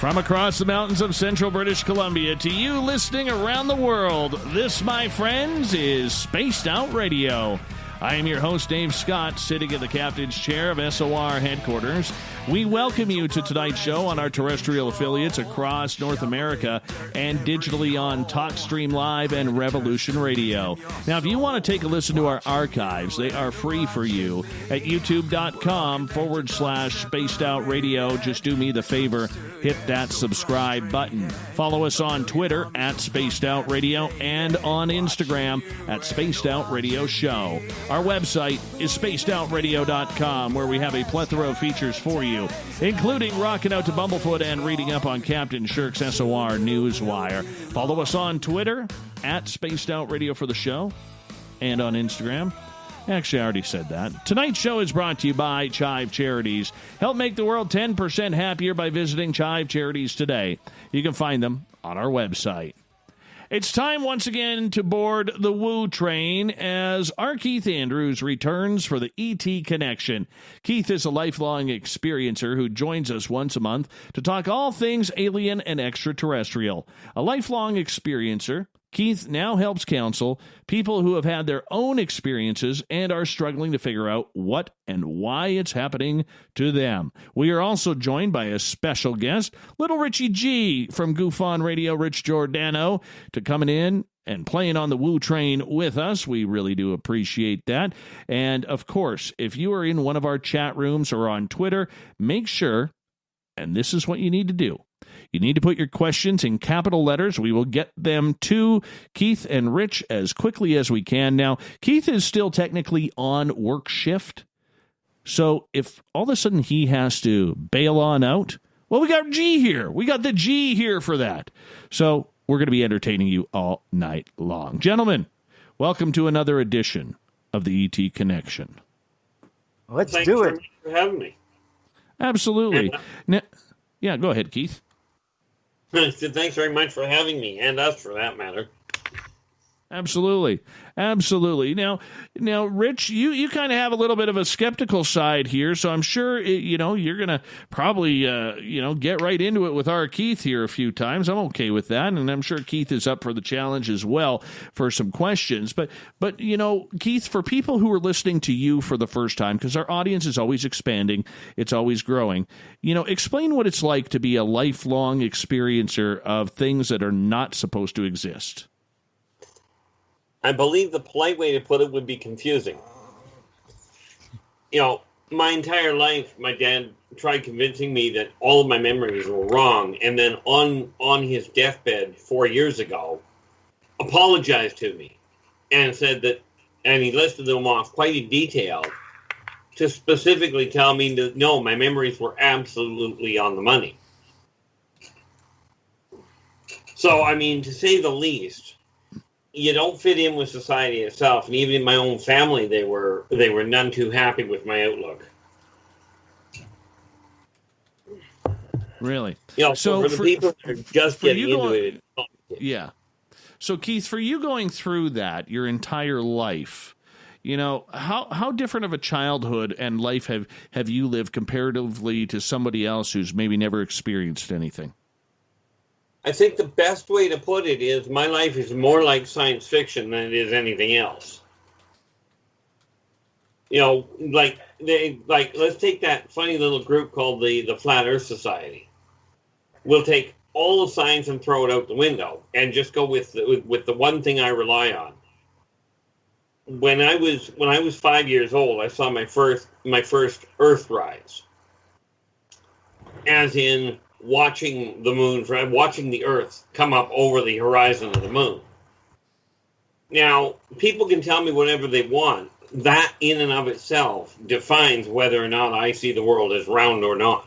From across the mountains of central British Columbia to you listening around the world, this, my friends, is Spaced Out Radio. I am your host, Dave Scott, sitting in the captain's chair of SOR headquarters. We welcome you to tonight's show on our terrestrial affiliates across North America and digitally on TalkStream Live and Revolution Radio. Now, if you want to take a listen to our archives, they are free for you at youtube.com/Spaced Out Radio. Just do me the favor, hit that subscribe button. Follow us on Twitter at Spaced Out Radio and on Instagram at Spaced Out Radio Show. Our website is spacedoutradio.com, where we have a plethora of features for you, including rocking out to Bumblefoot and reading up on Captain Shirk's SOR Newswire. Follow us on Twitter at Spaced Out Radio for the show and on Instagram. Actually, I already said that. Tonight's show is brought to you by Chive Charities. Help make the world 10% happier by visiting Chive Charities today. You can find them on our website. It's time once again to board the Woo train as our Keith Andrews returns for the ET Connection. Keith is a lifelong experiencer who joins us once a month to talk all things alien and extraterrestrial. A lifelong experiencer, Keith now helps counsel people who have had their own experiences and are struggling to figure out what and why it's happening to them. We are also joined by a special guest, Little Richie G from Goof On Radio, Rich Giordano, to coming in and playing on the Woo train with us. We really do appreciate that. And, of course, if you are in one of our chat rooms or on Twitter, make sure, and this is what you need to do, you need to put your questions in capital letters. We will get them to Keith and Rich as quickly as we can. Now, Keith is still technically on work shift. So if all of a sudden he has to bail on out, well, we got G here. We got the G here for that. So we're going to be entertaining you all night long. Gentlemen, welcome to another edition of the ET Connection. Let's do it. Thanks for having me. Absolutely. Now, yeah, go ahead, Keith. I said, thanks very much for having me, and us for that matter. Absolutely. Absolutely. Now, Rich, you kind of have a little bit of a skeptical side here, so I'm sure, you're going to probably, get right into it with our Keith here a few times. I'm okay with that, and I'm sure Keith is up for the challenge as well for some questions. But Keith, for people who are listening to you for the first time, because our audience is always expanding, it's always growing, explain what it's like to be a lifelong experiencer of things that are not supposed to exist. I believe the polite way to put it would be confusing. My entire life, my dad tried convincing me that all of my memories were wrong, and then on his deathbed 4 years ago, apologized to me and said that, and he listed them off quite in detail to specifically tell me that, no, my memories were absolutely on the money. So, to say the least, you don't fit in with society itself, and even in my own family, they were none too happy with my outlook. Really? So for the people that are just getting into it. Yeah. So Keith, for you going through that your entire life, how different of a childhood and life have you lived comparatively to somebody else who's maybe never experienced anything? I think the best way to put it is my life is more like science fiction than it is anything else. Let's take that funny little group called the Flat Earth Society. We'll take all of science and throw it out the window and just go with the one thing I rely on. When I was 5 years old, I saw my first Earth rise. As in watching the Earth come up over the horizon of the moon. Now, people can tell me whatever they want. That in and of itself defines whether or not I see the world as round or not.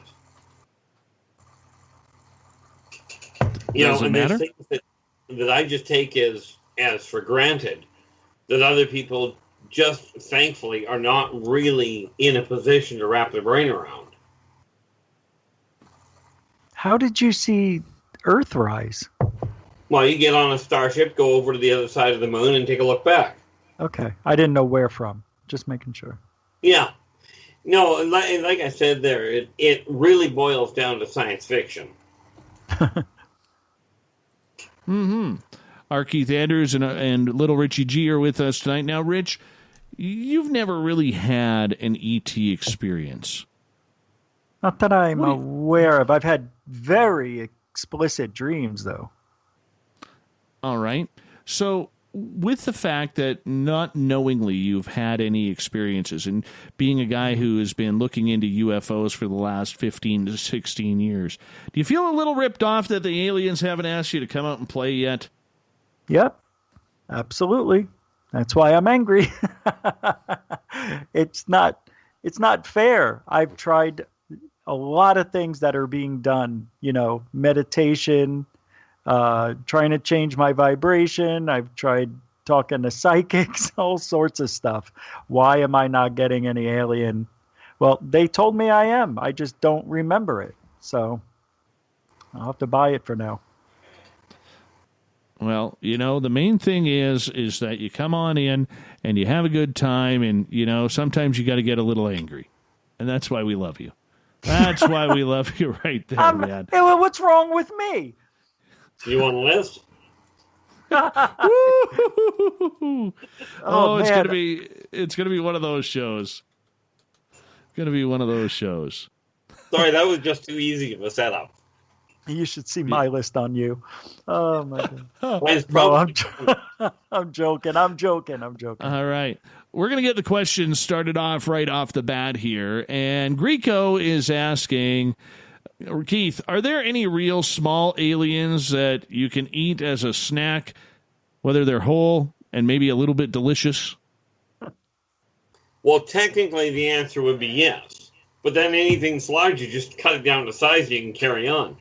Does it matter? There's things that I just take as for granted that other people just thankfully are not really in a position to wrap their brain around. How did you see Earthrise? Well, you get on a starship, go over to the other side of the moon, and take a look back. Okay. I didn't know where from. Just making sure. Yeah. No, like I said there, it really boils down to science fiction. Our Keith Andrews and little Richie G are with us tonight. Now, Rich, you've never really had an ET experience. Not that I'm aware of. I've had very explicit dreams, though. All right. So, with the fact that not knowingly you've had any experiences, and being a guy who has been looking into UFOs for the last 15 to 16 years, do you feel a little ripped off that the aliens haven't asked you to come out and play yet? Yep, absolutely. That's why I'm angry. It's not fair. I've tried a lot of things that are being done, meditation, trying to change my vibration. I've tried talking to psychics, all sorts of stuff. Why am I not getting any alien? Well, they told me I am. I just don't remember it. So I'll have to buy it for now. Well, the main thing is that you come on in and you have a good time, and, sometimes you got to get a little angry. And that's why we love you. That's why we love you right there, man. Hey, well, what's wrong with me? You want a list? It's gonna be one of those shows. Gonna be one of those shows. Sorry, that was just too easy of a setup. You should see my list on you. Oh my God! I'm joking. I'm joking. All right. We're going to get the questions started off right off the bat here. And Greco is asking, Keith, are there any real small aliens that you can eat as a snack, whether they're whole and maybe a little bit delicious? Well, technically the answer would be yes. But then anything large, you just cut it down to size, you can carry on.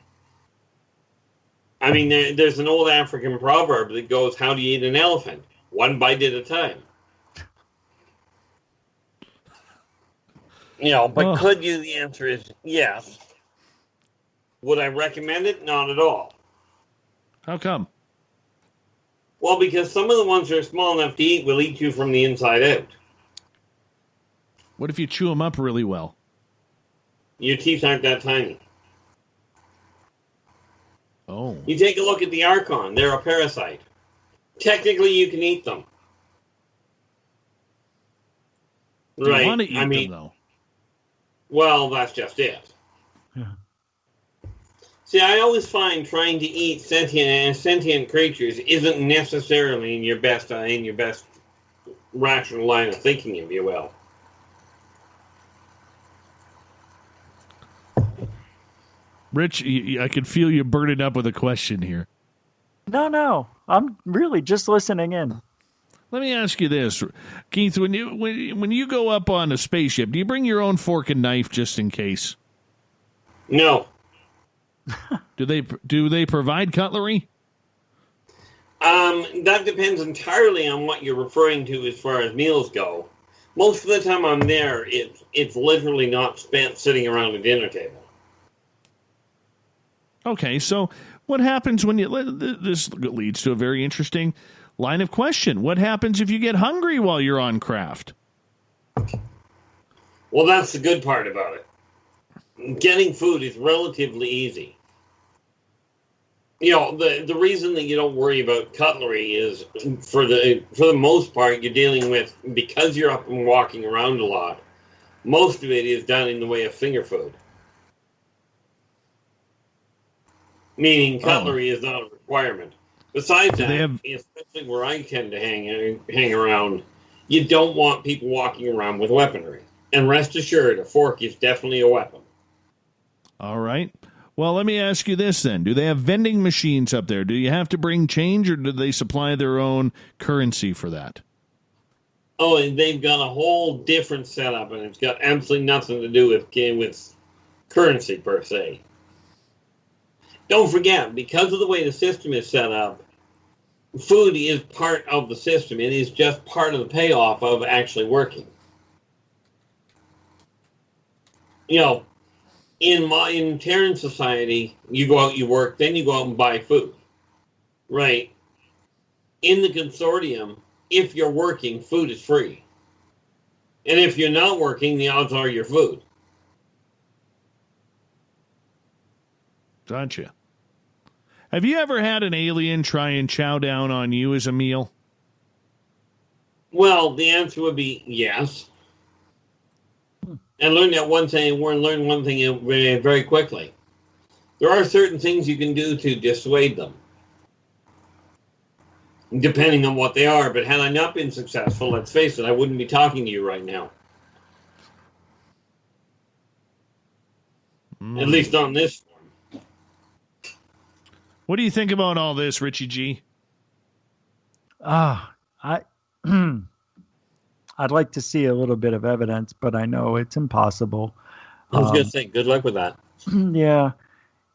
I mean, there's an old African proverb that goes, how do you eat an elephant? One bite at a time. But could you? The answer is yes. Would I recommend it? Not at all. How come? Well, because some of the ones that are small enough to eat will eat you from the inside out. What if you chew them up really well? Your teeth aren't that tiny. Oh. You take a look at the Archon. They're a parasite. Technically, you can eat them. Right. You want to eat them, though. Well, that's just it. Yeah. See, I always find trying to eat sentient creatures isn't necessarily in your best rational line of thinking, if you will. Rich, I can feel you burning up with a question here. No. I'm really just listening in. Let me ask you this, Keith. When you go up on a spaceship, do you bring your own fork and knife just in case? No. Do they provide cutlery? That depends entirely on what you're referring to as far as meals go. Most of the time I'm there, it's literally not spent sitting around a dinner table. Okay, so what happens when this leads to a very interesting line of question. What happens if you get hungry while you're on craft? Well, that's the good part about it. Getting food is relatively easy. The reason that you don't worry about cutlery is for the most part you're dealing with, because you're up and walking around a lot, most of it is done in the way of finger food. Meaning cutlery is not a requirement. Besides that, especially where I tend to hang around, you don't want people walking around with weaponry. And rest assured, a fork is definitely a weapon. All right. Well, let me ask you this then. Do they have vending machines up there? Do you have to bring change, or do they supply their own currency for that? Oh, and they've got a whole different setup, and it's got absolutely nothing to do with currency per se. Don't forget, because of the way the system is set up, food is part of the system. It is just part of the payoff of actually working. In Terran society, you go out, you work, then you go out and buy food. Right? In the consortium, if you're working, food is free. And if you're not working, the odds are your food. Gotcha. Have you ever had an alien try and chow down on you as a meal? Well, the answer would be yes. And learn one thing very quickly. There are certain things you can do to dissuade them, depending on what they are. But had I not been successful, let's face it, I wouldn't be talking to you right now. At least on this form. What do you think about all this, Richie G? I'd like to see a little bit of evidence, but I know it's impossible. I was going to say, good luck with that. Yeah.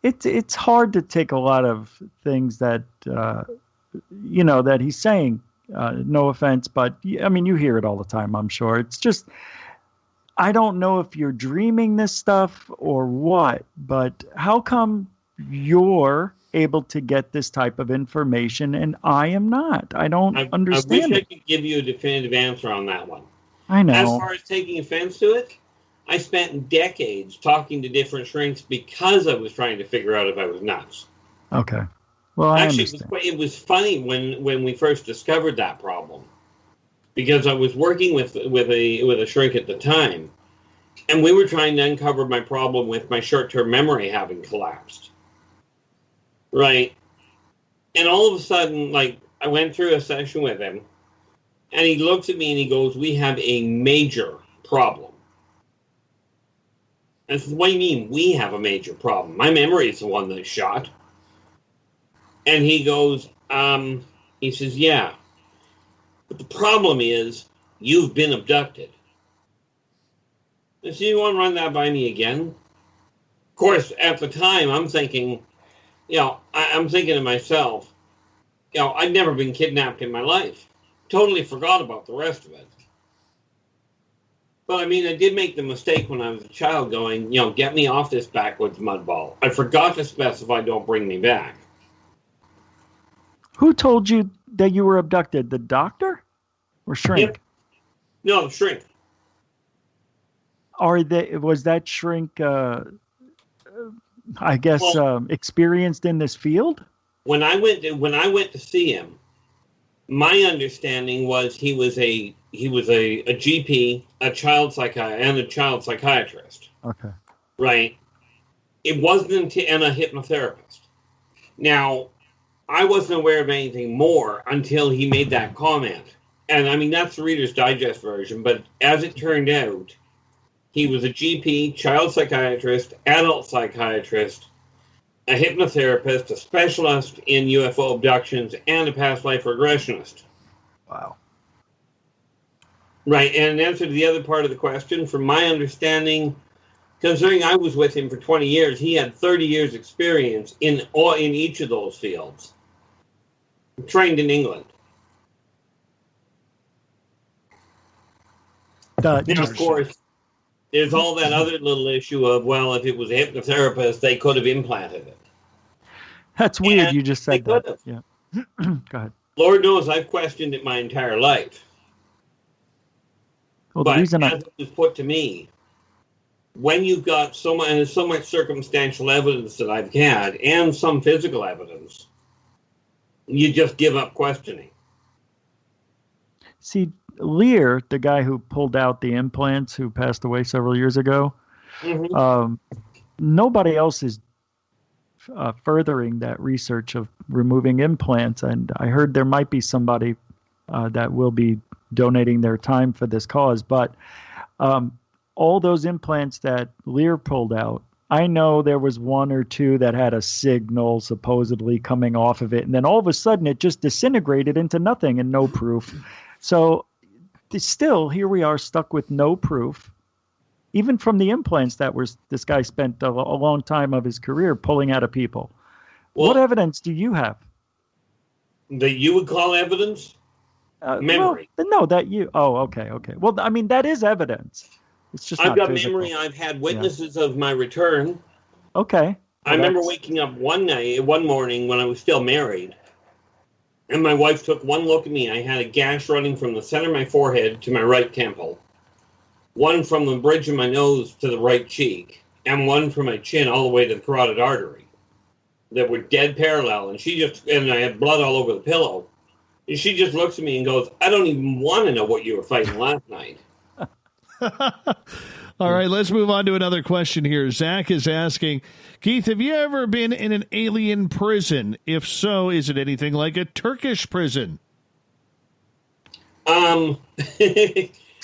It's hard to take a lot of things that, that he's saying. No offense, but I mean, you hear it all the time, I'm sure. It's just, I don't know if you're dreaming this stuff or what, but how come you're able to get this type of information and I am not? I don't understand. I wish I could give you a definitive answer on that one. I know. As far as taking offense to it, I spent decades talking to different shrinks because I was trying to figure out if I was nuts. Okay. Well, I actually, understand. it was funny when we first discovered that problem, because I was working with a shrink at the time, and we were trying to uncover my problem with my short-term memory having collapsed. Right. And all of a sudden, like, I went through a session with him, and he looks at me and he goes, "We have a major problem." I said, "What do you mean we have a major problem? My memory is the one that's shot." And he goes, he says, "Yeah, but the problem is you've been abducted." I said, "You want to run that by me again?" Of course, at the time, I'm thinking, I'm thinking to myself, I'd never been kidnapped in my life. Totally forgot about the rest of it. But I mean, I did make the mistake when I was a child going, get me off this backwoods mud ball. I forgot to specify, don't bring me back. Who told you that you were abducted? The doctor or shrink? Yep. No, shrink. Was that shrink, experienced in this field? When I went to see him, my understanding was he was a GP, a child psychiatrist. Okay. Right. It wasn't and a hypnotherapist. Now, I wasn't aware of anything more until he made that comment. And I mean, that's the Reader's Digest version, but as it turned out, he was a GP, child psychiatrist, adult psychiatrist, a hypnotherapist, a specialist in UFO abductions, and a past life regressionist. Wow. Right, and in answer to the other part of the question, from my understanding, considering I was with him for 20 years, he had 30 years experience in each of those fields. Trained in England. And of course, there's all that other little issue of, well, if it was a hypnotherapist, they could have implanted it. That's weird. And you just said they that. Yeah. Go ahead. Lord knows I've questioned it my entire life. Well, but the reason as it was put to me, when you've got so much circumstantial evidence that I've had and some physical evidence, you just give up questioning. See, Lear, the guy who pulled out the implants, who passed away several years ago, nobody else is furthering that research of removing implants. And I heard there might be somebody that will be donating their time for this cause. But all those implants that Lear pulled out, I know there was one or two that had a signal supposedly coming off of it. And then all of a sudden it just disintegrated into nothing and no proof. So still, here we are stuck with no proof, even from the implants that this guy spent a long time of his career pulling out of people. Well, what evidence do you have? That you would call evidence? Memory. Well, no, that you. Oh, okay. Well, I mean, that is evidence. It's just I've got physical. memory. I've had witnesses of my return. Okay. Well, I remember waking up one morning when I was still married, and my wife took one look at me. I had a gash running from the center of my forehead to my right temple, one from the bridge of my nose to the right cheek, and one from my chin all the way to the carotid artery. that were dead parallel, and I had blood all over the pillow. And she just looks at me and goes, "I don't even want to know what you were fighting last night." All right, let's move on to another question here. Zach is asking, Keith, have you ever been in an alien prison? If so, is it anything like a Turkish prison?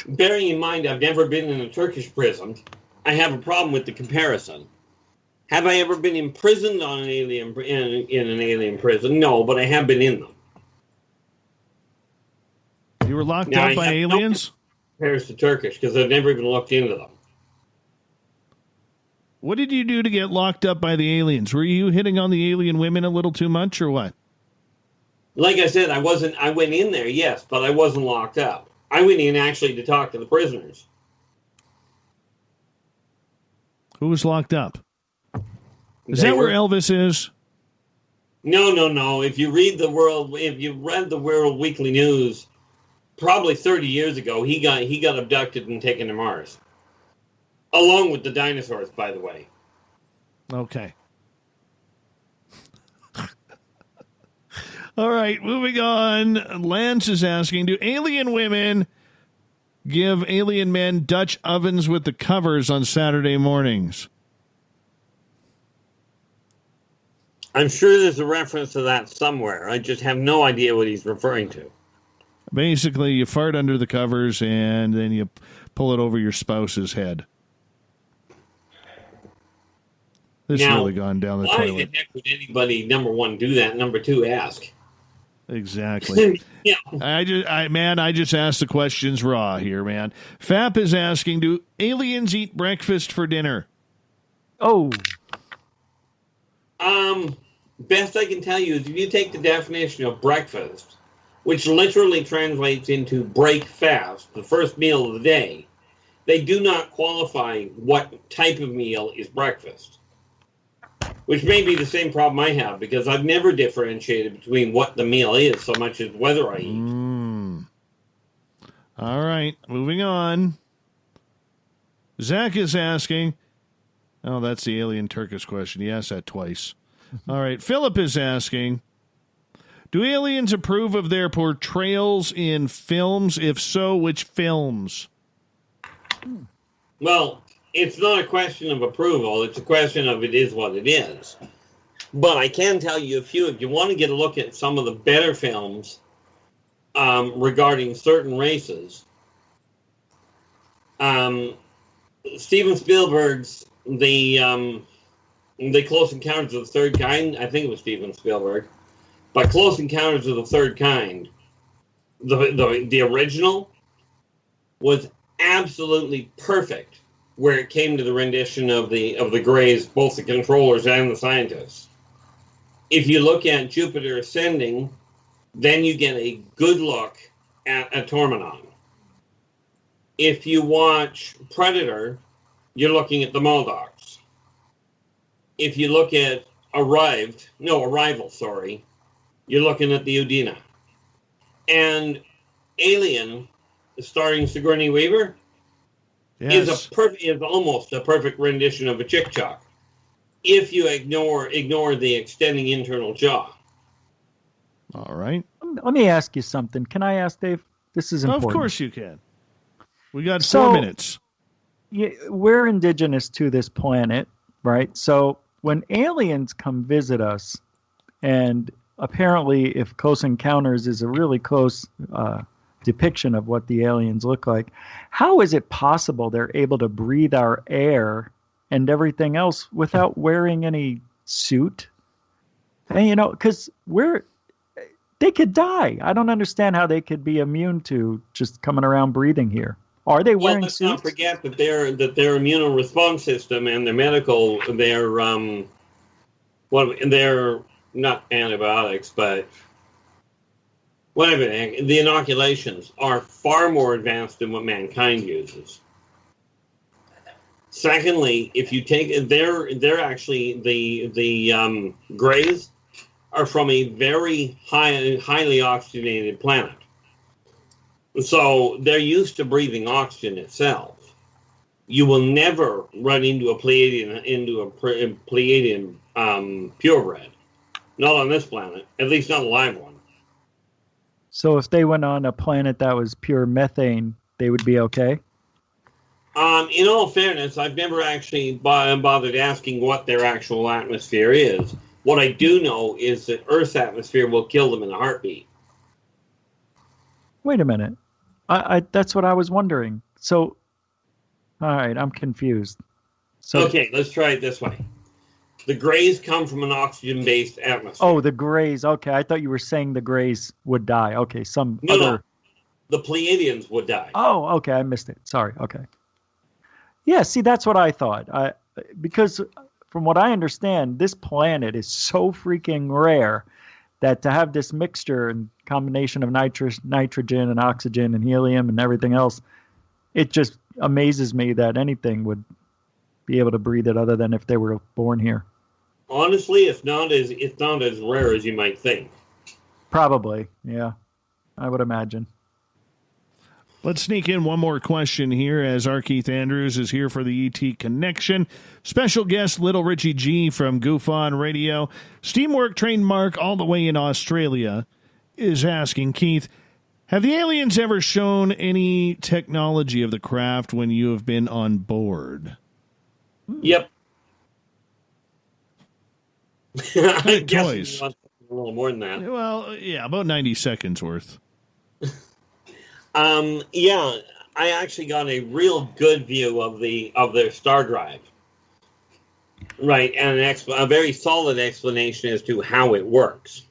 Bearing in mind I've never been in a Turkish prison, I have a problem with the comparison. Have I ever been imprisoned on an alien in an alien prison? No, but I have been in them. You were locked up by aliens? Compares to Turkish because I've never even looked into them. What did you do to get locked up by the aliens? Were you hitting on the alien women a little too much, or what? Like I said, I went in there, yes, but I wasn't locked up. I went in actually to talk to the prisoners. Who was locked up? Is that where Elvis is? No. If you read the World Weekly News, probably 30 years ago, he got abducted and taken to Mars, along with the dinosaurs, by the way. Okay. All right, moving on. Lance is asking, do alien women give alien men Dutch ovens with the covers on Saturday mornings? I'm sure there's a reference to that somewhere. I just have no idea what he's referring to. Basically, you fart under the covers and then you pull it over your spouse's head. This has really gone down the toilet. Why the heck would anybody, number one, do that? Number two, ask? Exactly. Yeah. I just asked the questions raw here, man. Fap is asking, do aliens eat breakfast for dinner? Oh. Best I can tell you is if you take the definition of breakfast, which literally translates into break fast, the first meal of the day, they do not qualify what type of meal is breakfast. Which may be the same problem I have, because I've never differentiated between what the meal is so much as whether I eat. All right, moving on. Zach is asking, oh, that's the alien Turkish question. He asked that twice. All right, Philip is asking, do aliens approve of their portrayals in films? If so, which films? Well, it's not a question of approval. It's a question of it is what it is. But I can tell you if you want to get a look at some of the better films regarding certain races, Steven Spielberg's the Close Encounters of the Third Kind, I think it was Steven Spielberg, but Close Encounters of the Third Kind, the original was absolutely perfect where it came to the rendition of the Greys, both the controllers and the scientists. If you look at Jupiter Ascending, then you get a good look at Tormenon. If you watch Predator, you're looking at the Modocs. If you look at Arrival, you're looking at the Udina. And Alien, starring Sigourney Weaver, yes, is almost a perfect rendition of a Chick-Chock. If you ignore the extending internal jaw. All right. Let me ask you something. Can I ask, Dave? This is important. Of course you can. We got 4 minutes. Yeah, we're indigenous to this planet, right? So when aliens come visit us, and apparently if Close Encounters is a really close depiction of what the aliens look like, how is it possible they're able to breathe our air and everything else without wearing any suit? And, because they could die. I don't understand how they could be immune to just coming around breathing here. Are they wearing suits? Let's not forget that their immune response system and their medical, they're not antibiotics, but whatever, the inoculations are far more advanced than what mankind uses. Secondly, if you take, they're actually the Greys are from a very highly oxygenated planet. So they're used to breathing oxygen itself. You will never run into a Pleiadian purebred. Not on this planet. At least not a live one. So if they went on a planet that was pure methane, they would be okay? In all fairness, I've never actually bothered asking what their actual atmosphere is. What I do know is that Earth's atmosphere will kill them in a heartbeat. Wait a minute. I that's what I was wondering. So, all right, I'm confused. So, okay, let's try it this way. The Greys come from an oxygen-based atmosphere. Oh, the Greys. Okay, I thought you were saying the Greys would die. Okay, No, the Pleiadians would die. Oh, okay, I missed it. Sorry. Okay. Yeah, see, that's what I thought. Because from what I understand, this planet is so freaking rare that to have this mixture and combination of nitrogen and oxygen and helium and everything else, it just amazes me that anything would be able to breathe it other than if they were born here. Honestly, it's not as rare as you might think. Probably, yeah. I would imagine. Let's sneak in one more question here as R. Keith Andrews is here for the ET Connection. Special guest Little Richie G from Goof On Radio. Steamwork trained Mark all the way in Australia is asking, Keith, have the aliens ever shown any technology of the craft when you have been on board? Yep. I guess Toys. you want a little more than that. Well, yeah, about 90 seconds worth. Yeah, I actually got a real good view of their star drive. Right, and a very solid explanation as to how it works.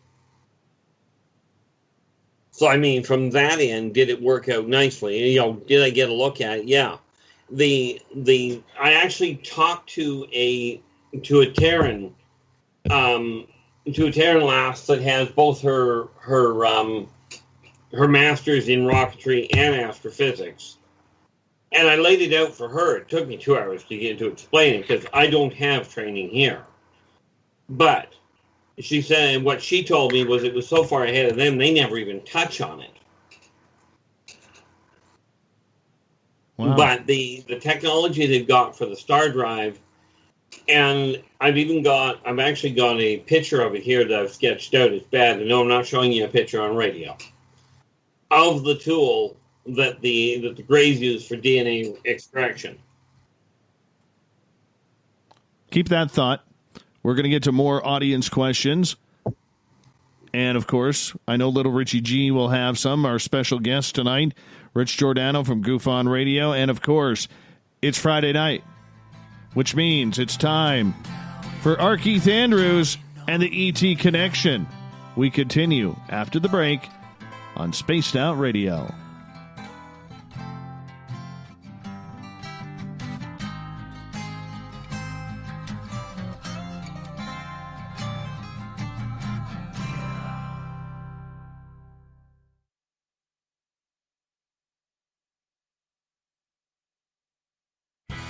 So, I mean, from that end, did it work out nicely? You know, did I get a look at it? Yeah. I actually talked to a Terran lass that has both her master's in rocketry and astrophysics. And I laid it out for her. It took me 2 hours to get to explain it because I don't have training here. But she said, and what she told me was it was so far ahead of them, they never even touch on it. Wow. But the technology they've got for the star drive, and I've actually got a picture of it here that I've sketched out. It's bad. No, I'm not showing you a picture on radio. Of the tool that the Greys use for DNA extraction. Keep that thought. We're going to get to more audience questions. And, of course, I know Little Richie G will have some. Our special guest tonight, Rich Giordano from Goof On Radio. And, of course, it's Friday night, which means it's time for R. Keith Andrews and the ET Connection. We continue after the break on Spaced Out Radio.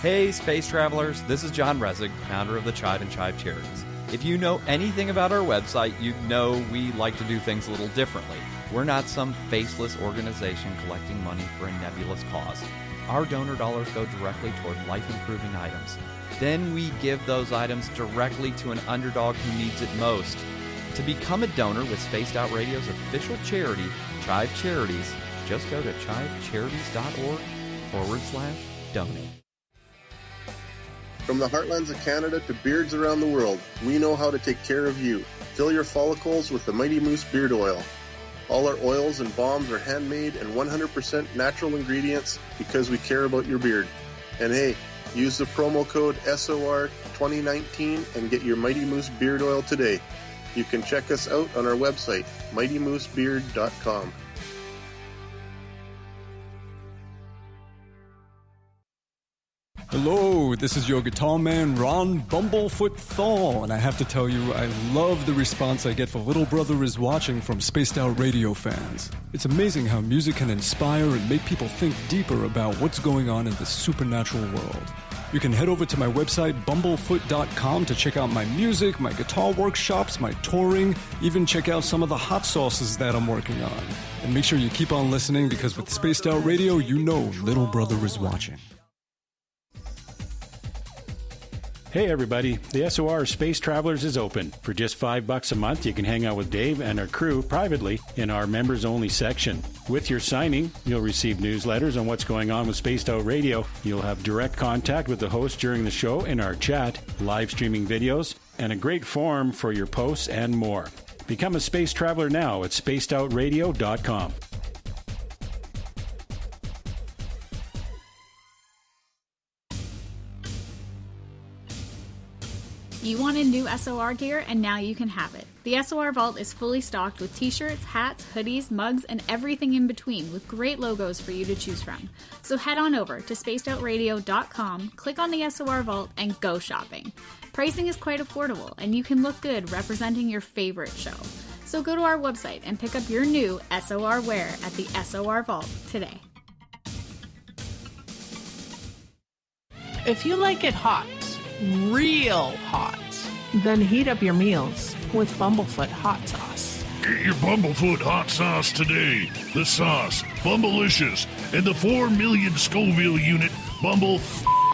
Hey, space travelers, this is John Resig, founder of the Chive and Chive Charities. If you know anything about our website, you know we like to do things a little differently. We're not some faceless organization collecting money for a nebulous cause. Our donor dollars go directly toward life-improving items. Then we give those items directly to an underdog who needs it most. To become a donor with Spaced Out Radio's official charity, Chive Charities, just go to chivecharities.org/donate. From the heartlands of Canada to beards around the world, we know how to take care of you. Fill your follicles with the Mighty Moose Beard Oil. All our oils and balms are handmade and 100% natural ingredients because we care about your beard. And hey, use the promo code SOR2019 and get your Mighty Moose Beard Oil today. You can check us out on our website, mightymoosebeard.com. Hello, this is your guitar man, Ron Bumblefoot Thal, and I have to tell you, I love the response I get for Little Brother is Watching from Spaced Out Radio fans. It's amazing how music can inspire and make people think deeper about what's going on in the supernatural world. You can head over to my website, bumblefoot.com, to check out my music, my guitar workshops, my touring, even check out some of the hot sauces that I'm working on. And make sure you keep on listening, because with Spaced Out Radio, you know Little Brother is watching. Hey everybody, the SOR Space Travelers is open. For just $5 a month, you can hang out with Dave and our crew privately in our members-only section. With your signing, you'll receive newsletters on what's going on with Spaced Out Radio. You'll have direct contact with the host during the show in our chat, live streaming videos, and a great forum for your posts and more. Become a space traveler now at spacedoutradio.com. You wanted new SOR gear, and now you can have it. The SOR Vault is fully stocked with t-shirts, hats, hoodies, mugs, and everything in between, with great logos for you to choose from. So head on over to spacedoutradio.com, click on the SOR Vault, and go shopping. Pricing is quite affordable, and you can look good representing your favorite show. So go to our website and pick up your new SOR wear at the SOR Vault today. If you like it hot, real hot, then heat up your meals with Bumblefoot hot sauce. Get your Bumblefoot hot sauce today. The sauce, Bumblicious, and the 4 million Scoville unit Bumble.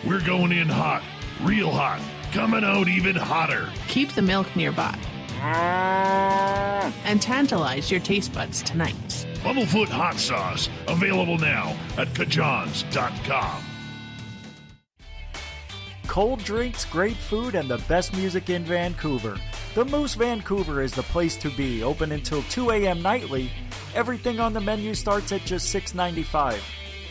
We're going in hot, real hot, coming out even hotter. Keep the milk nearby and tantalize your taste buds tonight. Bumblefoot hot sauce, available now at kajans.com. Cold drinks, great food, and the best music in Vancouver. The Moose Vancouver is the place to be, open until 2 a.m. nightly. Everything on the menu starts at just $6.95.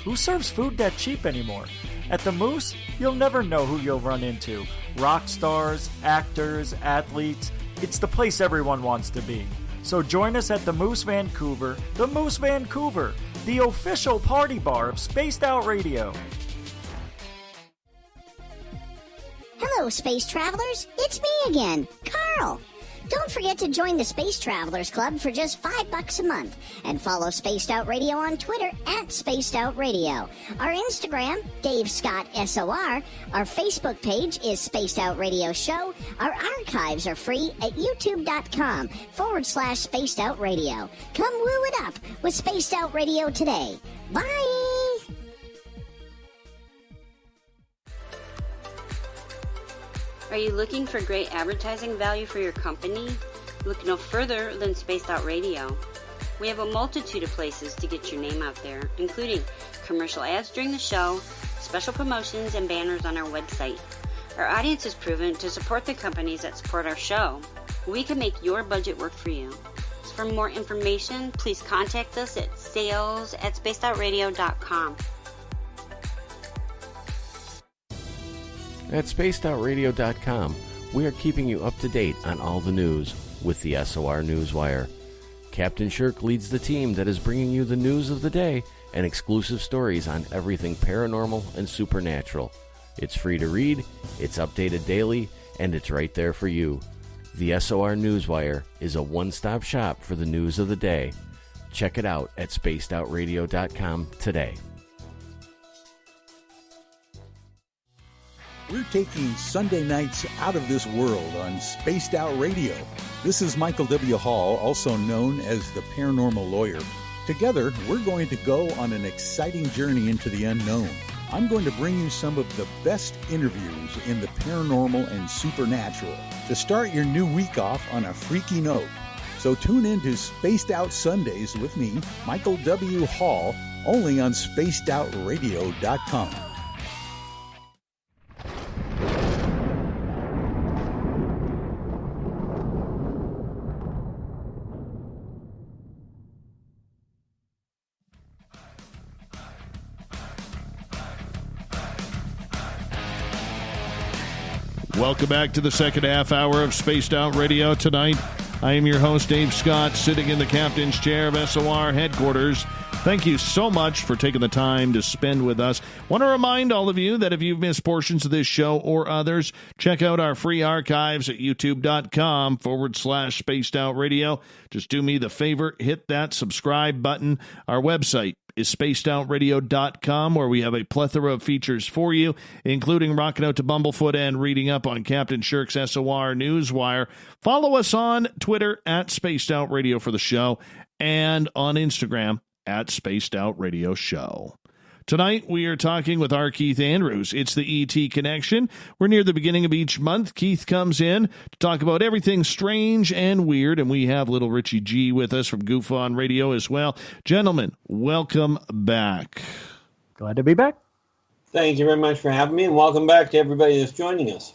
Who serves food that cheap anymore? At the Moose, you'll never know who you'll run into. Rock stars, actors, athletes. It's the place everyone wants to be. So join us at the Moose Vancouver, the official party bar of Spaced Out Radio. Hello, Space Travelers. It's me again, Carl. Don't forget to join the Space Travelers Club for just $5 a month and follow Spaced Out Radio on Twitter at Spaced Out Radio. Our Instagram, Dave Scott SOR. Our Facebook page is Spaced Out Radio Show. Our archives are free at youtube.com/Spaced Out Radio. Come woo it up with Spaced Out Radio today. Bye! Are you looking for great advertising value for your company? Look no further than Spaced Out Radio. We have a multitude of places to get your name out there, including commercial ads during the show, special promotions, and banners on our website. Our audience is proven to support the companies that support our show. We can make your budget work for you. So for more information, please contact us at sales@spacedoutradio.com. At spacedoutradio.com, we are keeping you up to date on all the news with the SOR Newswire. Captain Shirk leads the team that is bringing you the news of the day and exclusive stories on everything paranormal and supernatural. It's free to read, it's updated daily, and it's right there for you. The SOR Newswire is a one-stop shop for the news of the day. Check it out at spacedoutradio.com today. We're taking Sunday nights out of this world on Spaced Out Radio. This is Michael W. Hall, also known as the Paranormal Lawyer. Together, we're going to go on an exciting journey into the unknown. I'm going to bring you some of the best interviews in the paranormal and supernatural to start your new week off on a freaky note. So tune in to Spaced Out Sundays with me, Michael W. Hall, only on spacedoutradio.com. Welcome back to the second half hour of Spaced Out Radio tonight. I am your host, Dave Scott, sitting in the captain's chair of SOR headquarters. Thank you so much for taking the time to spend with us. Want to remind all of you that if you've missed portions of this show or others, check out our free archives at youtube.com/Spaced Out Radio. Just do me the favor, hit that subscribe button. Our website is spacedoutradio.com, where we have a plethora of features for you, including rocking out to Bumblefoot and reading up on Captain Shirk's SOR Newswire. Follow us on Twitter at Spaced Out Radio for the show, and on Instagram at Spaced Out Radio Show. Tonight, we are talking with R. Keith Andrews. It's the ET Connection. We're near the beginning of each month. Keith comes in to talk about everything strange and weird, and we have little Richie G with us from Goof On Radio as well. Gentlemen, welcome back. Glad to be back. Thank you very much for having me, and welcome back to everybody that's joining us.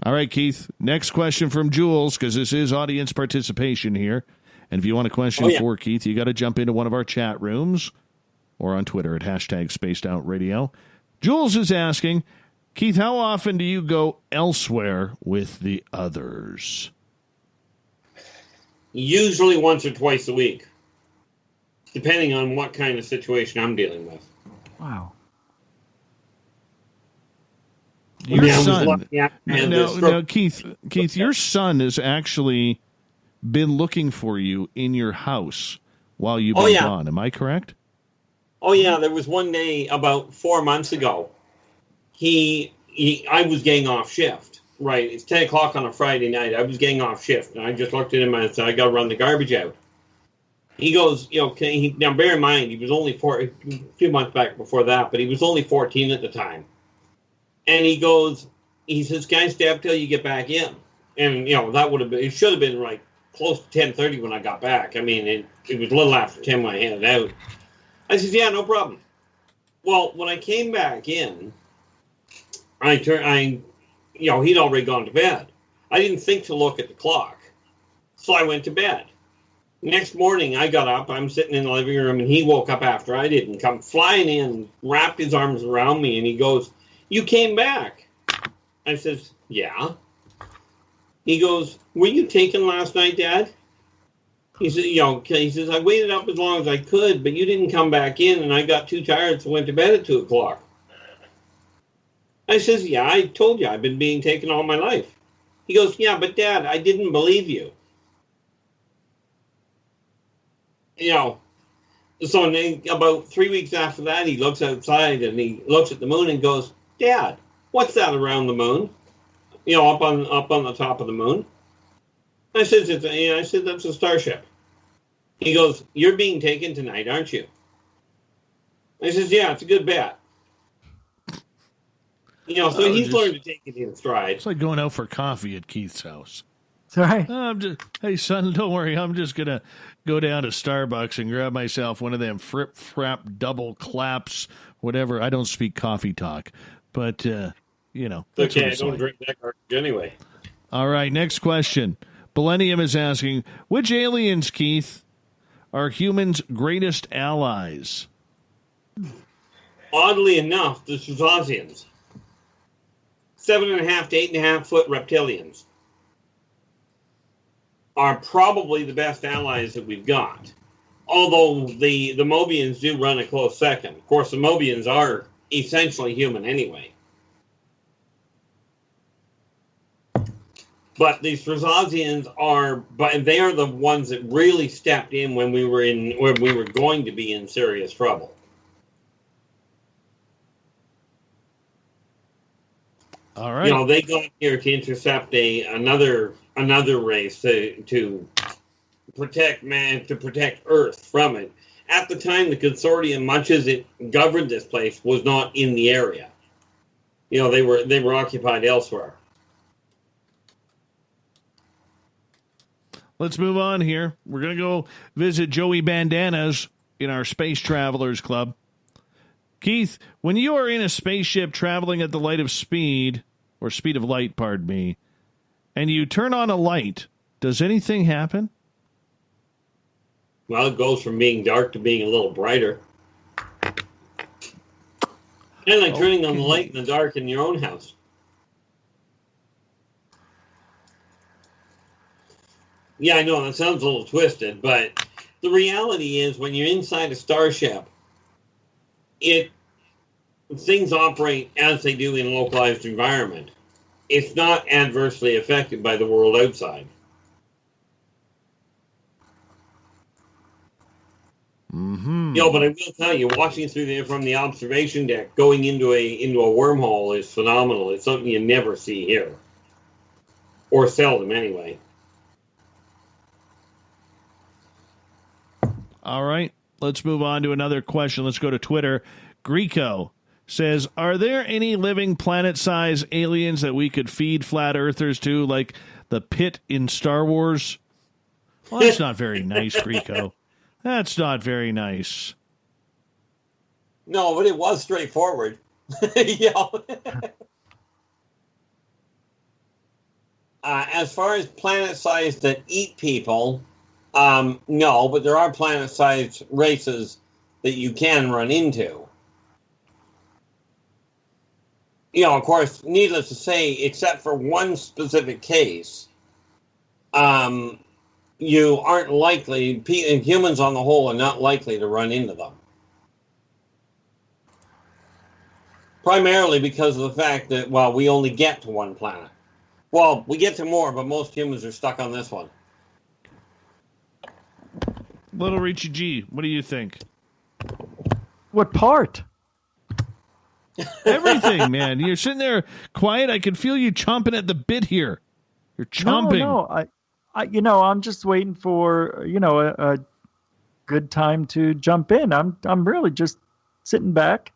All right, Keith, next question from Jules, because this is audience participation here. And if you want a question for Keith, you got to jump into one of our chat rooms or on Twitter at #SpacedOutRadio. Jules is asking, Keith, how often do you go elsewhere with the others? Usually once or twice a week, depending on what kind of situation I'm dealing with. Wow. Your son, no, Keith, your son has actually been looking for you in your house while you've been gone. Am I correct? Oh, yeah. There was one day about 4 months ago. I was getting off shift. Right. It's 10 o'clock on a Friday night. I was getting off shift. And I just looked at him and said, I got to run the garbage out. He goes, now bear in mind, he was only a few months back before that, but he was only 14 at the time. And he says, can I stay up till you get back in? And, that would have been, it should have been like close to 10:30 when I got back. I mean, it was a little after 10 when I headed out. I said, yeah, no problem. Well, when I came back in, he'd already gone to bed. I didn't think to look at the clock. So I went to bed. Next morning, I got up, I'm sitting in the living room, and he woke up after I did and come flying in, wrapped his arms around me, and he goes, you came back. I says, yeah. He goes, were you taken last night, Dad? He said, he says, I waited up as long as I could, but you didn't come back in, and I got too tired, so went to bed at 2 o'clock. I says, yeah, I told you I've been being taken all my life. He goes, yeah, but Dad, I didn't believe you. So about 3 weeks after that, he looks outside and he looks at the moon and goes, Dad, what's that around the moon? Up on the top of the moon. I said, that's a starship. He goes, you're being taken tonight, aren't you? I says, yeah, it's a good bet. So he's learned to take it in stride. It's like going out for coffee at Keith's house. Sorry. Hey, son, don't worry. I'm just going to go down to Starbucks and grab myself one of them frap double claps, whatever. I don't speak coffee talk, but, that's okay, I don't drink that garbage anyway. All right, next question. Millennium is asking, which aliens, Keith, are humans' greatest allies? Oddly enough, the Suzosians. 7.5 to 8.5 foot reptilians are probably the best allies that we've got. Although the Mobians do run a close second. Of course, the Mobians are essentially human anyway. But the Suzosians they are the ones that really stepped in when we were going to be in serious trouble. All right. They got here to intercept another race to protect Earth from it. At the time, the consortium, much as it governed this place, was not in the area. They were occupied elsewhere. Let's move on here. We're going to go visit Joey Bandanas in our Space Travelers Club. Keith, when you are in a spaceship traveling at the light of speed, or speed of light, pardon me, and you turn on a light, does anything happen? Well, it goes from being dark to being a little brighter. Kind of like turning on the light in the dark in your own house. Yeah, I know, that sounds a little twisted, but the reality is when you're inside a starship, things operate as they do in a localized environment. It's not adversely affected by the world outside. Mm-hmm. But I will tell you, watching from the observation deck, going into a wormhole is phenomenal. It's something you never see here. Or seldom, anyway. All right, let's move on to another question. Let's go to Twitter. Greco says, are there any living planet-sized aliens that we could feed flat earthers to, like the pit in Star Wars? Well, that's not very nice, Greco. That's not very nice. No, but it was straightforward. As far as planet-sized that eat people, no, but there are planet-sized races that you can run into. Of course, needless to say, except for one specific case, you aren't likely, humans on the whole are not likely to run into them. Primarily because of the fact that, well, we only get to one planet. Well, we get to more, but most humans are stuck on this one. Little Richie G, what do you think? What part? Everything, man. You're sitting there quiet. I can feel you chomping at the bit here. You're chomping. No, I'm just waiting for, a good time to jump in. I'm really just sitting back,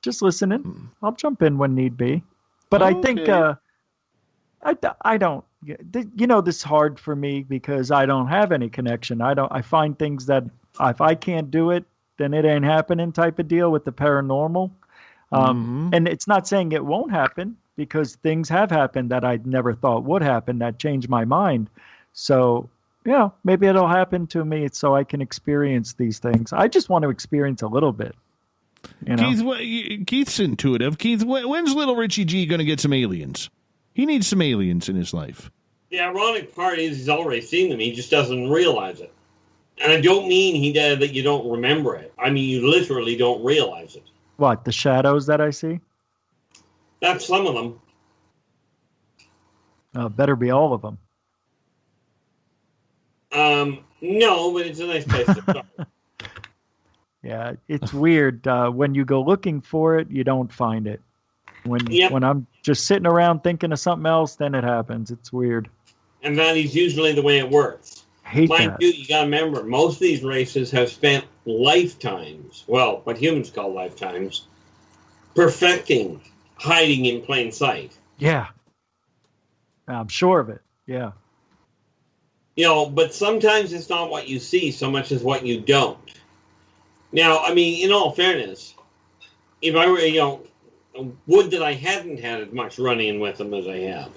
just listening. I'll jump in when need be. But I think, I don't, this is hard for me because I don't have any connection. I find things that if I can't do it, then it ain't happening type of deal with the paranormal. And it's not saying it won't happen, because things have happened that I never thought would happen that changed my mind. So, maybe it'll happen to me so I can experience these things. I just want to experience a little bit. Keith's intuitive. Keith, when's little Richie G going to get some aliens? He needs some aliens in his life. The ironic part is he's already seen them. He just doesn't realize it. And I don't mean that you don't remember it. I mean, you literally don't realize it. What, the shadows that I see? That's some of them. Better be all of them. No, but it's a nice place to start. Yeah, it's weird. When you go looking for it, you don't find it. When I'm just sitting around thinking of something else, then it happens. It's weird. And that is usually the way it works. Hate Mind that. you got to remember, most of these races have spent lifetimes, well, what humans call lifetimes, perfecting hiding in plain sight. Yeah. I'm sure of it. Yeah. But sometimes it's not what you see so much as what you don't. Now, I mean, in all fairness, if I were, would that I hadn't had as much run-in with them as I have.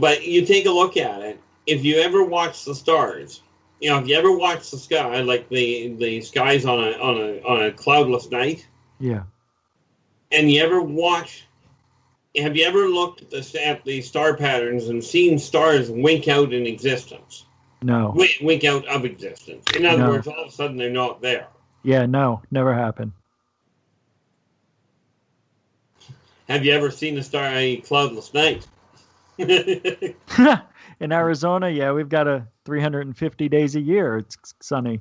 But you take a look at it. If you ever watch the stars, if you ever watch the sky, like the skies on a cloudless night. Yeah. And you ever have you ever looked at the star patterns and seen stars wink out in existence? No. Wink out of existence. In other words, all of a sudden they're not there. Yeah, no, never happened. Have you ever seen a cloudless night? In Arizona, yeah, we've got 350 days a year. It's sunny.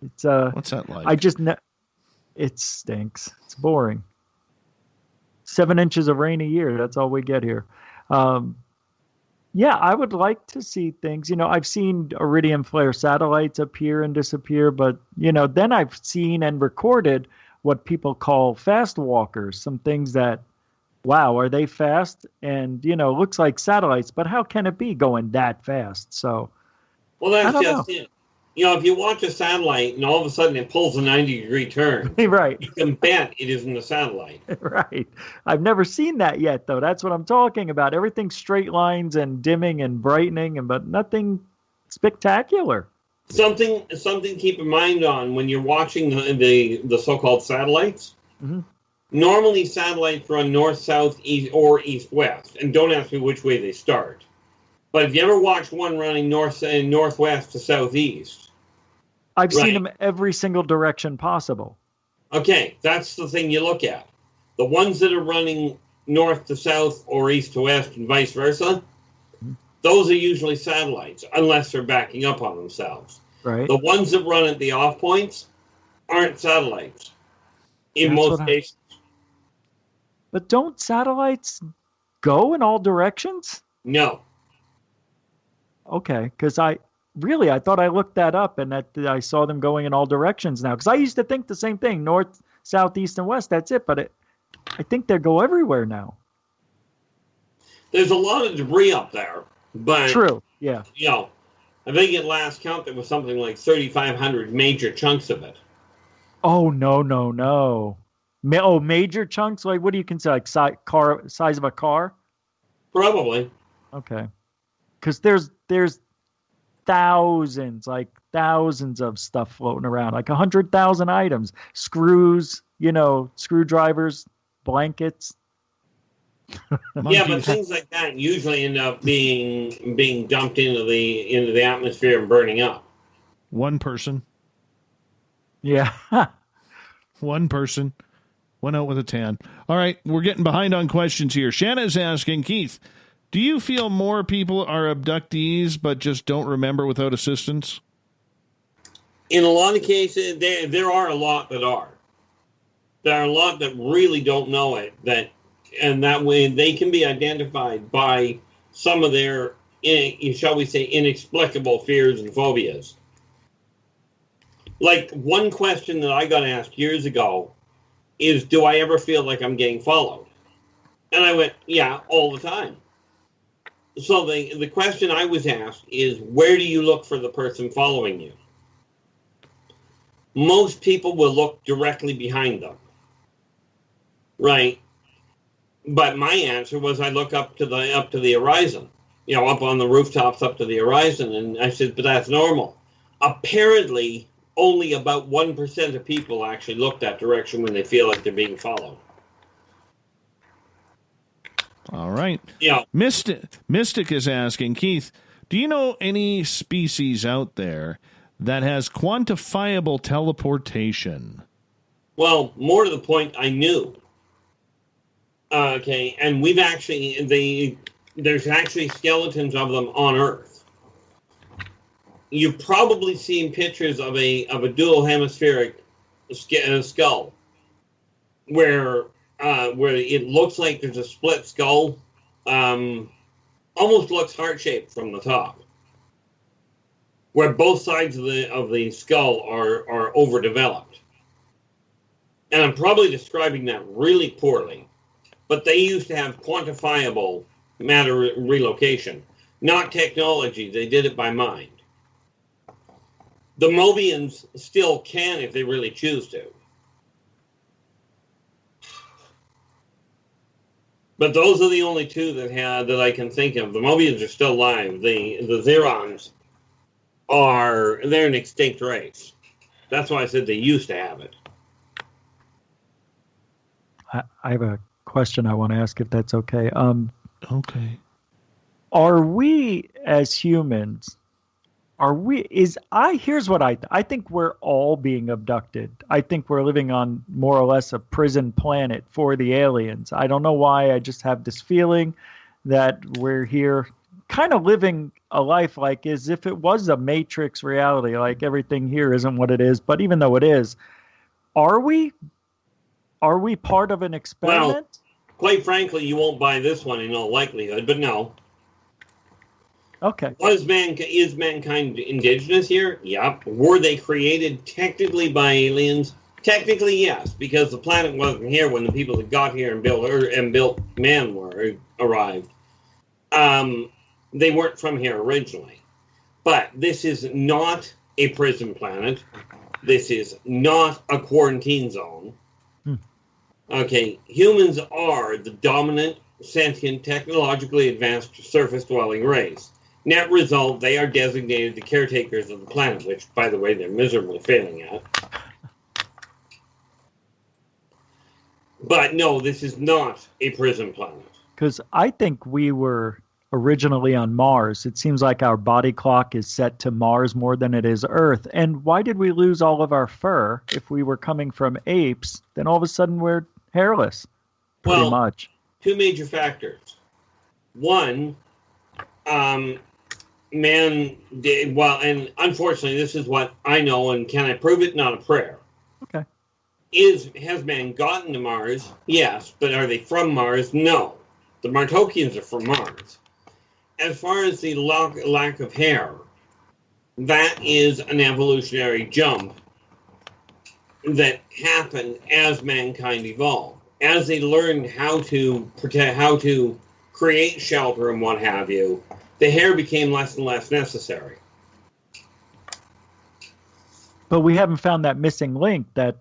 It's what's that like? It stinks. It's boring. 7 inches of rain a year. That's all we get here. Yeah, I would like to see things. I've seen iridium flare satellites appear and disappear, but then I've seen and recorded what people call fast walkers. Some things that, wow, are they fast? And, looks like satellites, but how can it be going that fast? So, well, that's just it. If you watch a satellite and all of a sudden it pulls a 90-degree turn, right, you can bet it isn't a satellite. Right. I've never seen that yet, though. That's what I'm talking about. Everything's straight lines and dimming and brightening, but nothing spectacular. Something to keep in mind on when you're watching the so-called satellites. Mm-hmm. Normally, satellites run north, south, east, or east-west, and don't ask me which way they start. But if you ever watch one running northwest to southeast, I've seen them every single direction possible. Okay, that's the thing you look at. The ones that are running north to south or east to west and vice versa, those are usually satellites, unless they're backing up on themselves. Right. The ones that run at the off points aren't satellites in most cases. But don't satellites go in all directions? No. Okay, because really, I thought I looked that up and that I saw them going in all directions now. Because I used to think the same thing, north, south, east, and west. That's it. But I think they go everywhere now. There's a lot of debris up there, but true, yeah. You know, I think at last count there was something like 3,500 major chunks of it. Oh no! Major chunks? Like what do you consider? Like size of a car? Probably. Okay, because there's thousands of stuff floating around, like 100,000 items, screws, screwdrivers, blankets. Yeah, but things like that usually end up being dumped into the atmosphere and burning up. One person. Yeah. One person went out with a tan. All right, we're getting behind on questions here. Shanna's asking, Keith, do you feel more people are abductees but just don't remember without assistance? In a lot of cases, there are a lot that are. There are a lot that really don't know it, and that way they can be identified by some of their, shall we say, inexplicable fears and phobias. Like one question that I got asked years ago is, do I ever feel like I'm getting followed? And I went, yeah, all the time. So the question I was asked is, where do you look for the person following you? Most people will look directly behind them. Right? But my answer was I look up to the horizon, up on the rooftops up to the horizon. And I said, but that's normal. Apparently, only about 1% of people actually look that direction when they feel like they're being followed. All right. Yeah. Mystic is asking, Keith, do you know any species out there that has quantifiable teleportation? Well, more to the point, I knew. Okay, and we've actually, there's actually skeletons of them on Earth. You've probably seen pictures of a dual hemispheric skull, where it looks like there's a split skull, almost looks heart-shaped from the top, where both sides of the skull are overdeveloped. And I'm probably describing that really poorly. But they used to have quantifiable matter relocation, not technology. They did it by mind. The Mobians still can if they really choose to. But those are the only two that I can think of. The Mobians are still alive. The Zerons they're an extinct race. That's why I said they used to have it. I have a question I want to ask, if that's okay. Okay. Are we as humans, here's what I think we're all being abducted. I think we're living on more or less a prison planet for the aliens. I don't know why, I just have this feeling that we're here kind of living a life like as if it was a Matrix reality, like everything here isn't what it is, but even though it is, are we part of an experiment? Well, quite frankly, you won't buy this one in all likelihood, but no. Okay. Is mankind indigenous here? Yep. Were they created technically by aliens? Technically, yes, because the planet wasn't here when the people that got here and built man arrived. They weren't from here originally. But this is not a prison planet. This is not a quarantine zone. Okay, humans are the dominant, sentient, technologically advanced surface-dwelling race. Net result, they are designated the caretakers of the planet, which, by the way, they're miserably failing at. But no, this is not a prison planet. Because I think we were originally on Mars. It seems like our body clock is set to Mars more than it is Earth. And why did we lose all of our fur if we were coming from apes? Then all of a sudden we're hairless, pretty much. Two major factors. One, man did, and unfortunately this is what I know, and can I prove it? Not a prayer. Okay. Has man gotten to Mars? Yes, but are they from Mars? No. The Martokians are from Mars. As far as the lack of hair, that is an evolutionary jump that happened as mankind evolved. As they learned how to protect, how to create shelter and what have you, the hair became less and less necessary. But we haven't found that missing link that,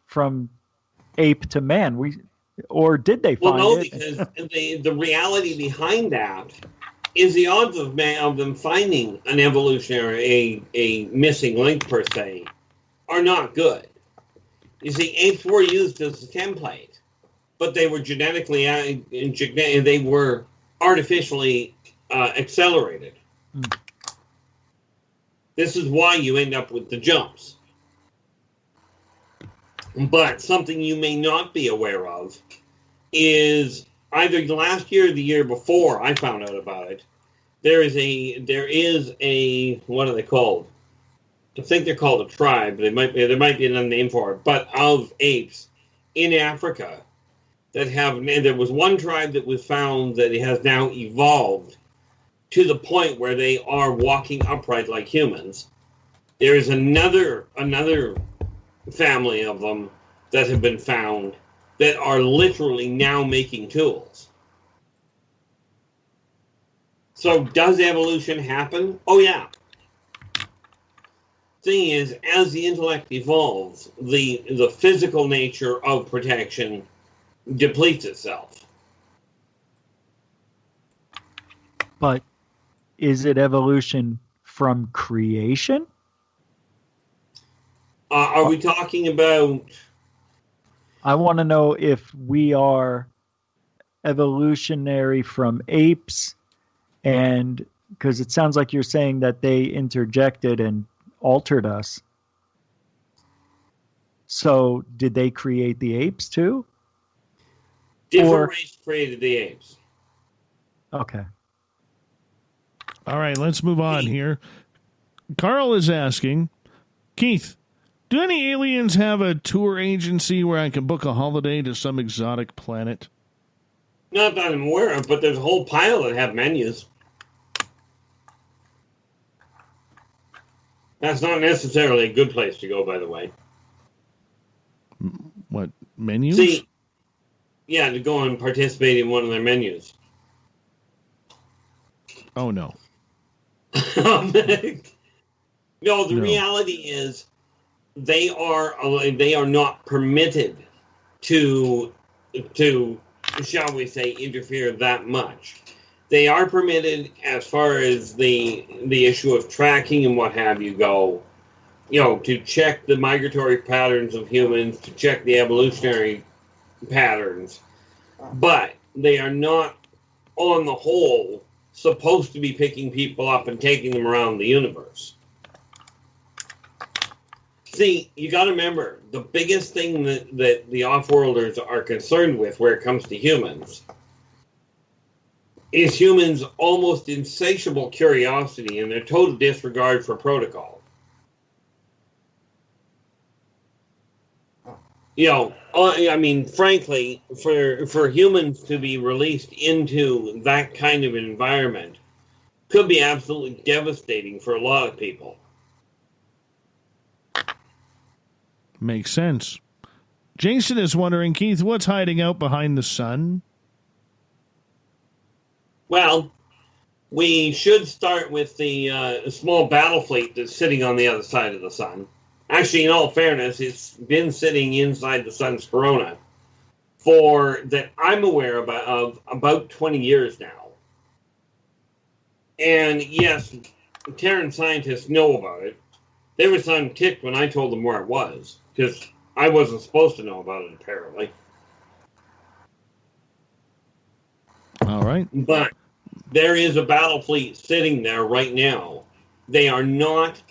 from ape to man. Or did they find it? Because the reality behind that is the odds of them finding an evolutionary, a missing link per se, are not good. You see, apes were used as a template, but they were they were artificially accelerated. This is why you end up with the jumps. But something you may not be aware of is either last year or the year before I found out about it. There is a what are they called? I think they're called a tribe. There might be another name for it, but of apes in Africa that have. And there was one tribe that was found that it has now evolved to the point where they are walking upright like humans. There is another family of them that have been found that are literally now making tools. So does evolution happen? Oh yeah. Thing is, as the intellect evolves, the physical nature of protection depletes itself. But is it evolution from creation? Are we talking about... I want to know if we are evolutionary from apes, and because it sounds like you're saying that they interjected and altered us. So did they create the apes too? Different race created the apes. Okay. All right, let's move on here. Carl is asking, Keith, do any aliens have a tour agency where I can book a holiday to some exotic planet? Not that I'm aware of, but there's a whole pile that have menus. That's not necessarily a good place to go, by the way. What, menus? See, yeah, to go and participate in one of their menus. Oh, no. No, the reality is they are not permitted to shall we say, interfere that much. They are permitted as far as the issue of tracking and what have you go, to check the migratory patterns of humans, to check the evolutionary patterns. But they are not, on the whole, supposed to be picking people up and taking them around the universe. See, you got to remember, the biggest thing that the off-worlders are concerned with where it comes to humans is humans' almost insatiable curiosity and their total disregard for protocol. Frankly, for humans to be released into that kind of environment could be absolutely devastating for a lot of people. Makes sense. Jason is wondering, Keith, what's hiding out behind the sun? Well, we should start with the small battle fleet that's sitting on the other side of the sun. Actually, in all fairness, it's been sitting inside the sun's corona for, that I'm aware of about 20 years now. And yes, Terran scientists know about it. They were ticked when I told them where it was, because I wasn't supposed to know about it, apparently. All right. But there is a battle fleet sitting there right now. They are not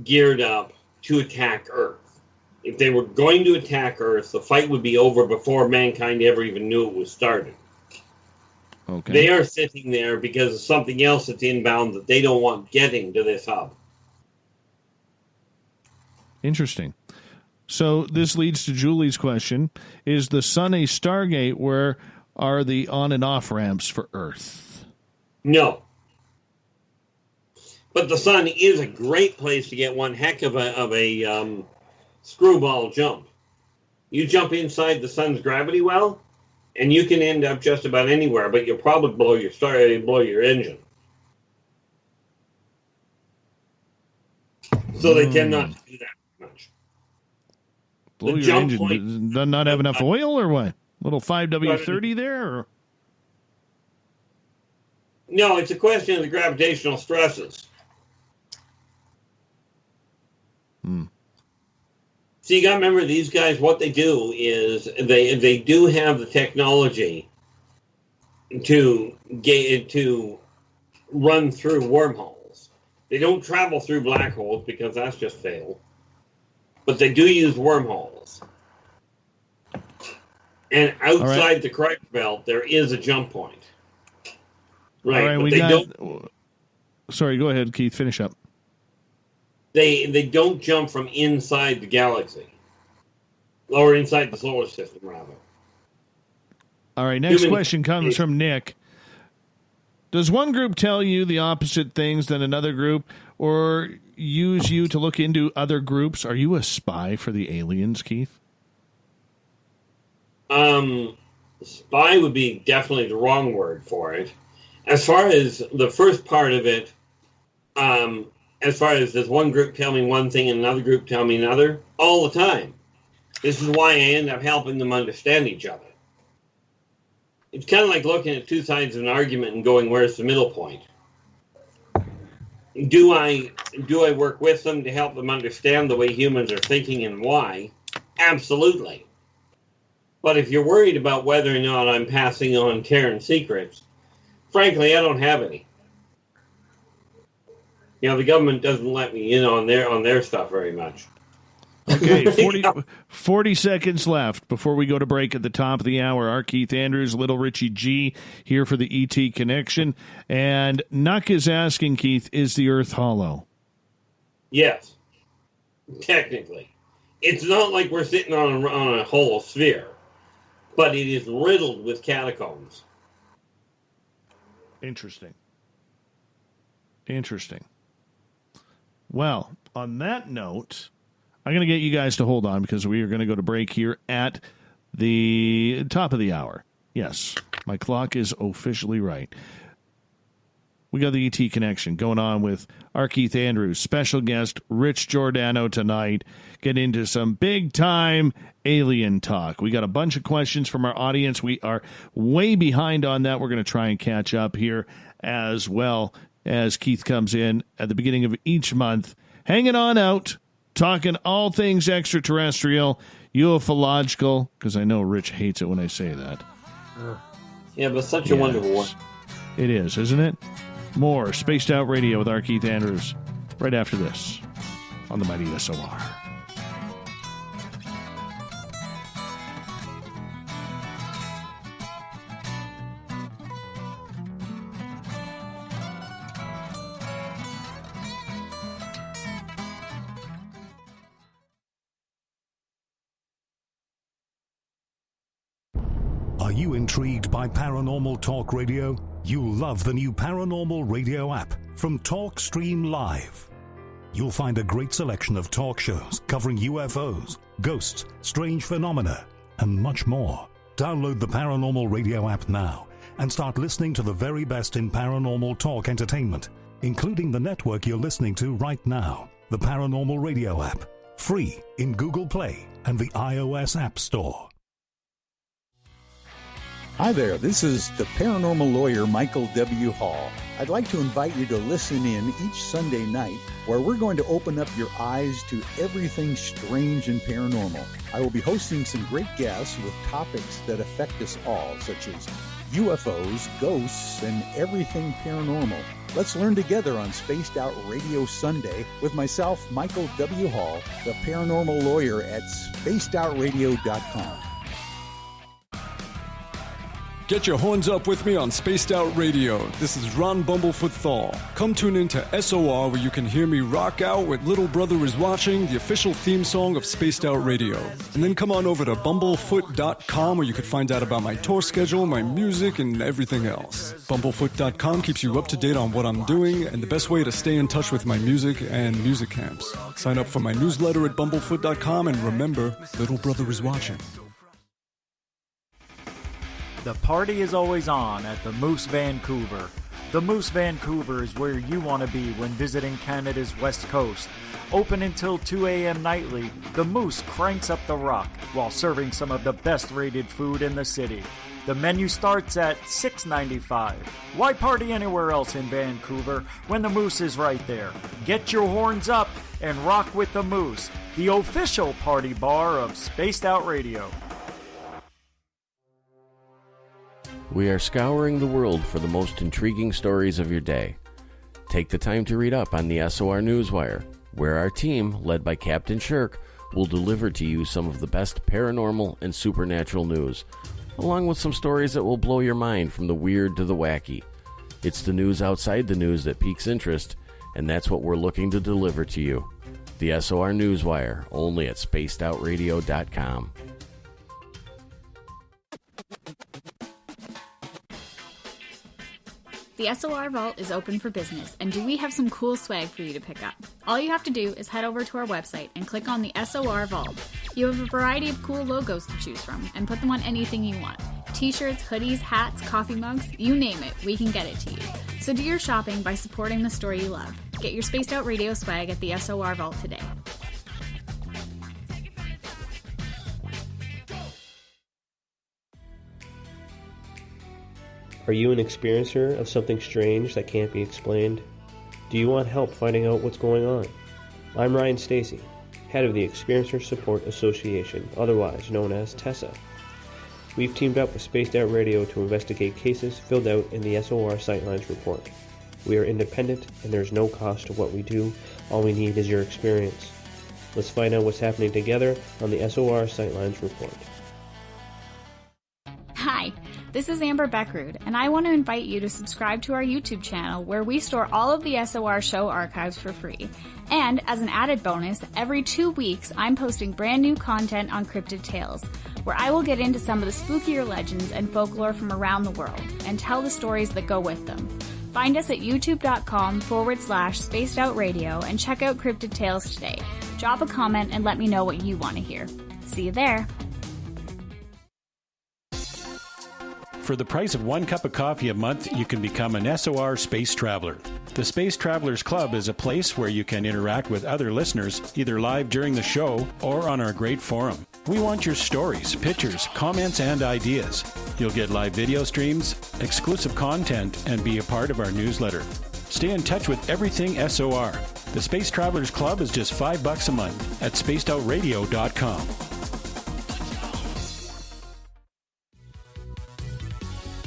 geared up to attack Earth. If they were going to attack Earth, the fight would be over before mankind ever even knew it was started. Okay. They are sitting there because of something else that's inbound that they don't want getting to this hub. Interesting. So this leads to Julie's question. Is the sun a Stargate? Where are the on and off ramps for Earth? No. But the sun is a great place to get one heck of a screwball jump. You jump inside the sun's gravity well, and you can end up just about anywhere, but you'll probably blow your engine. So they tend not to do that much. Blow your engine. Does not have enough oil or what? Little 5W30 there? Or? No, it's a question of the gravitational stresses. So you got to remember, these guys, what they do is they do have the technology to run through wormholes. They don't travel through black holes because that's just fail. But they do use wormholes. And outside the Kuiper belt, there is a jump point. Right. All right, Sorry, go ahead, Keith. Finish up. They don't jump from inside the galaxy. Or inside the solar system, rather. All right, next question comes from Nick. Does one group tell you the opposite things than another group, or use you to look into other groups? Are you a spy for the aliens, Keith? Spy would be definitely the wrong word for it. As far as the first part of it, as far as does one group tell me one thing and another group tell me another, all the time. This is why I end up helping them understand each other. It's kind of like looking at two sides of an argument and going, where's the middle point? Do I work with them to help them understand the way humans are thinking and why? Absolutely. But if you're worried about whether or not I'm passing on Terran secrets, frankly, I don't have any. You know, the government doesn't let me in on their stuff very much. Okay, 40 seconds left before we go to break at the top of the hour. Our Keith Andrews, Little Richie G, here for the ET Connection. And Nuck is asking, Keith, is the Earth hollow? Yes, technically. It's not like we're sitting on a hollow sphere, but it is riddled with catacombs. Interesting. Well, on that note, I'm going to get you guys to hold on because we are going to go to break here at the top of the hour. Yes, my clock is officially right. We got the ET Connection going on with our Keith Andrews, special guest Rich Giordano tonight. Get into some big-time alien talk. We got a bunch of questions from our audience. We are way behind on that. We're going to try and catch up here as well as Keith comes in at the beginning of each month. Hanging on out. Talking all things extraterrestrial, ufological, because I know Rich hates it when I say that. Yeah, but such a wonderful one. It is, isn't it? More Spaced Out Radio with our Keith Andrews right after this on the Mighty SOR. Are you intrigued by Paranormal Talk Radio? You'll love the new Paranormal Radio app from TalkStream Live. You'll find a great selection of talk shows covering UFOs, ghosts, strange phenomena, and much more. Download the Paranormal Radio app now and start listening to the very best in paranormal talk entertainment, including the network you're listening to right now, the Paranormal Radio app, free in Google Play and the iOS App Store. Hi there, this is the paranormal lawyer Michael W. Hall. I'd like to invite you to listen in each Sunday night where we're going to open up your eyes to everything strange and paranormal. I will be hosting some great guests with topics that affect us all, such as UFOs, ghosts, and everything paranormal. Let's learn together on Spaced Out Radio Sunday with myself, Michael W. Hall, the paranormal lawyer at spacedoutradio.com. Get your horns up with me on Spaced Out Radio. This is Ron Bumblefoot Thal. Come tune in to SOR where you can hear me rock out with Little Brother is Watching, the official theme song of Spaced Out Radio. And then come on over to bumblefoot.com where you can find out about my tour schedule, my music, and everything else. Bumblefoot.com keeps you up to date on what I'm doing and the best way to stay in touch with my music and music camps. Sign up for my newsletter at bumblefoot.com and remember, Little Brother is Watching. The party is always on at the Moose Vancouver. The Moose Vancouver is where you want to be when visiting Canada's West Coast. Open until 2 a.m. nightly, the Moose cranks up the rock while serving some of the best rated food in the city. The menu starts at $6.95. Why party anywhere else in Vancouver when the Moose is right there? Get your horns up and rock with the Moose, the official party bar of Spaced Out Radio. We are scouring the world for the most intriguing stories of your day. Take the time to read up on the SOR Newswire, where our team, led by Captain Shirk, will deliver to you some of the best paranormal and supernatural news, along with some stories that will blow your mind from the weird to the wacky. It's the news outside the news that piques interest, and that's what we're looking to deliver to you. The SOR Newswire, only at spacedoutradio.com. The SOR Vault is open for business, and do we have some cool swag for you to pick up? All you have to do is head over to our website and click on the SOR Vault. You have a variety of cool logos to choose from, and put them on anything you want. T-shirts, hoodies, hats, coffee mugs, you name it, we can get it to you. So do your shopping by supporting the store you love. Get your Spaced Out Radio swag at the SOR Vault today. Are you an experiencer of something strange that can't be explained? Do you want help finding out what's going on? I'm Ryan Stacy, head of the Experiencer Support Association, otherwise known as TESSA. We've teamed up with Spaced Out Radio to investigate cases filled out in the SOR Sightlines report. We are independent and there's no cost to what we do. All we need is your experience. Let's find out what's happening together on the SOR Sightlines report. Hi, this is Amber Beckrud, and I want to invite you to subscribe to our YouTube channel where we store all of the SOR show archives for free. And as an added bonus, every 2 weeks I'm posting brand new content on Cryptid Tales, where I will get into some of the spookier legends and folklore from around the world and tell the stories that go with them. Find us at youtube.com/spacedoutradio and check out Cryptid Tales today. Drop a comment and let me know what you want to hear. See you there. For the price of 1 cup of coffee a month, you can become an SOR Space Traveler. The Space Travelers Club is a place where you can interact with other listeners, either live during the show or on our great forum. We want your stories, pictures, comments, and ideas. You'll get live video streams, exclusive content, and be a part of our newsletter. Stay in touch with everything SOR. The Space Travelers Club is just $5 a month at spacedoutradio.com.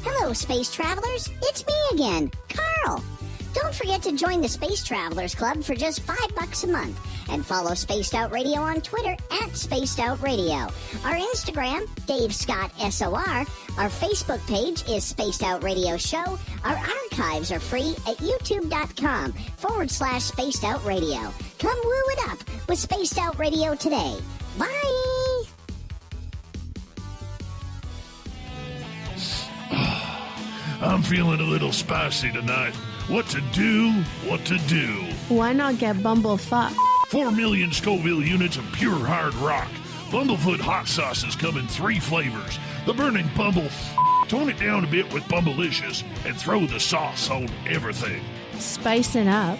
Hello, Space Travelers. It's me again, Carl. Don't forget to join the Space Travelers Club for just $5 a month and follow Spaced Out Radio on Twitter at Spaced Out Radio. Our Instagram, Dave Scott SOR. Our Facebook page is Spaced Out Radio Show. Our archives are free at youtube.com/Spaced Out Radio. Come woo it up with Spaced Out Radio today. Bye! I'm feeling a little spicy tonight. What to do? What to do? Why not get Bumblefuck? 4 million Scoville units of pure hard rock. Bumblefoot hot sauces come in 3 flavors. The burning Bumble. Tone it down a bit with Bumblicious and throw the sauce on everything. Spice it up.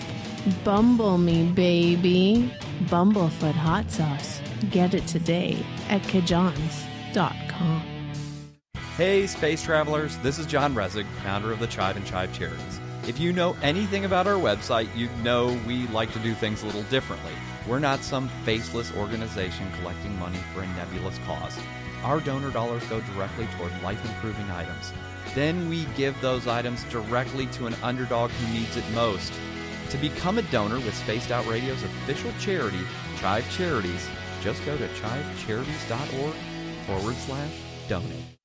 Bumble me, baby. Bumblefoot hot sauce. Get it today at kajans.com. Hey, Space Travelers, this is John Resig, founder of the Chive and Chive Charities. If you know anything about our website, you know we like to do things a little differently. We're not some faceless organization collecting money for a nebulous cause. Our donor dollars go directly toward life-improving items. Then we give those items directly to an underdog who needs it most. To become a donor with Spaced Out Radio's official charity, Chive Charities, just go to chivecharities.org/donate.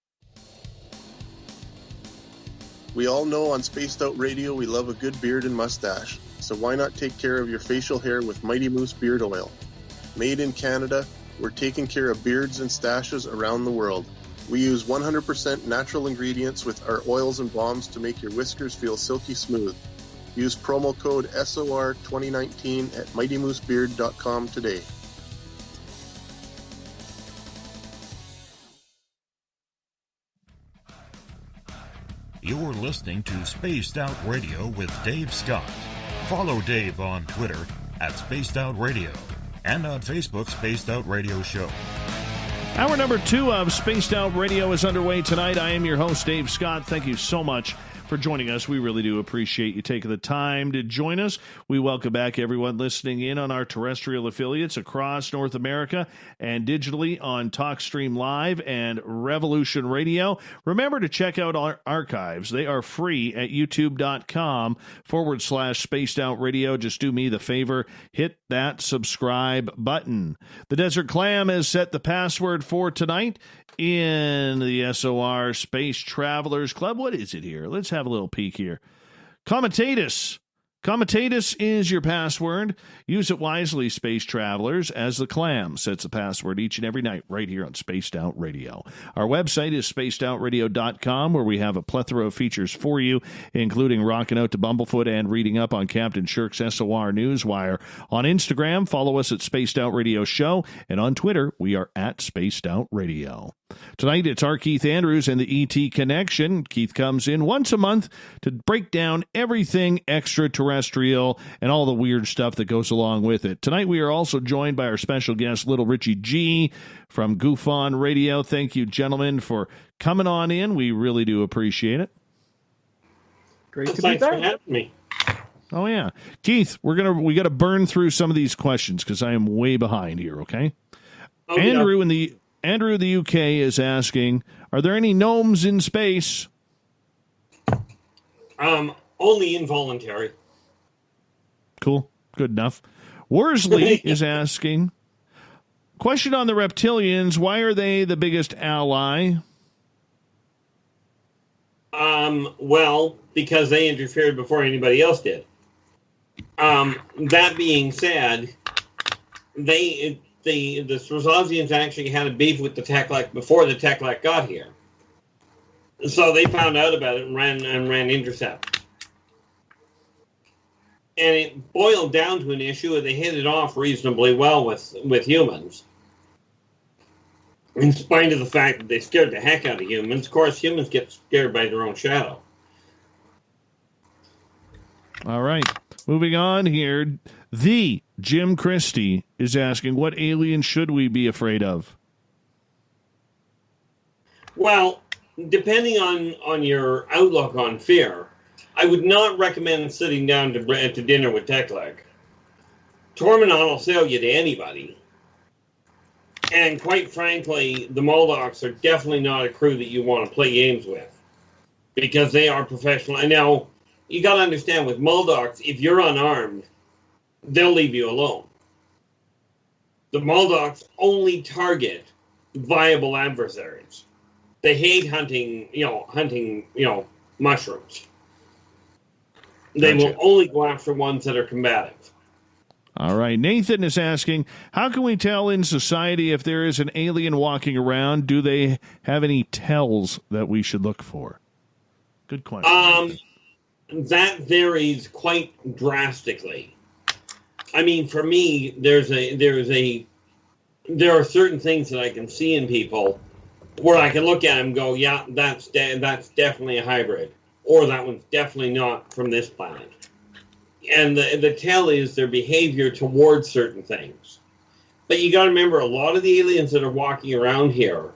We all know on Spaced Out Radio we love a good beard and mustache, so why not take care of your facial hair with Mighty Moose Beard Oil? Made in Canada, we're taking care of beards and stashes around the world. We use 100% natural ingredients with our oils and balms to make your whiskers feel silky smooth. Use promo code SOR2019 at MightyMooseBeard.com today. You're listening to Spaced Out Radio with Dave Scott. Follow Dave on Twitter at Spaced Out Radio and on Facebook, Spaced Out Radio Show. Hour number 2 of Spaced Out Radio is underway tonight. I am your host, Dave Scott. Thank you so much for joining us. We really do appreciate you taking the time to join us. We welcome back everyone listening in on our terrestrial affiliates across North America and digitally on TalkStream Live and Revolution Radio. Remember to check out our archives. They are free at youtube.com/Spaced Out Radio. Just do me the favor, hit that subscribe button. The Desert Clam has set the password for tonight in the SOR Space Travelers Club. What is it here? Let's have a little peek here. Comitatus. Comitatus is your password. Use it wisely, Space Travelers, as the Clam sets the password each and every night right here on Spaced Out Radio. Our website is spacedoutradio.com, where we have a plethora of features for you, including rocking out to Bumblefoot and reading up on Captain Shirk's SOR Newswire. On Instagram, follow us at Spaced Out Radio Show, and on Twitter, we are at Spaced Out Radio. Tonight, it's our Keith Andrews and the ET Connection. Keith comes in once a month to break down everything extraterrestrial and all the weird stuff that goes along with it. Tonight, we are also joined by our special guest, Little Richie G from Goof On Radio. Thank you, gentlemen, for coming on in. We really do appreciate it. Great to be Thanks for back. having me. Oh, yeah. Keith, we got to burn through some of these questions because I am way behind here, okay? Oh, Andrew yeah. in the UK is asking, are there any gnomes in space? Only involuntary. Cool. Good enough. Worsley is asking, question on the reptilians, why are they the biggest ally? Well, because they interfered before anybody else did. That being said, the Strazazians actually had a beef with the Teklak before the Teklak got here. So they found out about it and ran intercept. And it boiled down to an issue, and they hit it off reasonably well with humans. In spite of the fact that they scared the heck out of humans. Of course, humans get scared by their own shadow. All right. Moving on here. The Jim Christie is asking, what alien should we be afraid of? Well, depending on your outlook on fear, I would not recommend sitting down to dinner with Teklak. Tormundon will sell you to anybody. And quite frankly, the Moldocs are definitely not a crew that you want to play games with. Because they are professional. And now, you got to understand, with Moldocs, if you're unarmed, they'll leave you alone. The Moldocs only target viable adversaries. They hate hunting mushrooms. They Gotcha. will only go after ones that are combative. All right. Nathan is asking, how can we tell in society if there is an alien walking around? Do they have any tells that we should look for? Good question. That varies quite drastically. I mean, for me, there are certain things that I can see in people where I can look at them and go, yeah, that's definitely a hybrid, or that one's definitely not from this planet. And the tell is their behavior towards certain things. But you got to remember, a lot of the aliens that are walking around here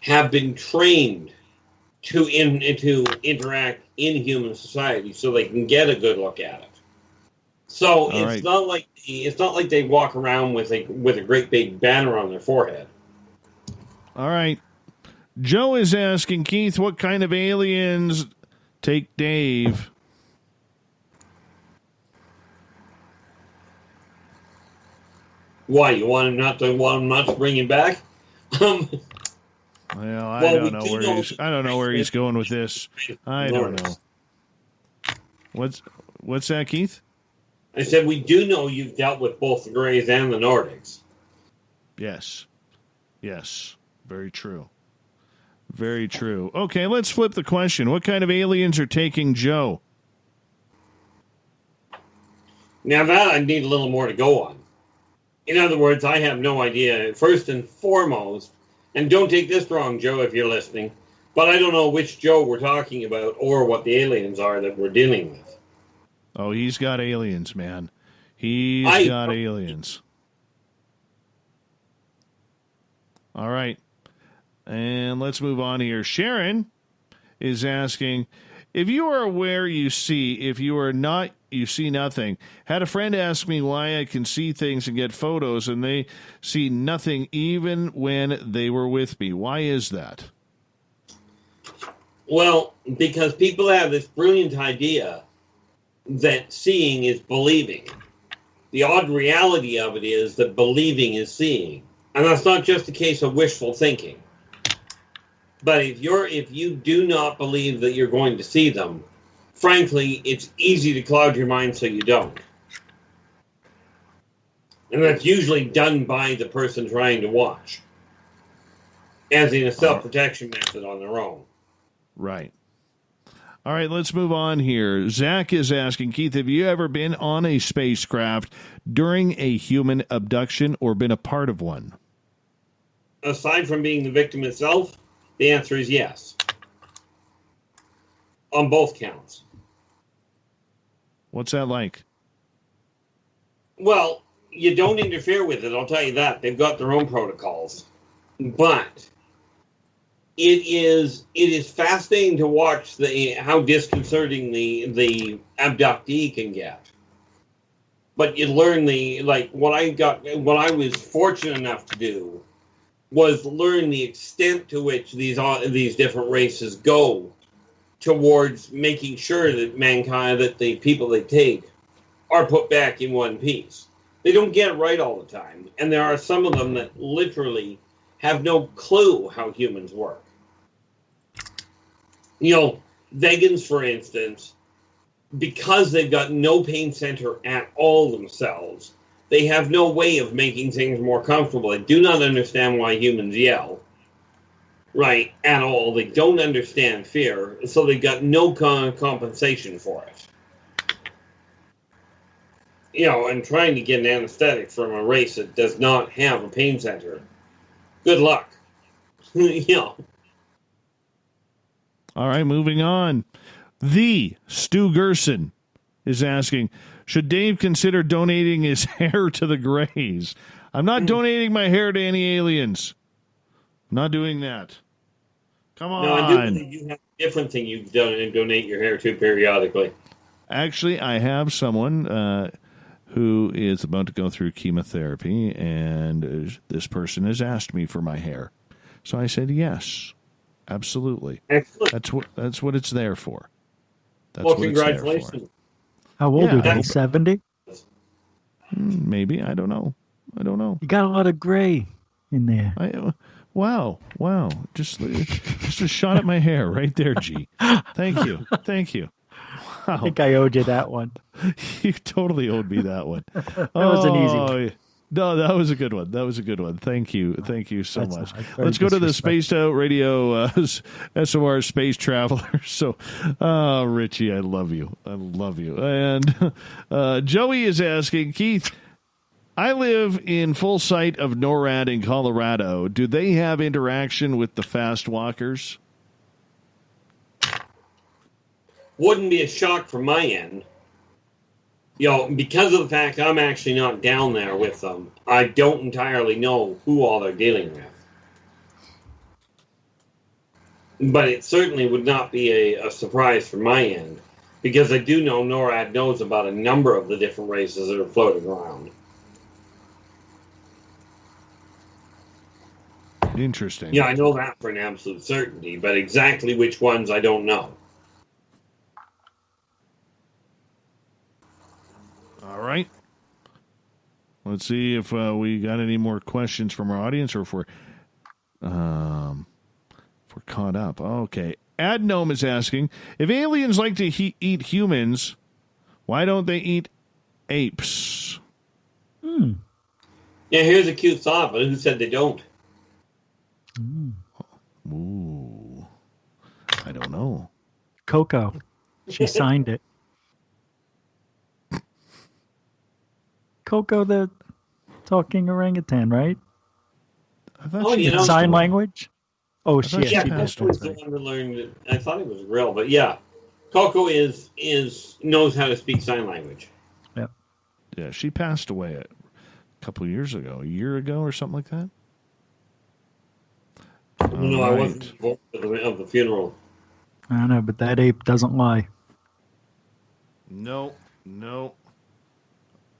have been trained to interact in human society, so they can get a good look at it. So it's not like they walk around with a great big banner on their forehead. All right. Joe is asking, Keith, what kind of aliens take Dave? Why, you want him not to bring him back? Well, I don't know where he's going with this. I don't know. What's that, Keith? I said we do know you've dealt with both the Greys and the Nordics. Yes. Very true. Very true. Okay, let's flip the question. What kind of aliens are taking Joe? Now that I need a little more to go on. In other words, I have no idea. First and foremost, and don't take this wrong, Joe, if you're listening, but I don't know which Joe we're talking about or what the aliens are that we're dealing with. Oh, he's got aliens, man. He's got aliens. All right. And let's move on here. Sharon is asking, if you are aware you see, if you are not, you see nothing. Had a friend ask me why I can see things and get photos, and they see nothing even when they were with me. Why is that? Well, because people have this brilliant idea that seeing is believing. The odd reality of it is that believing is seeing. And that's not just a case of wishful thinking. But if you do not believe that you're going to see them, frankly, it's easy to cloud your mind so you don't. And that's usually done by the person trying to watch, as in a self-protection method on their own. Right. All right, let's move on here. Zach is asking, Keith, have you ever been on a spacecraft during a human abduction or been a part of one? Aside from being the victim itself, the answer is yes. On both counts. What's that like? Well, you don't interfere with it, I'll tell you that. They've got their own protocols. But it is fascinating to watch how disconcerting the abductee can get. But you learn what I was fortunate enough to do was learn the extent to which these different races go towards making sure that mankind, that the people they take, are put back in one piece. They don't get it right all the time, and there are some of them that literally have no clue how humans work. Vegans, for instance, because they've got no pain center at all themselves, they have no way of making things more comfortable. They do not understand why humans yell, right, at all. They don't understand fear, so they've got no compensation for it. And trying to get an anesthetic from a race that does not have a pain center, good luck. All right, moving on. The Stu Gerson is asking, should Dave consider donating his hair to the Greys? I'm not donating my hair to any aliens. I'm not doing that. Come on. No, I do believe you have a different thing you donate your hair to periodically. Actually, I have someone who is about to go through chemotherapy, and this person has asked me for my hair. So I said yes, absolutely. Excellent. That's what it's there for. Well, congratulations. How old are they? 70? Maybe. I don't know. You got a lot of gray in there. Wow. Just a shot at my hair right there, G. Thank you. Wow. I think I owed you that one. You totally owed me that one. That was an easy one. No, that was a good one. Thank you so much. Let's go to the Spaced Out Radio SOR Space Traveler. So, Richie, I love you. And Joey is asking, Keith, I live in full sight of NORAD in Colorado. Do they have interaction with the fast walkers? Wouldn't be a shock from my end. Because of the fact I'm actually not down there with them, I don't entirely know who all they're dealing with. But it certainly would not be a surprise from my end, because I do know NORAD knows about a number of the different races that are floating around. Interesting. Yeah, I know that for an absolute certainty, but exactly which ones I don't know. All right. Let's see if we got any more questions from our audience, or if we're caught up. Okay. Adnome is asking, if aliens like to eat humans, Why don't they eat apes? Hmm. Yeah, here's a cute thought, but who said they don't? Ooh. I don't know. Coco. She signed it. Coco, the talking orangutan, right? I thought she sign language. Oh, thought shit. she Yeah, She passed Coco was the one who learned it. I thought it was Grill, but yeah. Coco knows how to speak sign language. Yep. Yeah, she passed away a couple of years ago, a year ago or something like that. No, I wasn't involved of the funeral. I don't know, but that ape doesn't lie. No.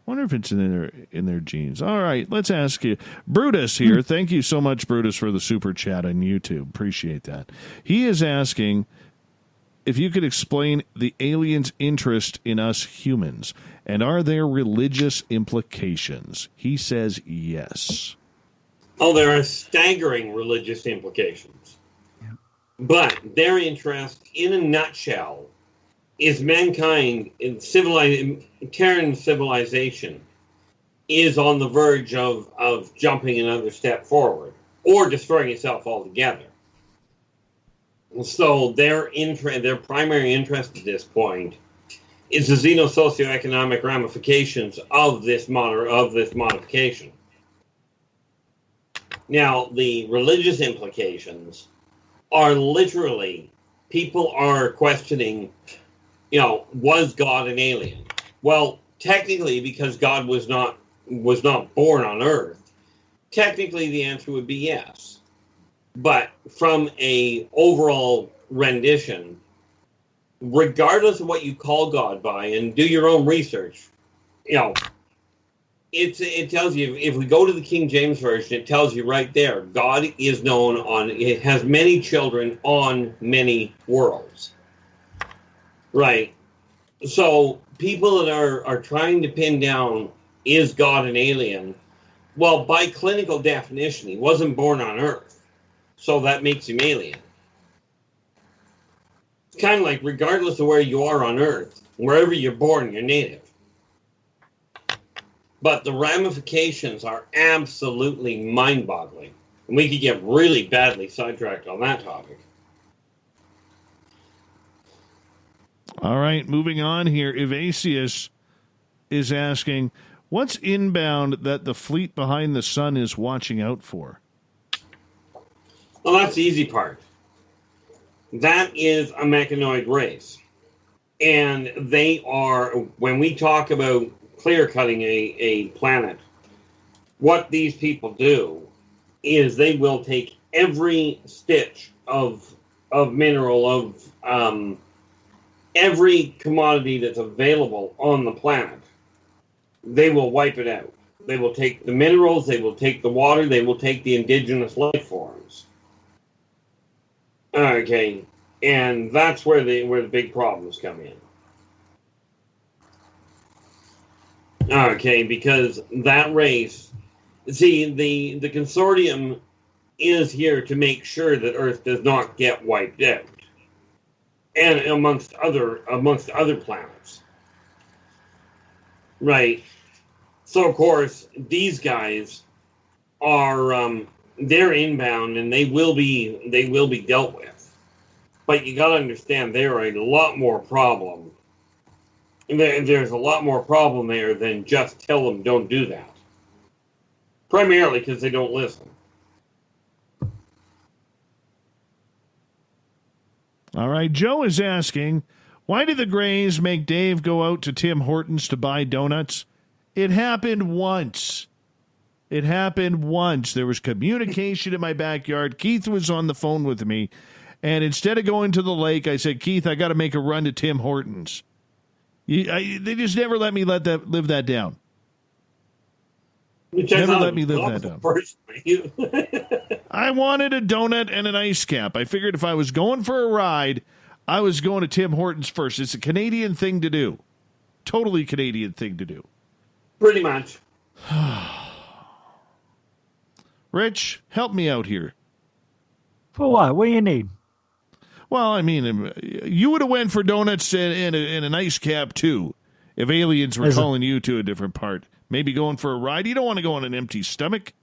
Wonder if it's in their genes. All right, let's ask you. Brutus here. Thank you so much, Brutus, for the super chat on YouTube. Appreciate that. He is asking if you could explain the aliens' interest in us humans, and are there religious implications? He says yes. Oh, there are staggering religious implications. Yeah. But their interest, in a nutshell, is mankind in Terran civilization is on the verge of jumping another step forward or destroying itself altogether. So their primary interest at this point is the xeno-socioeconomic ramifications of this modification. Now, the religious implications are literally people are questioning, was God an alien? Well, technically, because God was not born on Earth, technically the answer would be yes. But from a overall rendition, regardless of what you call God by, and do your own research, it tells you, if we go to the King James Version, it tells you right there, God is known it has many children on many worlds. Right. So people that are trying to pin down, is God an alien? Well, by clinical definition, he wasn't born on Earth. So that makes him alien. It's kind of like, regardless of where you are on Earth, wherever you're born, you're native. But the ramifications are absolutely mind-boggling. And we could get really badly sidetracked on that topic. All right, moving on here. Evasius is asking, what's inbound that the fleet behind the sun is watching out for? Well, that's the easy part. That is a mechanoid race. And they are, when we talk about clear-cutting a planet, what these people do is they will take every stitch of mineral, of every commodity that's available on the planet. They will wipe it out. They will take the minerals, they will take the water, they will take the indigenous life forms. Okay, and that's where the big problems come in. Okay, because that race, see, the consortium is here to make sure that Earth does not get wiped out, and amongst other planets, right? So of course these guys are they're inbound and they will be dealt with, but you got to understand there are a lot more problem. There's a lot more problem there than just tell them don't do that. Primarily because they don't listen. All right, Joe is asking, why did the Greys make Dave go out to Tim Hortons to buy donuts? It happened once. There was communication in my backyard. Keith was on the phone with me, and instead of going to the lake, I said, Keith, I got to make a run to Tim Hortons. They just never let me live that down. Never let me live that down. I wanted a donut and an ice cap. I figured if I was going for a ride, I was going to Tim Hortons first. It's a Canadian thing to do. Totally Canadian thing to do. Pretty much. Rich, help me out here. For what? What do you need? Well, I mean, you would have went for donuts and an ice cap, too, If aliens were calling you to a different part, maybe going for a ride, you don't want to go on an empty stomach.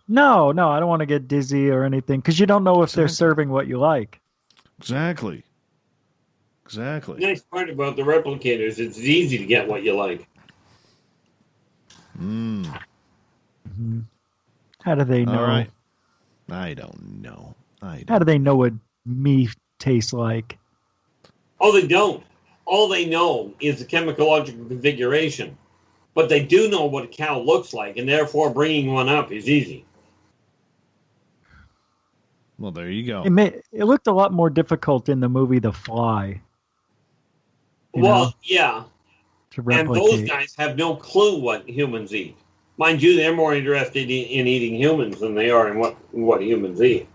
No, I don't want to get dizzy or anything because you don't know if they're serving what you like. Exactly. The nice part about the replicators, it's easy to get what you like. Mm-hmm. How do they know? All right. I don't know. How do they know what meat tastes like? Oh, they don't. All they know is the chemicalogical configuration. But they do know what a cow looks like, and therefore bringing one up is easy. Well, there you go. It looked a lot more difficult in the movie The Fly. Yeah. To and replicate. those guys have no clue what humans eat. Mind you, they're more interested in eating humans than they are in what humans eat.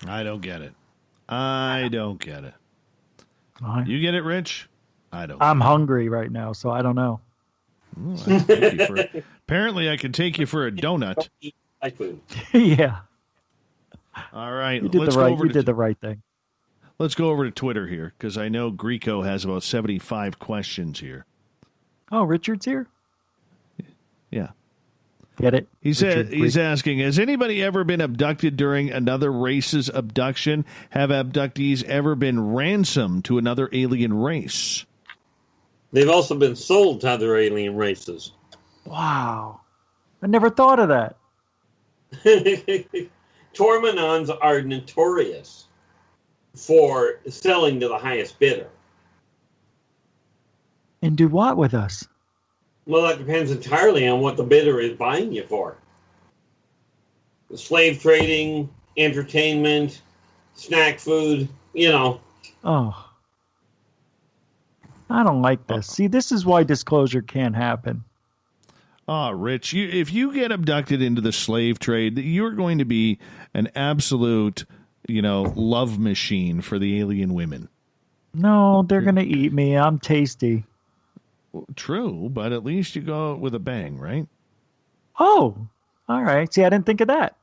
I don't get it. You get it, Rich? I don't. I'm hungry right now, so I don't know. Apparently, I can take you for a donut. Yeah. All right. You did the right thing. Let's go over to Twitter here, because I know Greco has about 75 questions here. Oh, Richard's here? Yeah. Get it? He's asking, has anybody ever been abducted during another race's abduction? Have abductees ever been ransomed to another alien race? They've also been sold to other alien races. Wow. I never thought of that. Tormanons are notorious for selling to the highest bidder. And do what with us? Well, that depends entirely on what the bidder is buying you for. Slave trading, entertainment, snack food, Oh. I don't like this. See, this is why disclosure can't happen. Oh, Rich, if you get abducted into the slave trade, you're going to be an absolute, love machine for the alien women. No, they're going to eat me. I'm tasty. True, but at least you go with a bang, right? Oh, all right. See, I didn't think of that.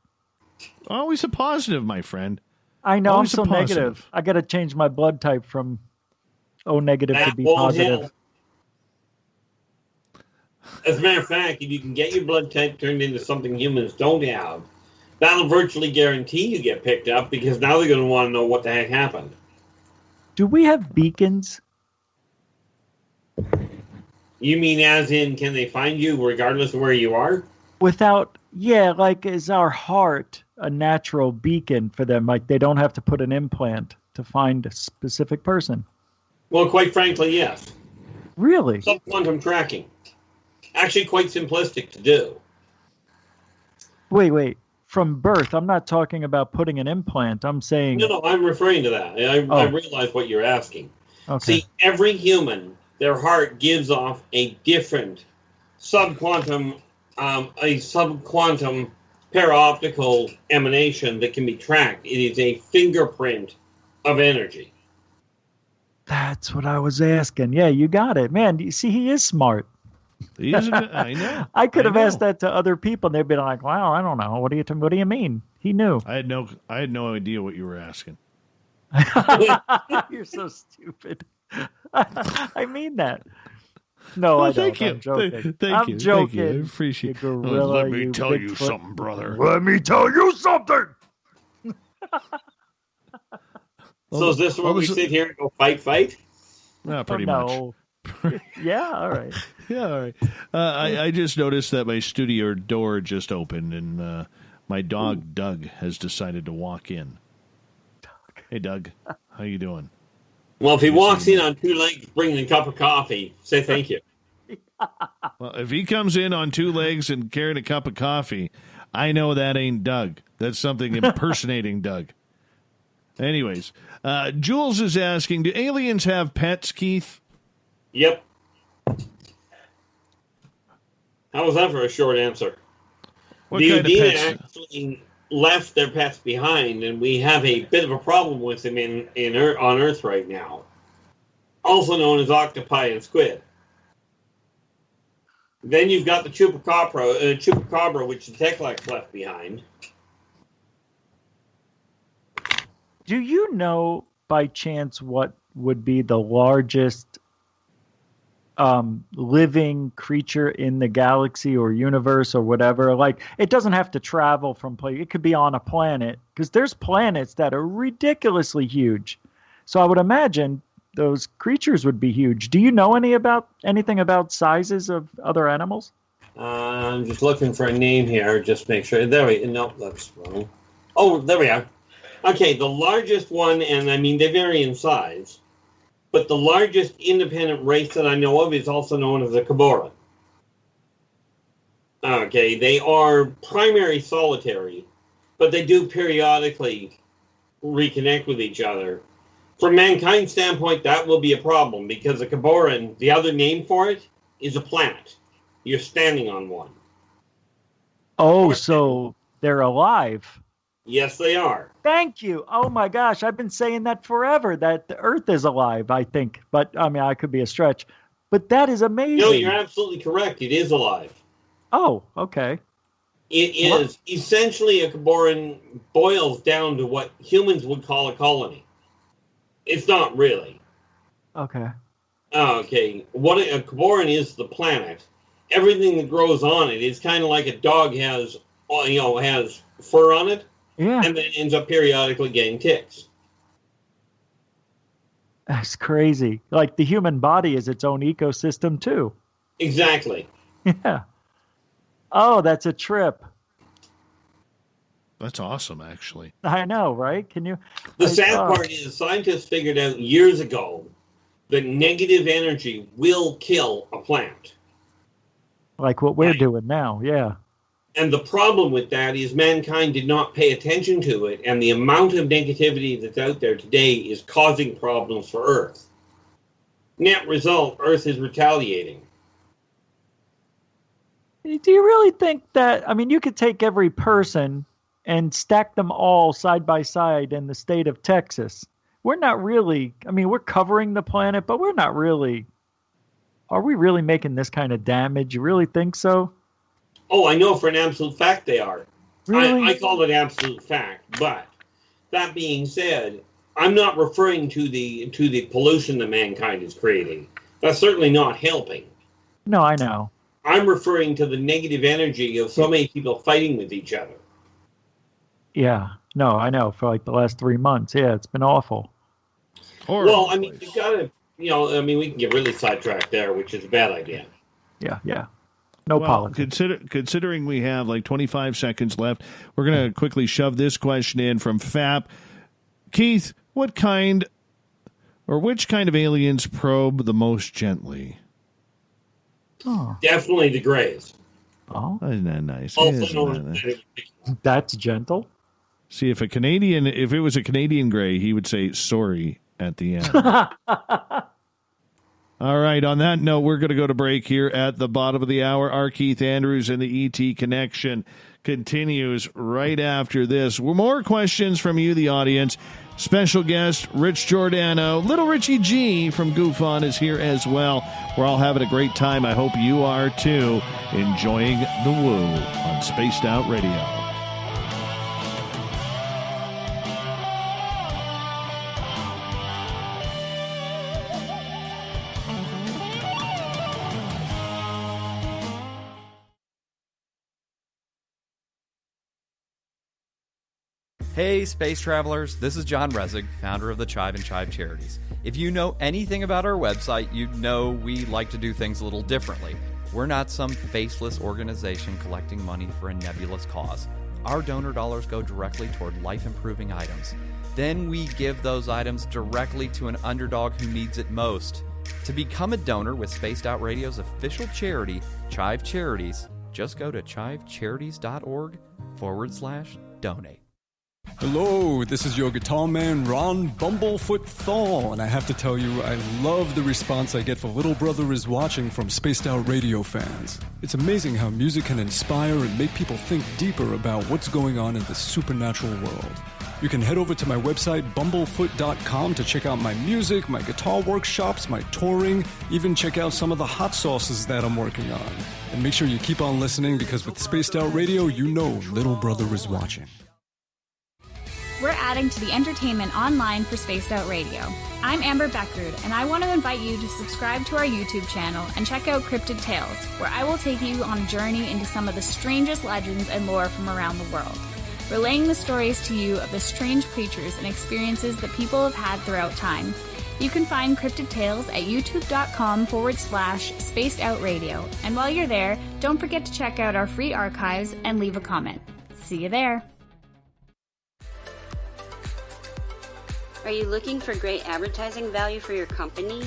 Always a positive, my friend. I know. Always I'm so negative. I got to change my blood type from O negative to B positive. As a matter of fact, if you can get your blood type turned into something humans don't have, that'll virtually guarantee you get picked up because now they're going to want to know what the heck happened. Do we have beacons? You mean as in, can they find you regardless of where you are? Is our heart a natural beacon for them? Like they don't have to put an implant to find a specific person? Well, quite frankly, yes. Really? Sub-quantum tracking. Actually quite simplistic to do. Wait. From birth, I'm not talking about putting an implant. I'm saying... No, I'm referring to that. I realize what you're asking. Okay. See, every human, their heart gives off a different subquantum para-optical emanation that can be tracked. It is a fingerprint of energy. That's what I was asking. Yeah, you got it. Man, you see, he is smart. I know. I could have asked that to other people, and they'd be like, "Wow, I don't know. What do you mean?" He knew. I had no idea what you were asking. You're so stupid. I mean that. No, I don't. I'm joking. Thank you. Joking. I appreciate it. Gorilla, Let me tell you something, brother. Let me tell you something. So is this where we sit here and go fight? Pretty much. Yeah, all right. Yeah, all right. I just noticed that my studio door just opened, and my dog, Doug, has decided to walk in. Hey, Doug. How you doing? Well, if he walks in on two legs bringing a cup of coffee, say thank you. Well, if he comes in on two legs and carrying a cup of coffee, I know that ain't Doug. That's something impersonating Doug. Anyways, Jules is asking, do aliens have pets, Keith? Yep. How was that for a short answer? What the kind of Udina pets? actually left their pets behind, and we have a bit of a problem with them on Earth right now. Also known as octopi and squid. Then you've got the chupacabra, which the Teclex left behind. Do you know by chance what would be the largest living creature in the galaxy or universe or whatever? Like, it doesn't have to travel from place. It could be on a planet, because there's planets that are ridiculously huge. So I would imagine those creatures would be huge. Do you know anything about sizes of other animals? I'm just looking for a name here. Just make sure. No, that's wrong. Oh, there we are. Okay, the largest one, and I mean, they vary in size, but the largest independent race that I know of is also known as the Kaboran. Okay, they are primary solitary, but they do periodically reconnect with each other. From mankind's standpoint, that will be a problem, because the Kaboran, the other name for it, is a planet. You're standing on one. Oh, so they're alive. Yes, they are. Thank you. Oh my gosh, I've been saying that forever, that the Earth is alive, I think. But I mean, I could be a stretch. But that is amazing. No, you're absolutely correct. It is alive. Oh, okay. It is. Essentially, a Kaboran boils down to what humans would call a colony. It's not really. Okay. Okay. What a Kaboran is the planet. Everything that grows on it is kind of like a dog has fur on it. Yeah. And then ends up periodically getting ticks. That's crazy. Like, the human body is its own ecosystem too. Exactly. Yeah. Oh, that's a trip. That's awesome, actually. I know, right? Can you? The sad part is scientists figured out years ago that negative energy will kill a plant. Like what we're doing now, yeah. And the problem with that is mankind did not pay attention to it, and the amount of negativity that's out there today is causing problems for Earth. Net result, Earth is retaliating. Do you really think that, I mean, you could take every person and stack them all side by side in the state of Texas. We're not really, I mean, we're covering the planet, but we're not really, are we really making this kind of damage? You really think so? Oh, I know for an absolute fact they are. Really? I call it absolute fact. But that being said, I'm not referring to the pollution that mankind is creating. That's certainly not helping. No, I know. I'm referring to the negative energy of so many people fighting with each other. Yeah. No, I know. For like the last 3 months. Yeah, it's been awful. Well, I mean, you gotta, we can get really sidetracked there, which is a bad idea. Yeah. No politics. Considering we have like 25 seconds left, we're going to quickly shove this question in from FAP. Keith, which kind of aliens probe the most gently? Oh. Definitely the Greys. Oh. Isn't that nice? That's gentle. See, if it was a Canadian Grey, he would say sorry at the end. All right, on that note, we're going to go to break here at the bottom of the hour. Our Keith Andrews and the ET Connection continues right after this. More questions from you, the audience. Special guest, Rich Giordano. Little Richie G from Goof On is here as well. We're all having a great time. I hope you are, too. Enjoying the woo on Spaced Out Radio. Hey, space travelers, this is John Resig, founder of the Chive and Chive Charities. If you know anything about our website, you know we like to do things a little differently. We're not some faceless organization collecting money for a nebulous cause. Our donor dollars go directly toward life-improving items. Then we give those items directly to an underdog who needs it most. To become a donor with Spaced Out Radio's official charity, Chive Charities, just go to chivecharities.org/donate. Hello, this is your guitar man, Ron Bumblefoot Thal, and I have to tell you, I love the response I get for Little Brother is Watching from Spaced Out Radio fans. It's amazing how music can inspire and make people think deeper about what's going on in the supernatural world. You can head over to my website, bumblefoot.com, to check out my music, my guitar workshops, my touring, even check out some of the hot sauces that I'm working on. And make sure you keep on listening, because with Spaced Out Radio, you know Little Brother is watching. we're adding to the entertainment online for Spaced Out Radio. I'm Amber Beckrud, and I want to invite you to subscribe to our YouTube channel and check out Cryptid Tales, where I will take you on a journey into some of the strangest legends and lore from around the world, relaying the stories to you of the strange creatures and experiences that people have had throughout time. You can find Cryptid Tales at youtube.com/Spaced Out Radio. And while you're there, don't forget to check out our free archives and leave a comment. See you there. Are you looking for great advertising value for your company?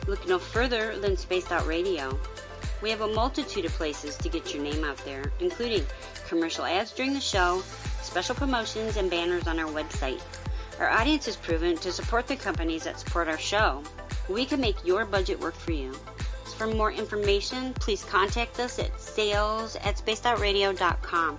Look no further than Spaced Out Radio. We have a multitude of places to get your name out there, including commercial ads during the show, special promotions, and banners on our website. Our audience is proven to support the companies that support our show. We can make your budget work for you. So for more information, please contact us at sales@spacedoutradio.com.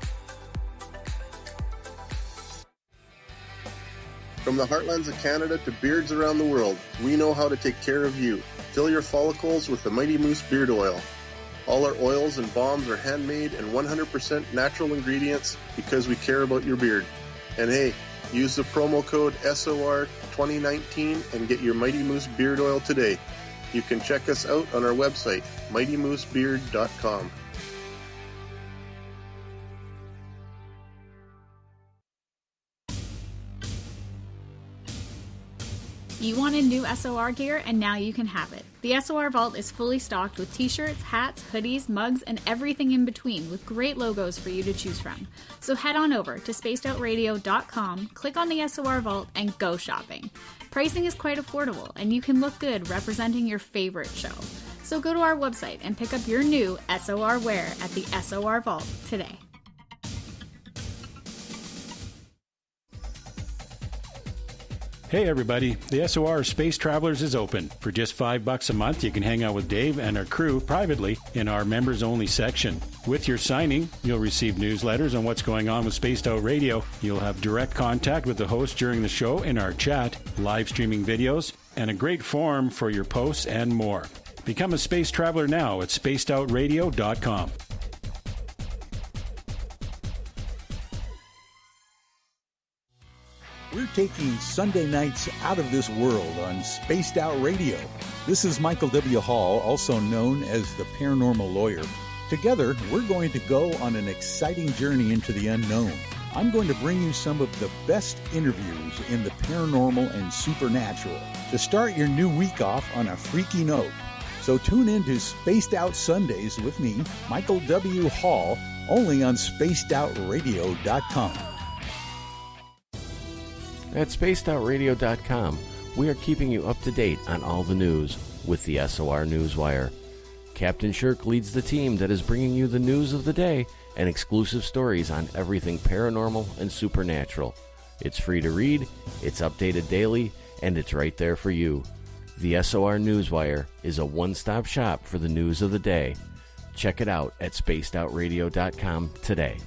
From the heartlands of Canada to beards around the world, we know how to take care of you. Fill your follicles with the Mighty Moose Beard Oil. All our oils and balms are handmade and 100% natural ingredients because we care about your beard. And hey, use the promo code SOR2019 and get your Mighty Moose Beard Oil today. You can check us out on our website, mightymoosebeard.com. You wanted new SOR gear, and now you can have it. The SOR Vault is fully stocked with t-shirts, hats, hoodies, mugs, and everything in between, with great logos for you to choose from. So head on over to spacedoutradio.com, click on the SOR Vault, and go shopping. Pricing is quite affordable, and you can look good representing your favorite show. So go to our website and pick up your new SOR wear at the SOR Vault today. Hey everybody, the SOR Space Travelers is open. For just $5 a month, you can hang out with Dave and our crew privately in our members-only section. With your signing, you'll receive newsletters on what's going on with Spaced Out Radio. You'll have direct contact with the host during the show in our chat, live streaming videos, and a great forum for your posts and more. Become a space traveler now at spacedoutradio.com. We're taking Sunday nights out of this world on Spaced Out Radio. This is Michael W. Hall, also known as the Paranormal Lawyer. Together, we're going to go on an exciting journey into the unknown. I'm going to bring you some of the best interviews in the paranormal and supernatural to start your new week off on a freaky note. So tune in to Spaced Out Sundays with me, Michael W. Hall, only on spacedoutradio.com. At spacedoutradio.com, we are keeping you up to date on all the news with the SOR Newswire. Captain Shirk leads the team that is bringing you the news of the day and exclusive stories on everything paranormal and supernatural. It's free to read, it's updated daily, and it's right there for you. The SOR Newswire is a one-stop shop for the news of the day. Check it out at spacedoutradio.com today.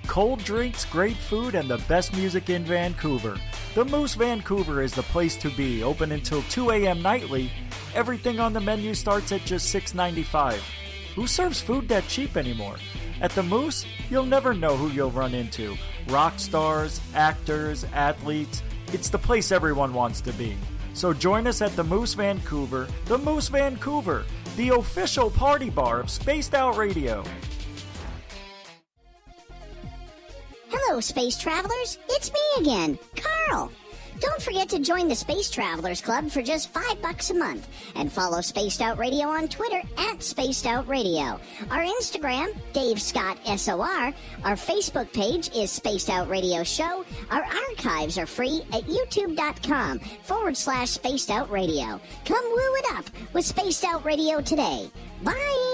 Cold drinks, great food, and the best music in Vancouver. The Moose Vancouver is the place to be, open until 2 a.m. nightly. Everything on the menu starts at just $6.95. Who serves food that cheap anymore? At the Moose, you'll never know who you'll run into. Rock stars, actors, athletes. It's the place everyone wants to be. So join us at the Moose Vancouver, the official party bar of Spaced Out Radio. Hello, Space Travelers. It's me again, Carl. Don't forget to join the Space Travelers Club for just $5 a month and follow Spaced Out Radio on Twitter at Spaced Out Radio. Our Instagram, Dave Scott SOR. Our Facebook page is Spaced Out Radio Show. Our archives are free at youtube.com/Spaced Out Radio. Come woo it up with Spaced Out Radio today. Bye!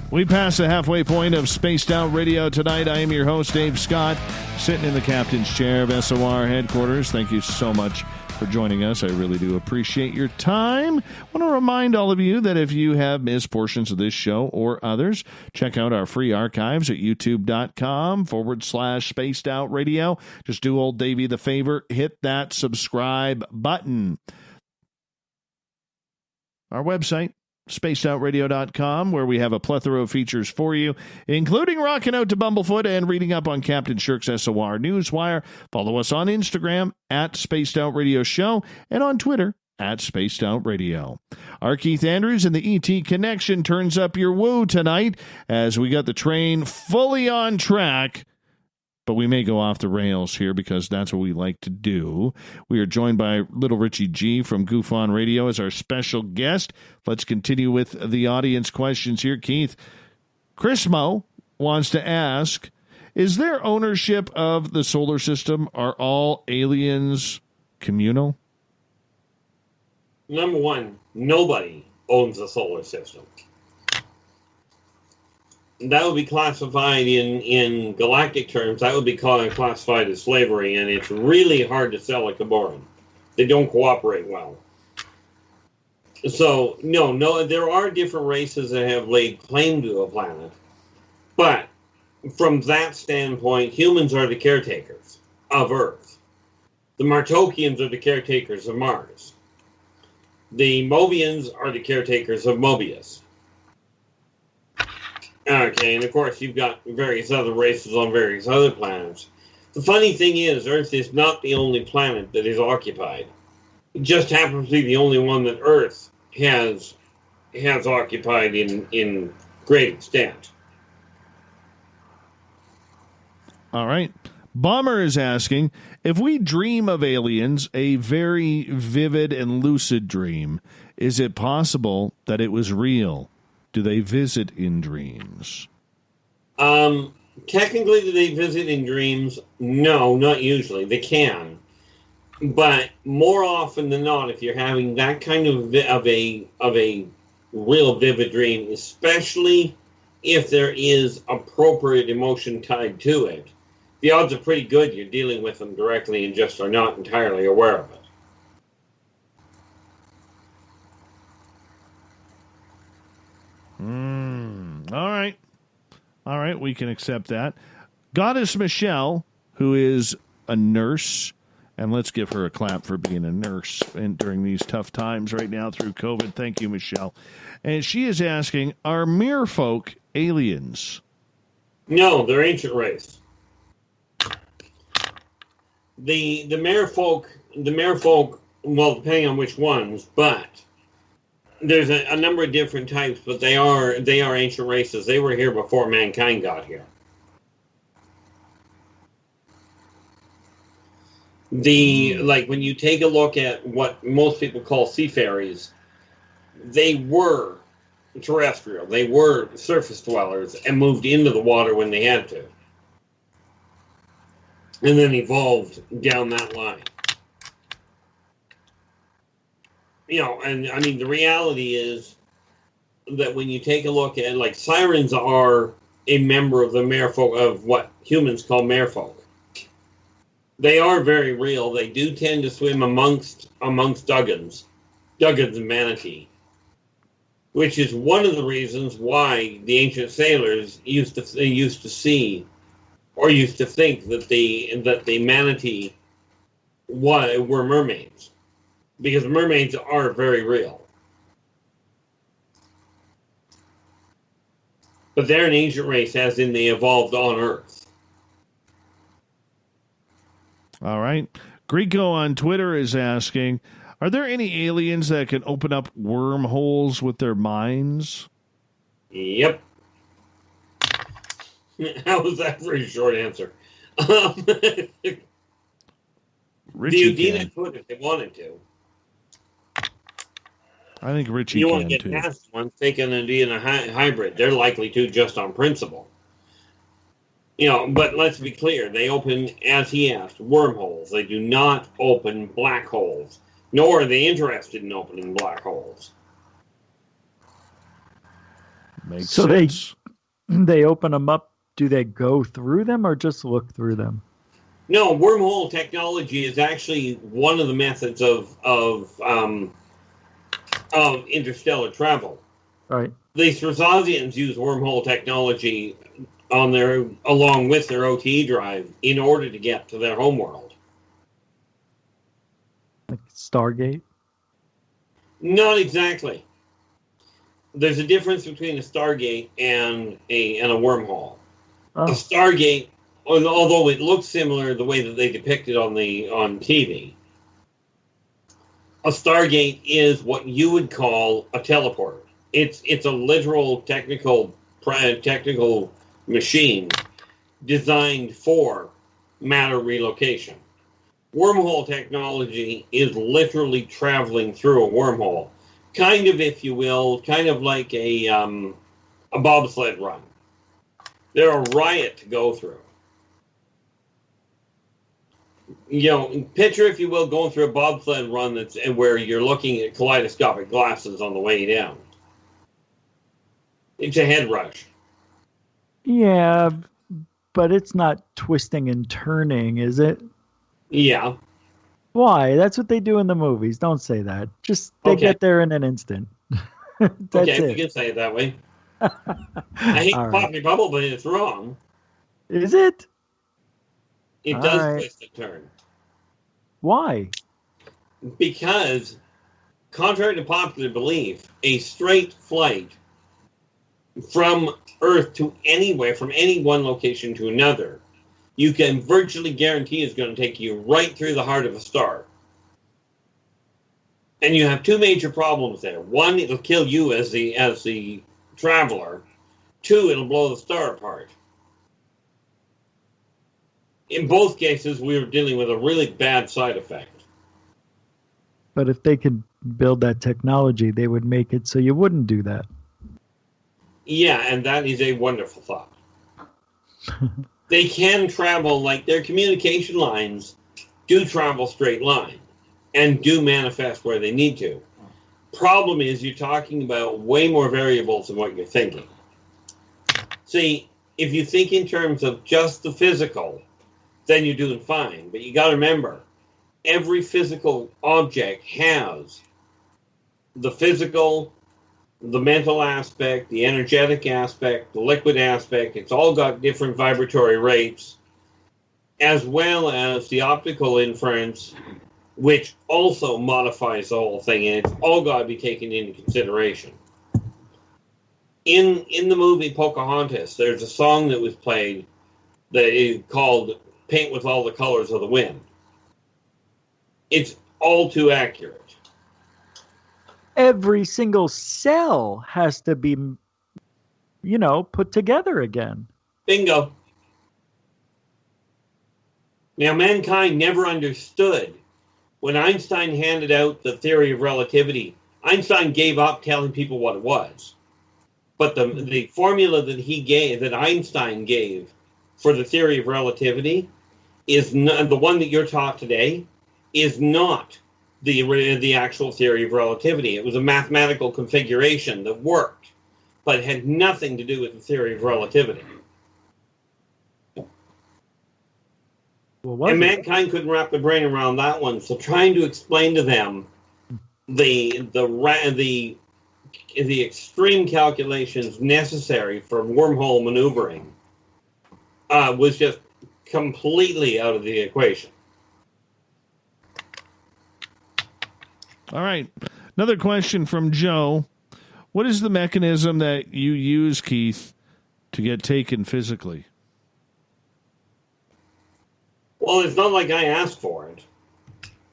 We pass the halfway point of Spaced Out Radio tonight. I am your host, Dave Scott, sitting in the captain's chair of SOR headquarters. Thank you so much for joining us. I really do appreciate your time. I want to remind all of you that if you have missed portions of this show or others, check out our free archives at youtube.com/Spaced Out Radio. Just do old Davey the favor, hit that subscribe button. Our website, spacedoutradio.com, where we have a plethora of features for you, including rocking out to Bumblefoot and reading up on Captain Shirk's SOR Newswire. Follow us on Instagram at Spaced Out Radio Show and on Twitter at Spaced Out Radio. Our Keith Andrews and the ET Connection turns up your woo tonight as we got the train fully on track. But we may go off the rails here because that's what we like to do. We are joined by Little Richie G from Goof On Radio as our special guest. Let's continue with the audience questions here. Keith, Chris Mo wants to ask, is there ownership of the solar system? Are all aliens communal? Number one, nobody owns the solar system. That would be classified in galactic terms. That would be classified as slavery, and it's really hard to sell a Caboran. They don't cooperate well. So, no, there are different races that have laid claim to a planet, but from that standpoint, humans are the caretakers of Earth. The Martokians are the caretakers of Mars. The Mobians are the caretakers of Mobius. Okay, and of course you've got various other races on various other planets. The funny thing is, Earth is not the only planet that is occupied. It just happens to be the only one that Earth has occupied in great extent. All right. Bomber is asking, if we dream of aliens, a very vivid and lucid dream, is it possible that it was real? Do they visit in dreams? Technically, do they visit in dreams? No, not usually. They can. But more often than not, if you're having that kind of a real vivid dream, especially if there is appropriate emotion tied to it, the odds are pretty good you're dealing with them directly and just are not entirely aware of it. All right, we can accept that. Goddess Michelle, who is a nurse, and let's give her a clap for being a nurse during these tough times right now through COVID. Thank you, Michelle. And she is asking, are merfolk aliens? No, they're ancient race. The merfolk, well, depending on which ones, but there's a number of different types, but they are ancient races. They were here before mankind got here. Like when you take a look at what most people call seafaries, they were terrestrial. They were surface dwellers and moved into the water when they had to. And then evolved down that line. And I mean, the reality is that when you take a look at, like, sirens are a member of the merfolk, of what humans call merfolk. They are very real. They do tend to swim amongst Duggans and manatee, which is one of the reasons why the ancient sailors used to see or used to think that the manatee were mermaids. Because mermaids are very real. But they're an ancient race, as in they evolved on Earth. All right. Greco on Twitter is asking, are there any aliens that can open up wormholes with their minds? Yep. How was that for a short answer? The Udina could if they wanted to. I think Richie you can, want to get too. past one, thinking of being a hybrid. They're likely to just on principle. But let's be clear. They open, as he asked, wormholes. They do not open black holes. Nor are they interested in opening black holes. Makes so sense. they open them up. Do they go through them or just look through them? No, wormhole technology is actually one of the methods of interstellar travel. Right. The Srozasians use wormhole technology along with their OTE drive in order to get to their homeworld. Like Stargate? Not exactly. There's a difference between a Stargate and a wormhole. Oh. A Stargate, although it looks similar the way that they depict it on TV, a Stargate is what you would call a teleporter. It's a literal technical machine designed for matter relocation. Wormhole technology is literally traveling through a wormhole, kind of, if you will, kind of like a bobsled run. They're a riot to go through. You know, picture, if you will, going through a bobsled run where you're looking at kaleidoscopic glasses on the way down. It's a head rush. Yeah, but it's not twisting and turning, is it? Yeah. Why? That's what they do in the movies. Don't say that. Just they get there in an instant. That's okay, it. we can say it that way. I hate to pop your bubble, but it's wrong. Is it? It All does right. twist and turn. Why? Because, contrary to popular belief, a straight flight from Earth to anywhere, from any one location to another, you can virtually guarantee is going to take you right through the heart of a star. And you have two major problems there. One, it'll kill you as the traveler. Two, it'll blow the star apart. In both cases, we were dealing with a really bad side effect. But if they could build that technology, they would make it so you wouldn't do that. Yeah, and that is a wonderful thought. They can travel, like their communication lines do travel straight line and do manifest where they need to. Problem is, you're talking about way more variables than what you're thinking. See, if you think in terms of just the physical, then you're doing fine. But you got to remember, every physical object has the physical, the mental aspect, the energetic aspect, the liquid aspect. It's all got different vibratory rates, as well as the optical inference, which also modifies the whole thing, and it's all got to be taken into consideration. In the movie Pocahontas, there's a song that was played that is called Paint with All the Colors of the Wind. It's all too accurate. Every single cell has to be, put together again. Bingo. Now, mankind never understood. When Einstein handed out the theory of relativity, Einstein gave up telling people what it was. But the formula that Einstein gave for the theory of relativity is not, the one that you're taught today is not the actual theory of relativity. It was a mathematical configuration that worked, but had nothing to do with the theory of relativity. And mankind couldn't wrap their brain around that one. So trying to explain to them the extreme calculations necessary for wormhole maneuvering was just completely out of the equation. All right. Another question from Joe. What is the mechanism that you use, Keith, to get taken physically? Well, it's not like I asked for it.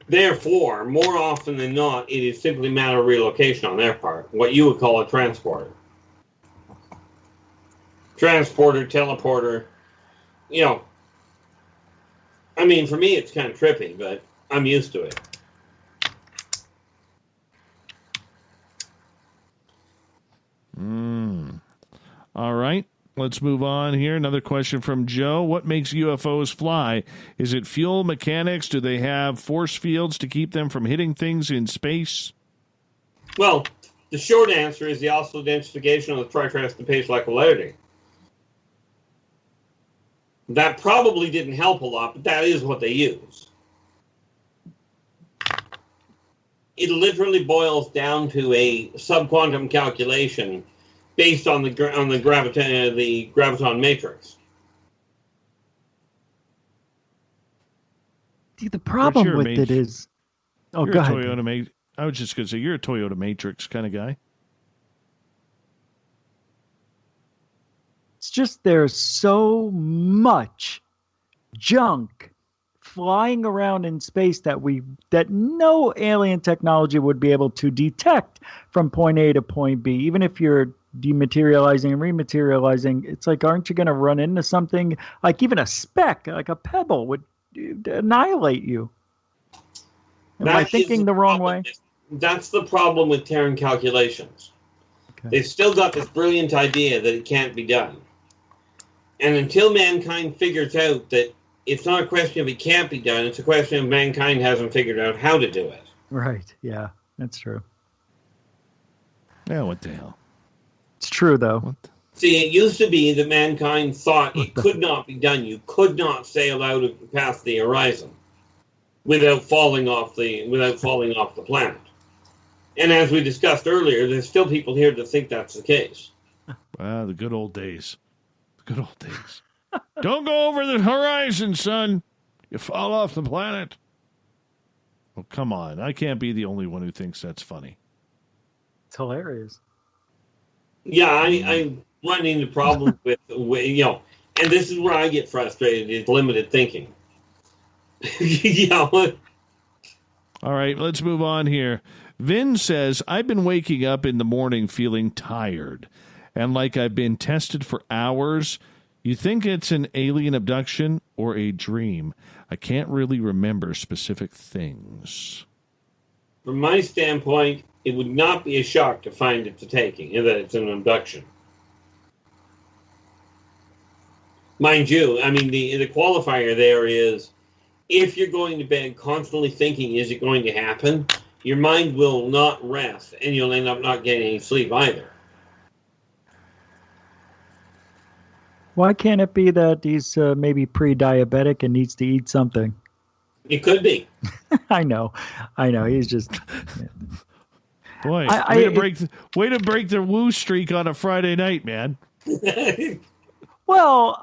Therefore, more often than not, it is simply a matter of relocation on their part, what you would call a transporter. Transporter, teleporter, I mean, for me, it's kind of trippy, but I'm used to it. All right. Let's move on here. Another question from Joe. What makes UFOs fly? Is it fuel mechanics? Do they have force fields to keep them from hitting things in space? Well, the short answer is the oscillatory densification of the tritranslocation polarity. That probably didn't help a lot, but that is what they use. It literally boils down to a subquantum calculation based on the graviton matrix. See, the problem with it is... Oh, go ahead. I was just going to say, you're a Toyota Matrix kind of guy. It's just there's so much junk flying around in space that no alien technology would be able to detect from point A to point B. Even if you're dematerializing and rematerializing, it's like, aren't you going to run into something like even a speck, like a pebble would annihilate you? Am I thinking the wrong way? That's the problem with Terran calculations. Okay. They've still got this brilliant idea that it can't be done. And until mankind figures out that it's not a question of it can't be done, it's a question of mankind hasn't figured out how to do it. Right, yeah, that's true. Yeah, what the hell? It's true, though. See, it used to be that mankind thought it could not be done. You could not sail out past the horizon without falling off the planet. And as we discussed earlier, there's still people here that think that's the case. Wow, the good old days. The good old days. Don't go over the horizon, son. You fall off the planet. Oh, come on. I can't be the only one who thinks that's funny. It's hilarious. Yeah, I run into problems with, and this is where I get frustrated, is limited thinking. All right, let's move on here. Vin says, I've been waking up in the morning feeling tired and like I've been tested for hours. You think it's an alien abduction or a dream? I can't really remember specific things. From my standpoint, it would not be a shock to find it's a taking, that it's an abduction. Mind you, I mean, the qualifier there is, if you're going to bed constantly thinking, is it going to happen, your mind will not rest, and you'll end up not getting any sleep either. Why can't it be that he's maybe pre-diabetic and needs to eat something? It could be. I know. He's just... Yeah. Boy, way to break the woo streak on a Friday night, man. Well,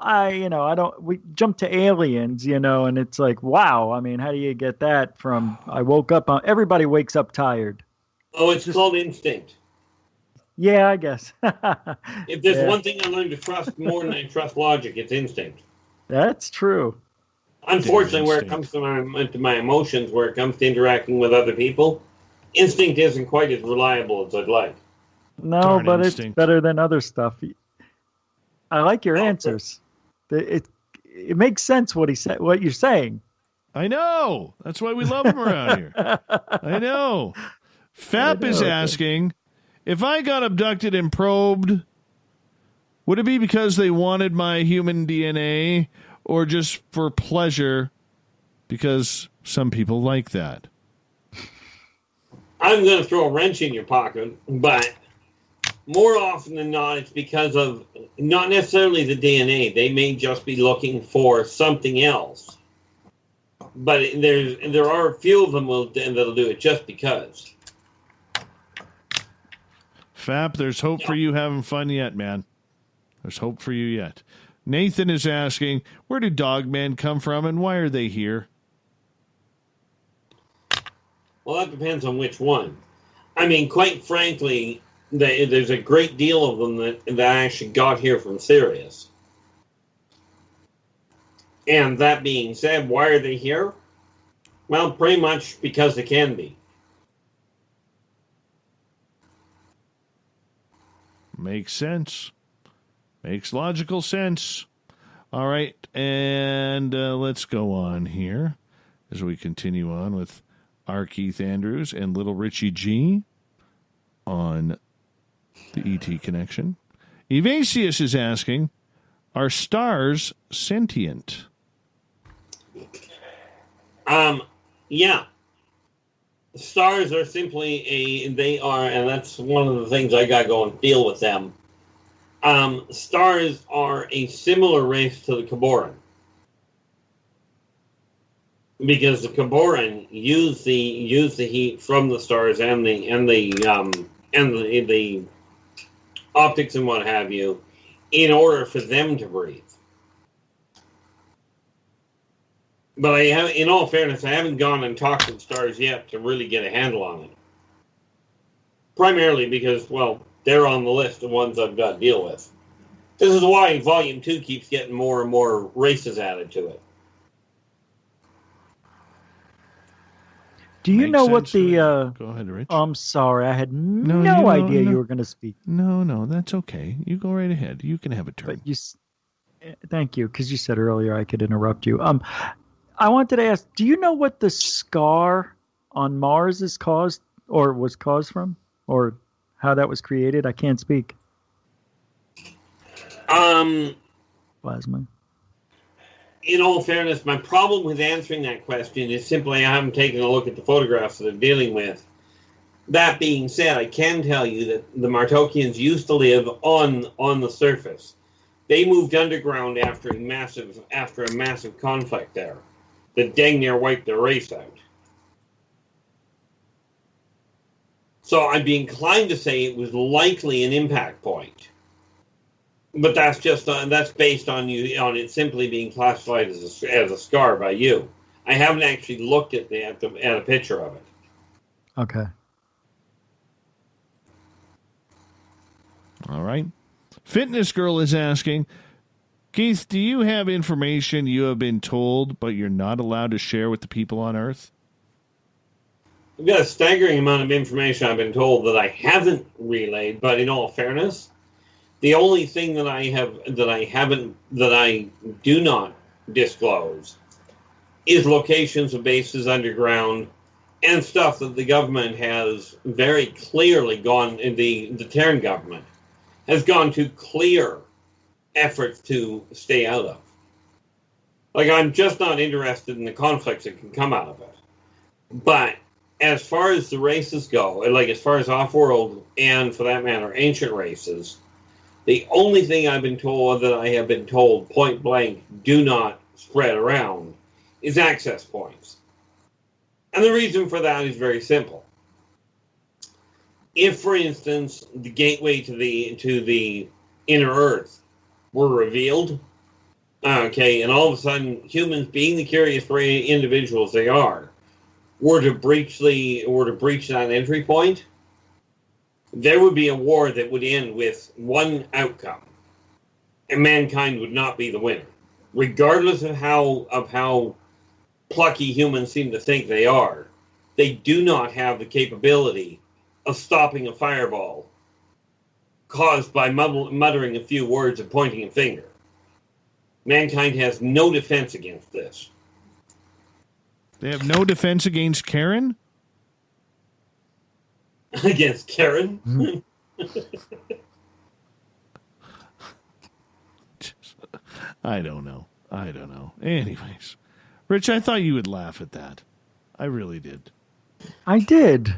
we jump to aliens, and it's like, wow. I mean, how do you get that from, I woke up, everybody wakes up tired. Oh, it's called instinct. Yeah, I guess. If there's one thing I learned to trust more than I trust logic, it's instinct. That's true. Unfortunately, where it comes to my emotions, where it comes to interacting with other people, instinct isn't quite as reliable as I'd like. No, but instinct. It's better than other stuff. I like your answers. It makes sense what you're saying. I know. That's why we love him around here. I know. Fap is asking, if I got abducted and probed, would it be because they wanted my human DNA or just for pleasure? Because some people like that. I'm going to throw a wrench in your pocket, but more often than not, it's because of not necessarily the DNA. They may just be looking for something else. But there are a few of them that'll do it just because. Fap, there's hope for you having fun yet, man. There's hope for you yet. Nathan is asking, where do dogmen come from and why are they here? Well, that depends on which one. I mean, quite frankly, there's a great deal of them that actually got here from Sirius. And that being said, why are they here? Well, pretty much because they can be. Makes sense. Makes logical sense. All right, and let's go on here as we continue on with R. Keith Andrews and Little Richie G on the ET Connection. Evasius is asking, are stars sentient? Yeah. Stars are simply and that's one of the things I got to go and deal with them. Stars are a similar race to the Caboran. because the Kaboran use the heat from the stars and the optics and what have you in order for them to breathe. But in all fairness, I haven't gone and talked to the stars yet to really get a handle on it. Primarily because, well, they're on the list of ones I've got to deal with. This is why Volume 2 keeps getting more and more races added to it. Do you know what the... Go ahead, Rich. I'm sorry, I had no idea you were going to speak. No, that's okay. You go right ahead. You can have a turn. But thank you, because you said earlier I could interrupt you. I wanted to ask, do you know what the scar on Mars is caused, or was caused from, or how that was created? I can't speak. Plasma. In all fairness, my problem with answering that question is simply I haven't taken a look at the photographs that I'm dealing with. That being said, I can tell you that the Martokians used to live on the surface. They moved underground after a massive conflict there that dang near wiped their race out. So I'd be inclined to say it was likely an impact point. But that's based on it simply being classified as a scar by you. I haven't actually looked at a picture of it. Okay. All right. Fitness Girl is asking, Keith, do you have information you have been told but you're not allowed to share with the people on Earth? I've got a staggering amount of information I've been told that I haven't relayed, but in all fairness, the only thing that I do not disclose is locations of bases underground and stuff that the government has very clearly the Terran government has gone to clear efforts to stay out of. Like, I'm just not interested in the conflicts that can come out of it. But as far as the races go, like as far as off-world and, for that matter, ancient races, the only thing I have been told point blank, do not spread around, is access points. And the reason for that is very simple. If, for instance, the gateway to the inner Earth were revealed, and all of a sudden humans, being the curious individuals they are, were to breach that entry point, there would be a war that would end with one outcome, and mankind would not be the winner, regardless of how plucky humans seem to think they are. They do not have the capability of stopping a fireball caused by muttering a few words and pointing a finger. Mankind has no defense against this. They have no defense against Karen? Against Karen? I don't know. Anyways, Rich, I thought you would laugh at that. I really did. I did.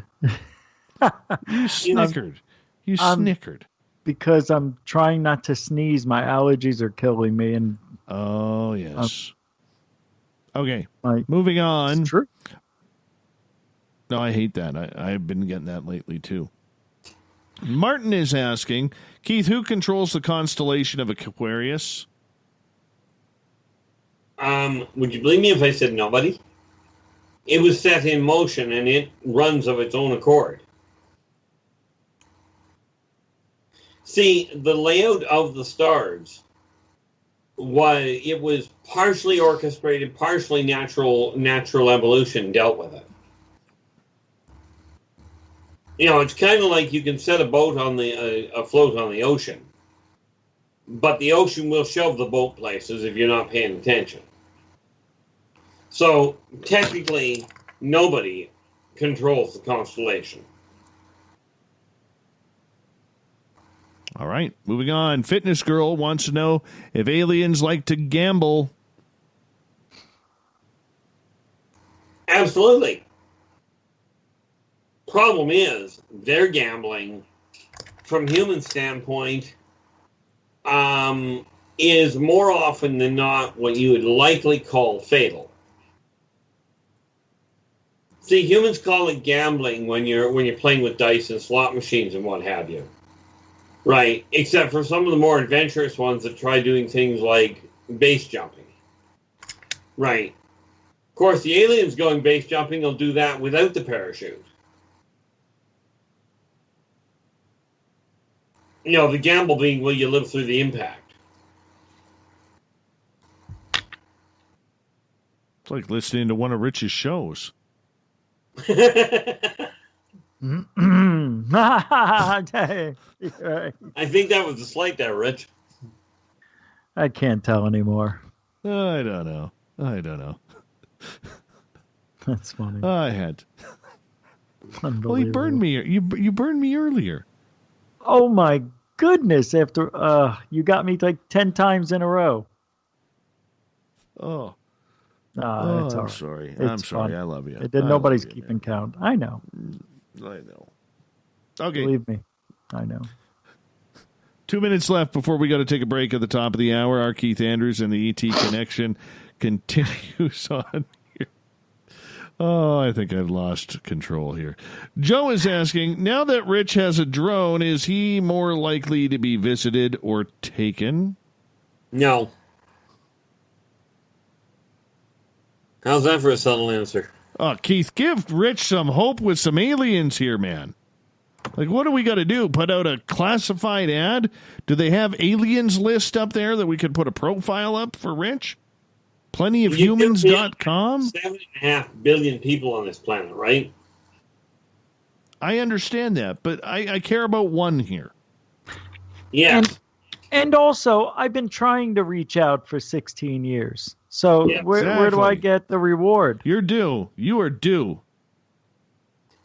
You snickered. You snickered. Because I'm trying not to sneeze. My allergies are killing me. And oh, yes. Okay, moving on. It's true. No, I hate that. I've been getting that lately, too. Martin is asking, Keith, who controls the constellation of Aquarius? Would you believe me if I said nobody? It was set in motion, and it runs of its own accord. See, the layout of the stars was partially orchestrated, partially natural evolution dealt with it. It's kind of like you can set a boat afloat on the ocean, but the ocean will shove the boat places if you're not paying attention. So technically, nobody controls the constellation. All right, moving on. Fitness Girl wants to know if aliens like to gamble. Absolutely. Problem is, their gambling, from human standpoint, is more often than not what you would likely call fatal. See, humans call it gambling when you're playing with dice and slot machines and what have you. Right, except for some of the more adventurous ones that try doing things like base jumping. Right. Of course, the aliens going base jumping will do that without the parachute. You know, the gamble being, will you live through the impact? It's like listening to one of Rich's shows. I think that was a slight there, Rich. I can't tell anymore. I don't know. That's funny. I had. Well, he Unbelievable. burned me. You burned me earlier. Oh my goodness! After you got me like 10 times in a row. Oh. It's I'm all right. sorry. It's I'm sorry. fun. I love you. Nobody's keeping count. I know. I know. Okay. Believe me. I know. 2 minutes left before we got to take a break at the top of the hour. Our Keith Andrews and the ET Connection continues on here. Oh, I think I've lost control here. Joe is asking, now that Rich has a drone, is he more likely to be visited or taken? No. How's that for a subtle answer? Oh, Keith, give Rich some hope with some aliens here, man. Like, what do we got to do? Put out a classified ad? Do they have aliens list up there that we could put a profile up for Rich? Plentyofhumans.com? 7.5 billion people on this planet, right? I understand that, but I care about one here. Yeah. And also, I've been trying to reach out for 16 years. So Yeah, where do I get the reward? You're due. You are due.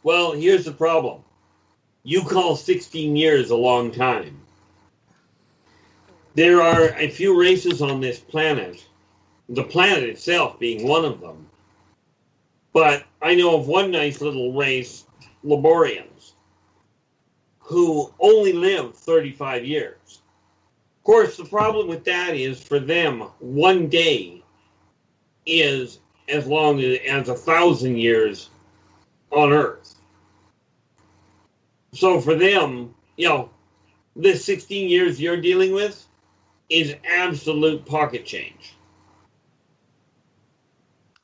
Well, here's the problem. You call 16 years a long time. There are a few races on this planet, the planet itself being one of them. But I know of one nice little race, Laborians, who only live 35 years. Of course, the problem with that is for them, one day is as long as 1,000 years on Earth. So for them, this 16 years you're dealing with is absolute pocket change.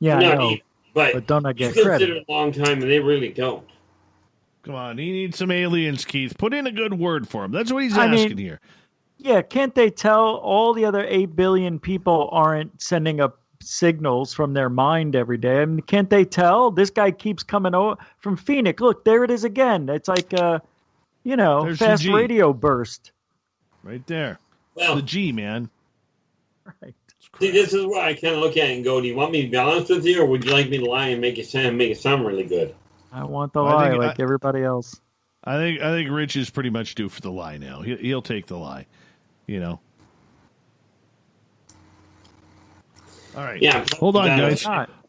Yeah, Not I know. even, but don't I you get consider credit? it a long time, and they really don't. Come on, he needs some aliens, Keith. Put in a good word for him. That's what he's asking here. Yeah, can't they tell all the other 8 billion people aren't sending up signals from their mind every day? I mean, can't they tell? This guy keeps coming over from Phoenix. Look, there it is again. It's like There's fast the G. radio burst. Right there. Well, it's the G, man. Right. See, this is where I kind of look at it and go, do you want me to be honest with you, or would you like me to lie and make it sound really good? I want the lie like everybody else. I think Rich is pretty much due for the lie now. He'll take the lie, All right. Yeah. Hold on, guys.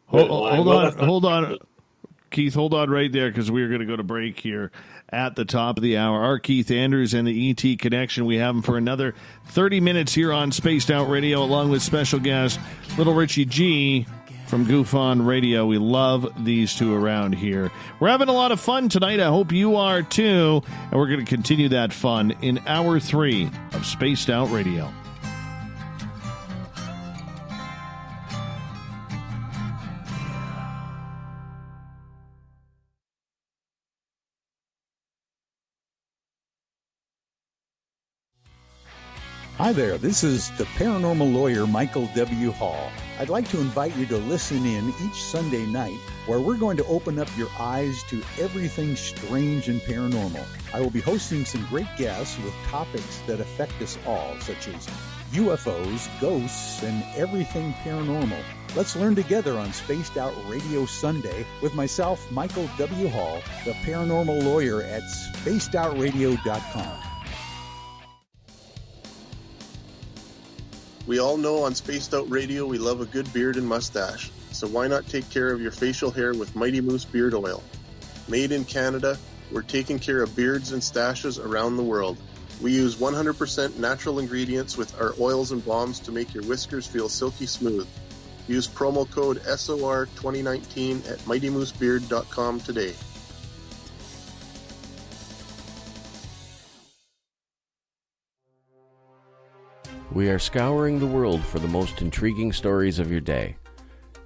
Hold on. on. Keith, hold on right there because we're going to go to break here at the top of the hour. Our Keith Andrews and the ET Connection. We have him for another 30 minutes here on Spaced Out Radio along with special guest Little Richie G from Goof On Radio. We love these two around here. We're having a lot of fun tonight. I hope you are too. And we're going to continue that fun in hour 3 of Spaced Out Radio. Hi there, this is the paranormal lawyer Michael W. Hall. I'd like to invite you to listen in each Sunday night where we're going to open up your eyes to everything strange and paranormal. I will be hosting some great guests with topics that affect us all, such as UFOs, ghosts, and everything paranormal. Let's learn together on Spaced Out Radio Sunday with myself, Michael W. Hall, the paranormal lawyer at spacedoutradio.com. We all know on Spaced Out Radio we love a good beard and mustache, so why not take care of your facial hair with Mighty Moose Beard Oil? Made in Canada, we're taking care of beards and stashes around the world. We use 100% natural ingredients with our oils and balms to make your whiskers feel silky smooth. Use promo code SOR2019 at MightyMooseBeard.com today. We are scouring the world for the most intriguing stories of your day.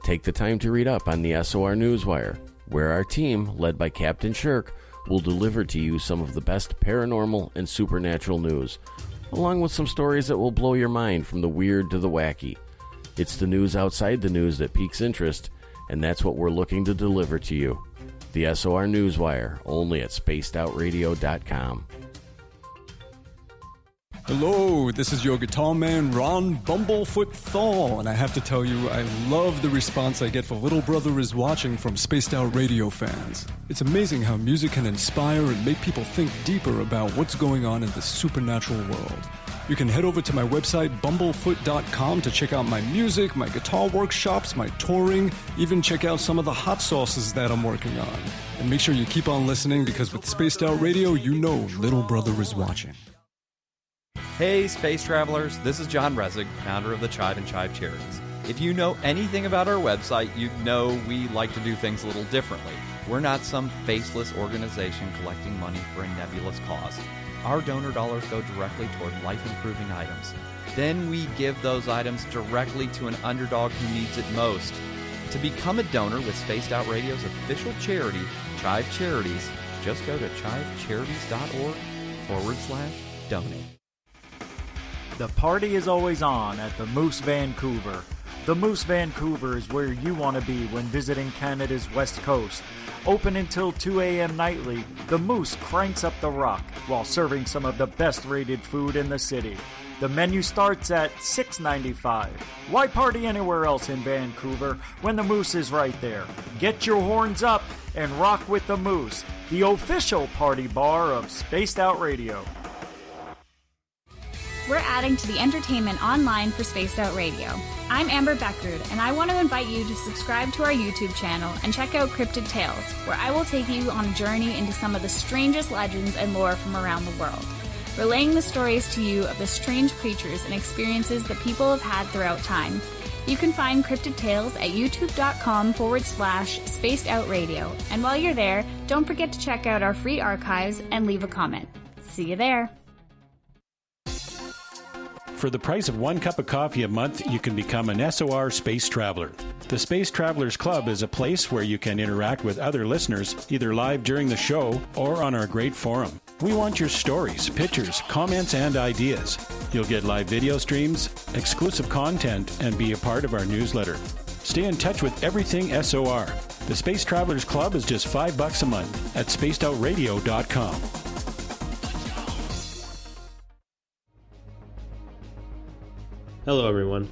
Take the time to read up on the SOR Newswire, where our team, led by Captain Shirk, will deliver to you some of the best paranormal and supernatural news, along with some stories that will blow your mind from the weird to the wacky. It's the news outside the news that piques interest, and that's what we're looking to deliver to you. The SOR Newswire, only at spacedoutradio.com. Hello, this is your guitar man, Ron Bumblefoot Thal, and I have to tell you, I love the response I get for Little Brother is Watching from Spaced Out Radio fans. It's amazing how music can inspire and make people think deeper about what's going on in the supernatural world. You can head over to my website, bumblefoot.com, to check out my music, my guitar workshops, my touring, even check out some of the hot sauces that I'm working on. And make sure you keep on listening, because with Spaced Out Radio, you know Little Brother is watching. Hey, space travelers, this is John Resig, founder of the Chive and Chive Charities. If you know anything about our website, you know we like to do things a little differently. We're not some faceless organization collecting money for a nebulous cause. Our donor dollars go directly toward life-improving items. Then we give those items directly to an underdog who needs it most. To become a donor with Spaced Out Radio's official charity, Chive Charities, just go to chivecharities.org/donate. The party is always on at the Moose Vancouver. The Moose Vancouver is where you want to be when visiting Canada's West Coast. Open until 2 a.m. nightly, the Moose cranks up the rock while serving some of the best rated food in the city. The menu starts at $6.95. Why party anywhere else in Vancouver when the Moose is right there? Get your horns up and rock with the Moose, the official party bar of Spaced Out Radio. We're adding to the entertainment online for Spaced Out Radio. I'm Amber Beckrud, and I want to invite you to subscribe to our YouTube channel and check out Cryptid Tales, where I will take you on a journey into some of the strangest legends and lore from around the world, relaying the stories to you of the strange creatures and experiences that people have had throughout time. You can find Cryptid Tales at youtube.com/Spaced Out Radio, and while you're there, don't forget to check out our free archives and leave a comment. See you there. For the price of 1 cup of coffee a month, you can become an SOR Space Traveler. The Space Travelers Club is a place where you can interact with other listeners, either live during the show or on our great forum. We want your stories, pictures, comments, and ideas. You'll get live video streams, exclusive content, and be a part of our newsletter. Stay in touch with everything SOR. The Space Travelers Club is just $5 a month at spacedoutradio.com. Hello everyone,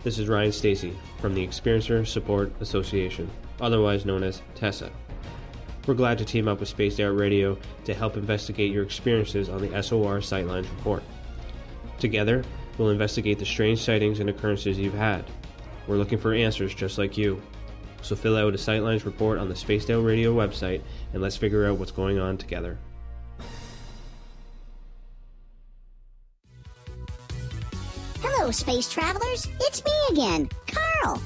this is Ryan Stacy from the Experiencer Support Association, otherwise known as TESSA. We're glad to team up with Spaced Out Radio to help investigate your experiences on the SOR Sightlines Report. Together, we'll investigate the strange sightings and occurrences you've had. We're looking for answers just like you. So fill out a Sightlines report on the Spaced Out Radio website and let's figure out what's going on together. Hello, space travelers. It's me again, Carl.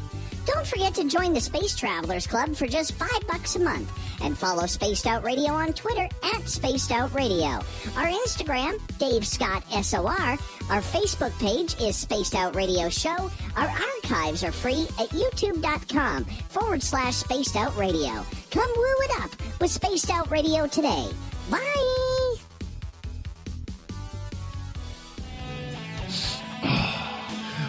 Don't forget to join the Space Travelers Club for just $5 a month and follow Spaced Out Radio on Twitter at Spaced Out Radio. Our Instagram, Dave Scott SOR. Our Facebook page is Spaced Out Radio Show. Our archives are free at youtube.com/Spaced Out Radio. Come woo it up with Spaced Out Radio today. Bye!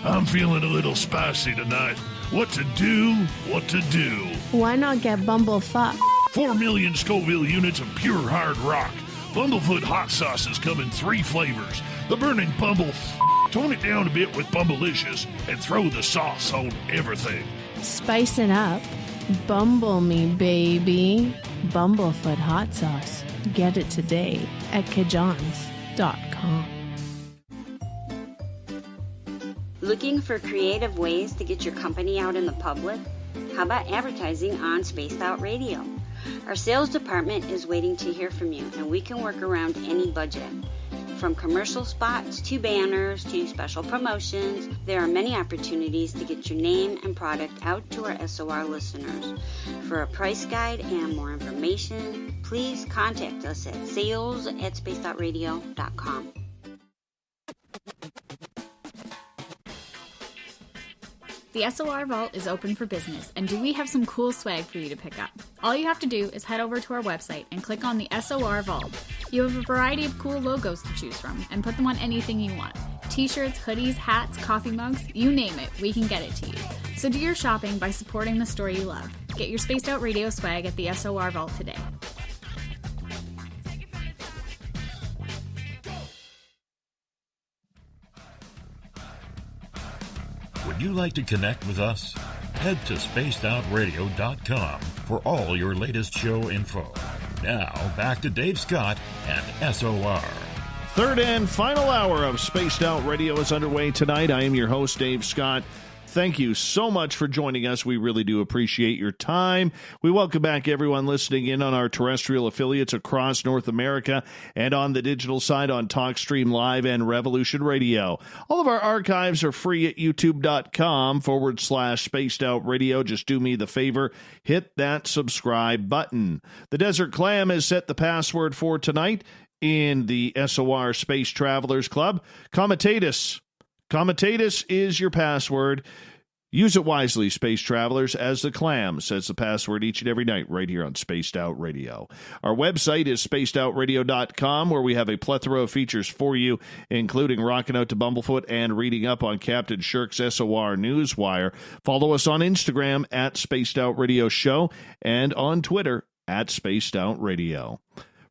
I'm feeling a little spicy tonight. What to do? What to do? Why not get Bumblefuck? 4 million Scoville units of pure hard rock. Bumblefoot hot sauces come in 3 flavors. The burning Bumble. Tone it down a bit with Bumblicious and throw the sauce on everything. Spice it up. Bumble me, baby. Bumblefoot hot sauce. Get it today at kajans.com. Looking for creative ways to get your company out in the public? How about advertising on Spaced Out Radio? Our sales department is waiting to hear from you, and we can work around any budget. From commercial spots to banners to special promotions, there are many opportunities to get your name and product out to our SOR listeners. For a price guide and more information, please contact us at sales@spacedoutradio.com. The SOR Vault is open for business, and do we have some cool swag for you to pick up? All you have to do is head over to our website and click on the SOR Vault. You have a variety of cool logos to choose from, and put them on anything you want. T-shirts, hoodies, hats, coffee mugs, you name it, we can get it to you. So do your shopping by supporting the store you love. Get your Spaced Out Radio swag at the SOR Vault today. Would you like to connect with us? Head to spacedoutradio.com for all your latest show info. Now, back to Dave Scott and SOR. Third and final hour of Spaced Out Radio is underway tonight. I am your host, Dave Scott. Thank you so much for joining us. We really do appreciate your time. We welcome back everyone listening in on our terrestrial affiliates across North America and on the digital side on TalkStream Live and Revolution Radio. All of our archives are free at youtube.com/Spaced Out Radio. Just do me the favor, hit that subscribe button. The Desert Clam has set the password for tonight in the SOR Space Travelers Club. Comitatus. Comitatus is your password. Use it wisely, Space Travelers, as the Clam says the password each and every night right here on Spaced Out Radio. Our website is spacedoutradio.com, where we have a plethora of features for you, including rocking out to Bumblefoot and reading up on Captain Shirk's SOR Newswire. Follow us on Instagram at Spaced Out Radio Show and on Twitter at Spaced Out Radio.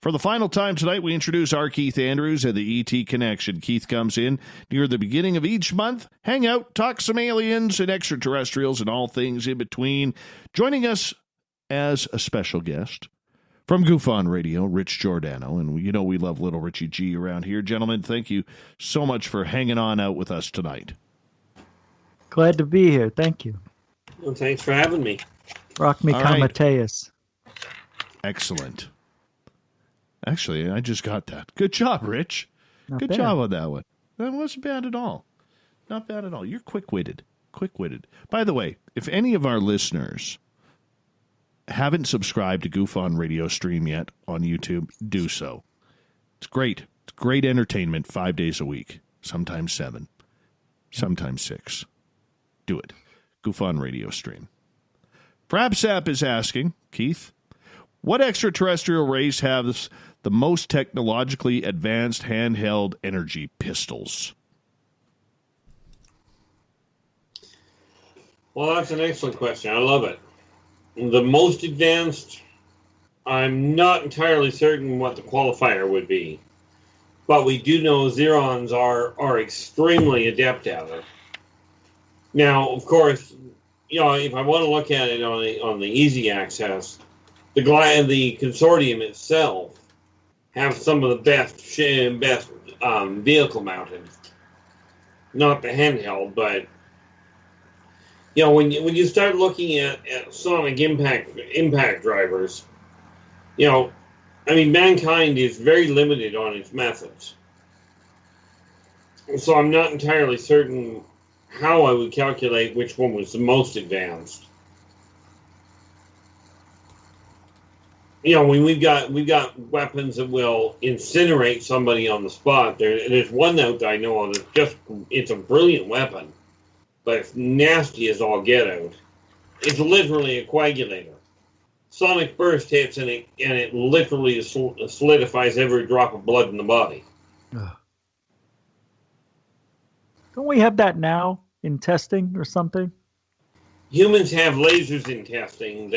For the final time tonight, we introduce our Keith Andrews and the ET Connection. Keith comes in near the beginning of each month, hang out, talk some aliens and extraterrestrials and all things in between. Joining us as a special guest from Goof On Radio, Rich Giordano. And you know we love little Richie G around here. Gentlemen, thank you so much for hanging on out with us tonight. Glad to be here. Thank you. Well, thanks for having me. Rock me, Comitatus. Excellent. Actually, I just got that. Good job, Rich. Not Good bad. job on that one. That wasn't bad at all. Not bad at all. You're quick-witted. Quick-witted. By the way, if any of our listeners haven't subscribed to Goof On Radio Stream yet on YouTube, do so. It's great. It's great entertainment 5 days a week. Sometimes 7. Sometimes 6. Do it. Goof On Radio Stream. Frabsap is asking, Keith, what extraterrestrial race has the most technologically advanced handheld energy pistols? Well, that's an excellent question. I love it. The most advanced, I'm not entirely certain what the qualifier would be, but we do know Zerons are extremely adept at it. Now, of course, you know, if I want to look at it on the easy access, the consortium itself have some of the best vehicle mounted. Not the handheld, but you know, when you start looking at sonic impact drivers, you know, I mean, mankind is very limited on its methods. So I'm not entirely certain how I would calculate which one was the most advanced. You know, when we've got weapons that will incinerate somebody on the spot. There's one out that I know of that's it's a brilliant weapon, but it's nasty as all get out. It's literally a coagulator. Sonic burst hits and it literally solidifies every drop of blood in the body. Don't we have that now in testing or something? Humans have lasers in testing.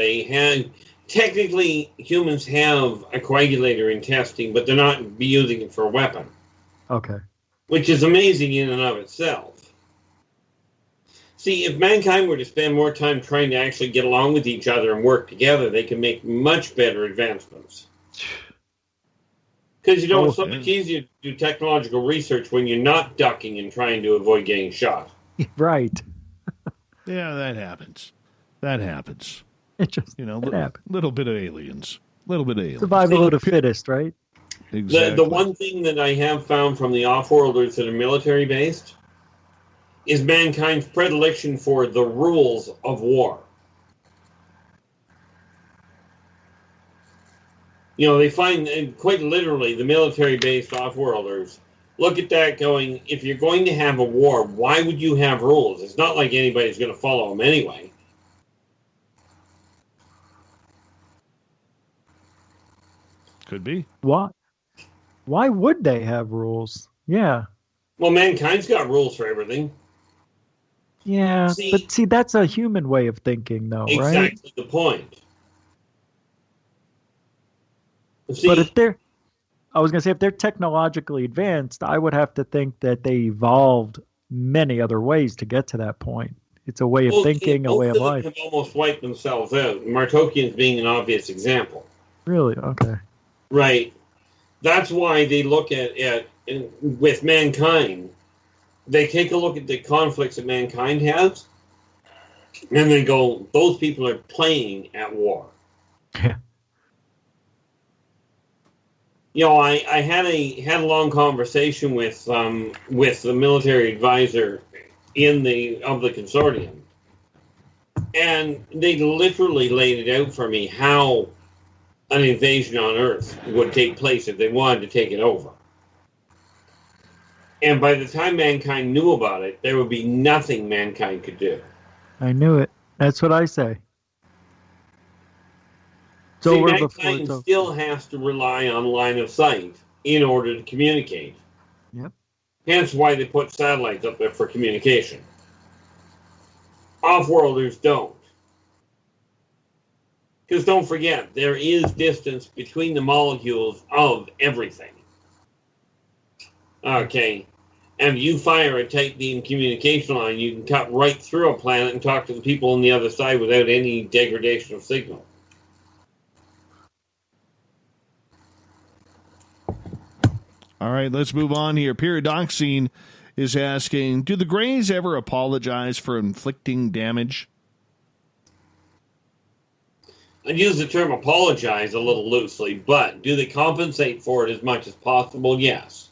Technically, humans have a coagulator in testing, but they're not using it for a weapon. Okay. Which is amazing in and of itself. See, if mankind were to spend more time trying to actually get along with each other and work together, they can make much better advancements. Because, you know, it's so much easier to do technological research when you're not ducking and trying to avoid getting shot. Right. Yeah, that happens. That happens. It just, you know, happens. Little bit of aliens. Little bit of aliens. Survival of the fittest, right? Exactly. The one thing that I have found from the off-worlders that are military-based is mankind's predilection for the rules of war. They find, quite literally, the military-based off-worlders look at that going, if you're going to have a war, why would you have rules? It's not like anybody's going to follow them anyway. Could be. Why would they have rules? Yeah. Well, mankind's got rules for everything. Yeah, but that's a human way of thinking, though, right? Exactly the point. But if they're technologically advanced, I would have to think that they evolved many other ways to get to that point. It's a way of thinking, a way of life. Have almost wiped themselves out. Martokians being an obvious example. Really? Okay. Right. That's why they look at with mankind. They take a look at the conflicts that mankind has, and they go, those people are playing at war. I had a long conversation with the military advisor of the consortium, and they literally laid it out for me how an invasion on Earth would take place if they wanted to take it over. And by the time mankind knew about it, there would be nothing mankind could do. I knew it. That's what I say. See, mankind still has to rely on line of sight in order to communicate. Yep. Hence why they put satellites up there for communication. Off-worlders don't. Because don't forget, there is distance between the molecules of everything. Okay. And if you fire a tight beam communication line, you can cut right through a planet and talk to the people on the other side without any degradation of signal. All right, let's move on here. Paradoxine is asking, do the Greys ever apologize for inflicting damage? I'd use the term apologize a little loosely, but do they compensate for it as much as possible? Yes.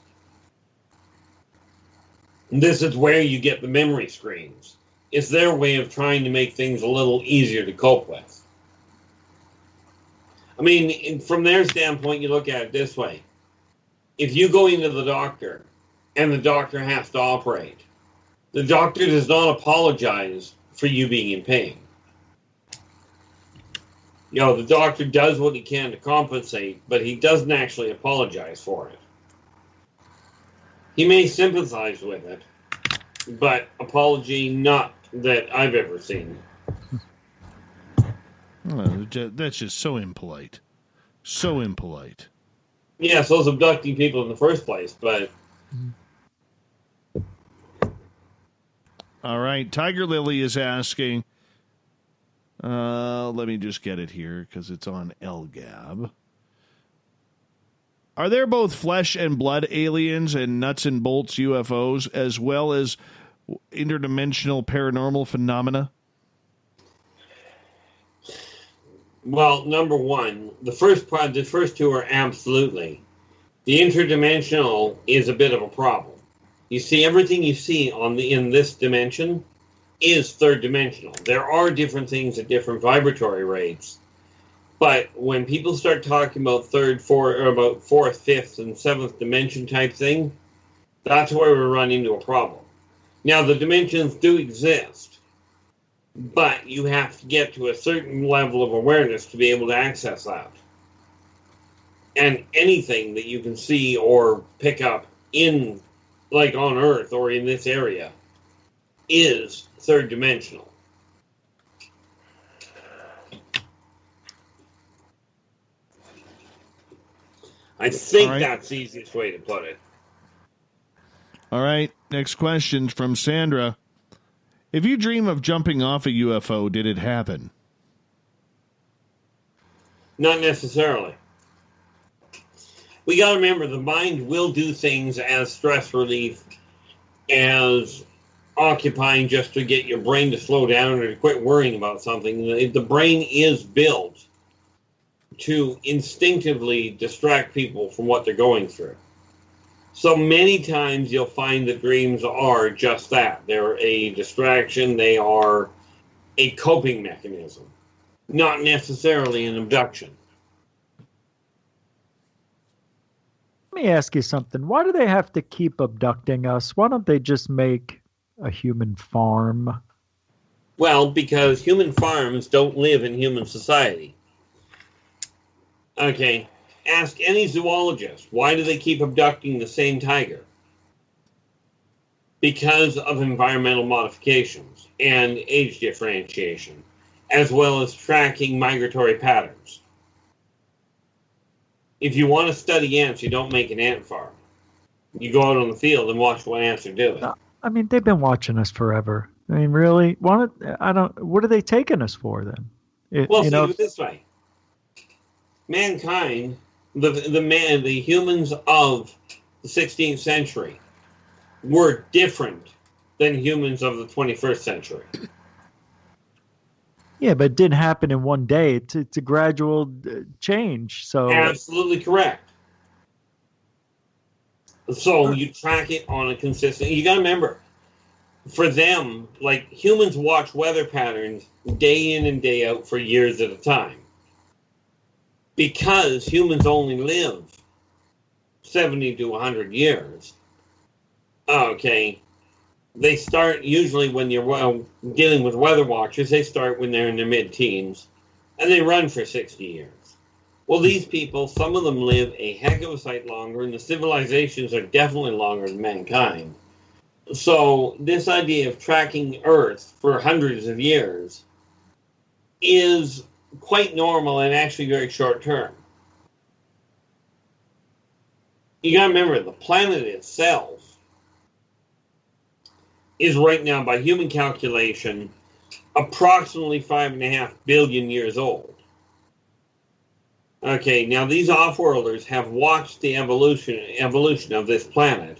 This is where you get the memory screens. It's their way of trying to make things a little easier to cope with. I mean, from their standpoint, you look at it this way. If you go into the doctor and the doctor has to operate, the doctor does not apologize for you being in pain. The doctor does what he can to compensate, but he doesn't actually apologize for it. He may sympathize with it, but apology not that I've ever seen. That's just so impolite. So impolite. Yeah, so it's abducting people in the first place, but... All right, Tiger Lily is asking... let me just get it here, because it's on LGAB. Are there both flesh and blood aliens and nuts and bolts UFOs, as well as interdimensional paranormal phenomena? Well, number one, the first two are absolutely. The interdimensional is a bit of a problem. You see, everything you see in this dimension is third dimensional. There are different things at different vibratory rates. But when people start talking about fourth, fifth, and seventh dimension type thing, that's where we run into a problem. Now, the dimensions do exist, but you have to get to a certain level of awareness to be able to access that. And anything that you can see or pick up in, like on Earth or in this area, is third dimensional. I think that's the easiest way to put it. All right, next question from Sandra. If you dream of jumping off a UFO, did it happen? Not necessarily. We got to remember, the mind will do things as stress relief, as occupying just to get your brain to slow down or to quit worrying about something. The brain is built to instinctively distract people from what they're going through. So many times you'll find that dreams are just that. They're a distraction. They are a coping mechanism, not necessarily an abduction. Let me ask you something. Why do they have to keep abducting us? Why don't they just make a human farm? Well, because human farms don't live in human society. Okay, ask any zoologist, why do they keep abducting the same tiger? Because of environmental modifications and age differentiation, as well as tracking migratory patterns. If you want to study ants, you don't make an ant farm. You go out on the field and watch what ants are doing. I mean, they've been watching us forever. I mean, really? What are they taking us for then? Well, think of it this way. Mankind, the humans of the 16th century were different than humans of the 21st century. Yeah, but it didn't happen in one day. It's a gradual change. So absolutely correct. So you track it on a consistent. You got to remember, for them, like humans watch weather patterns day in and day out for years at a time. Because humans only live 70 to 100 years. Okay. They start usually when you're dealing with weather watchers, they start when they're in their mid-teens, and they run for 60 years. Well, these people, some of them live a heck of a sight longer, and the civilizations are definitely longer than mankind. So this idea of tracking Earth for hundreds of years is quite normal and actually very short term. You got to remember, the planet itself is right now, by human calculation, approximately 5.5 billion years old. Okay, now these off-worlders have watched the evolution of this planet.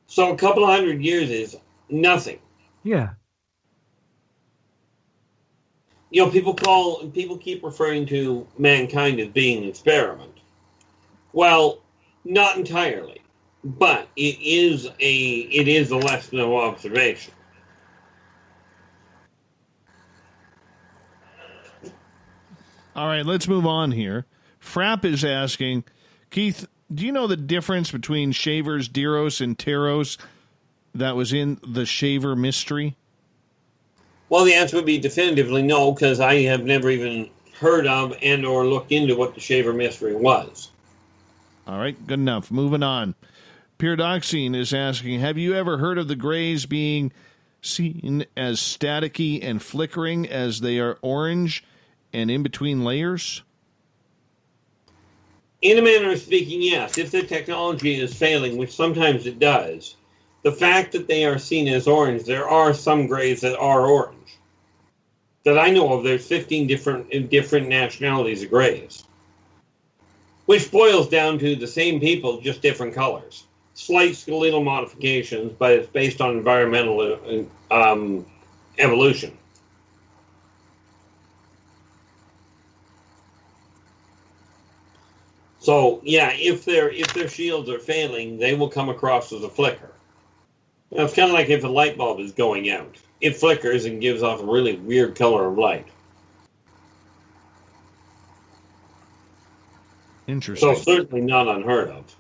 So a couple of hundred years is nothing. Yeah. You know, people keep referring to mankind as being an experiment. Well, not entirely, but it is a lesson of observation. All right, let's move on here. Frapp is asking, Keith, do you know the difference between Shaver's Diros and Teros that was in the Shaver mystery? Well, the answer would be definitively no, because I have never even heard of and or looked into what the Shaver mystery was. All right, good enough. Moving on. Pyridoxine is asking, have you ever heard of the Greys being seen as staticky and flickering as they are orange and in between layers? In a manner of speaking, yes. If the technology is failing, which sometimes it does, the fact that they are seen as orange, there are some Greys that are orange. That I know of, there's 15 different nationalities of Greys. Which boils down to the same people, just different colors. Slight skeletal modifications, but it's based on environmental evolution. So, yeah, if their shields are failing, they will come across as a flicker. Now, it's kind of like if a light bulb is going out. It flickers and gives off a really weird color of light. Interesting. So certainly not unheard of.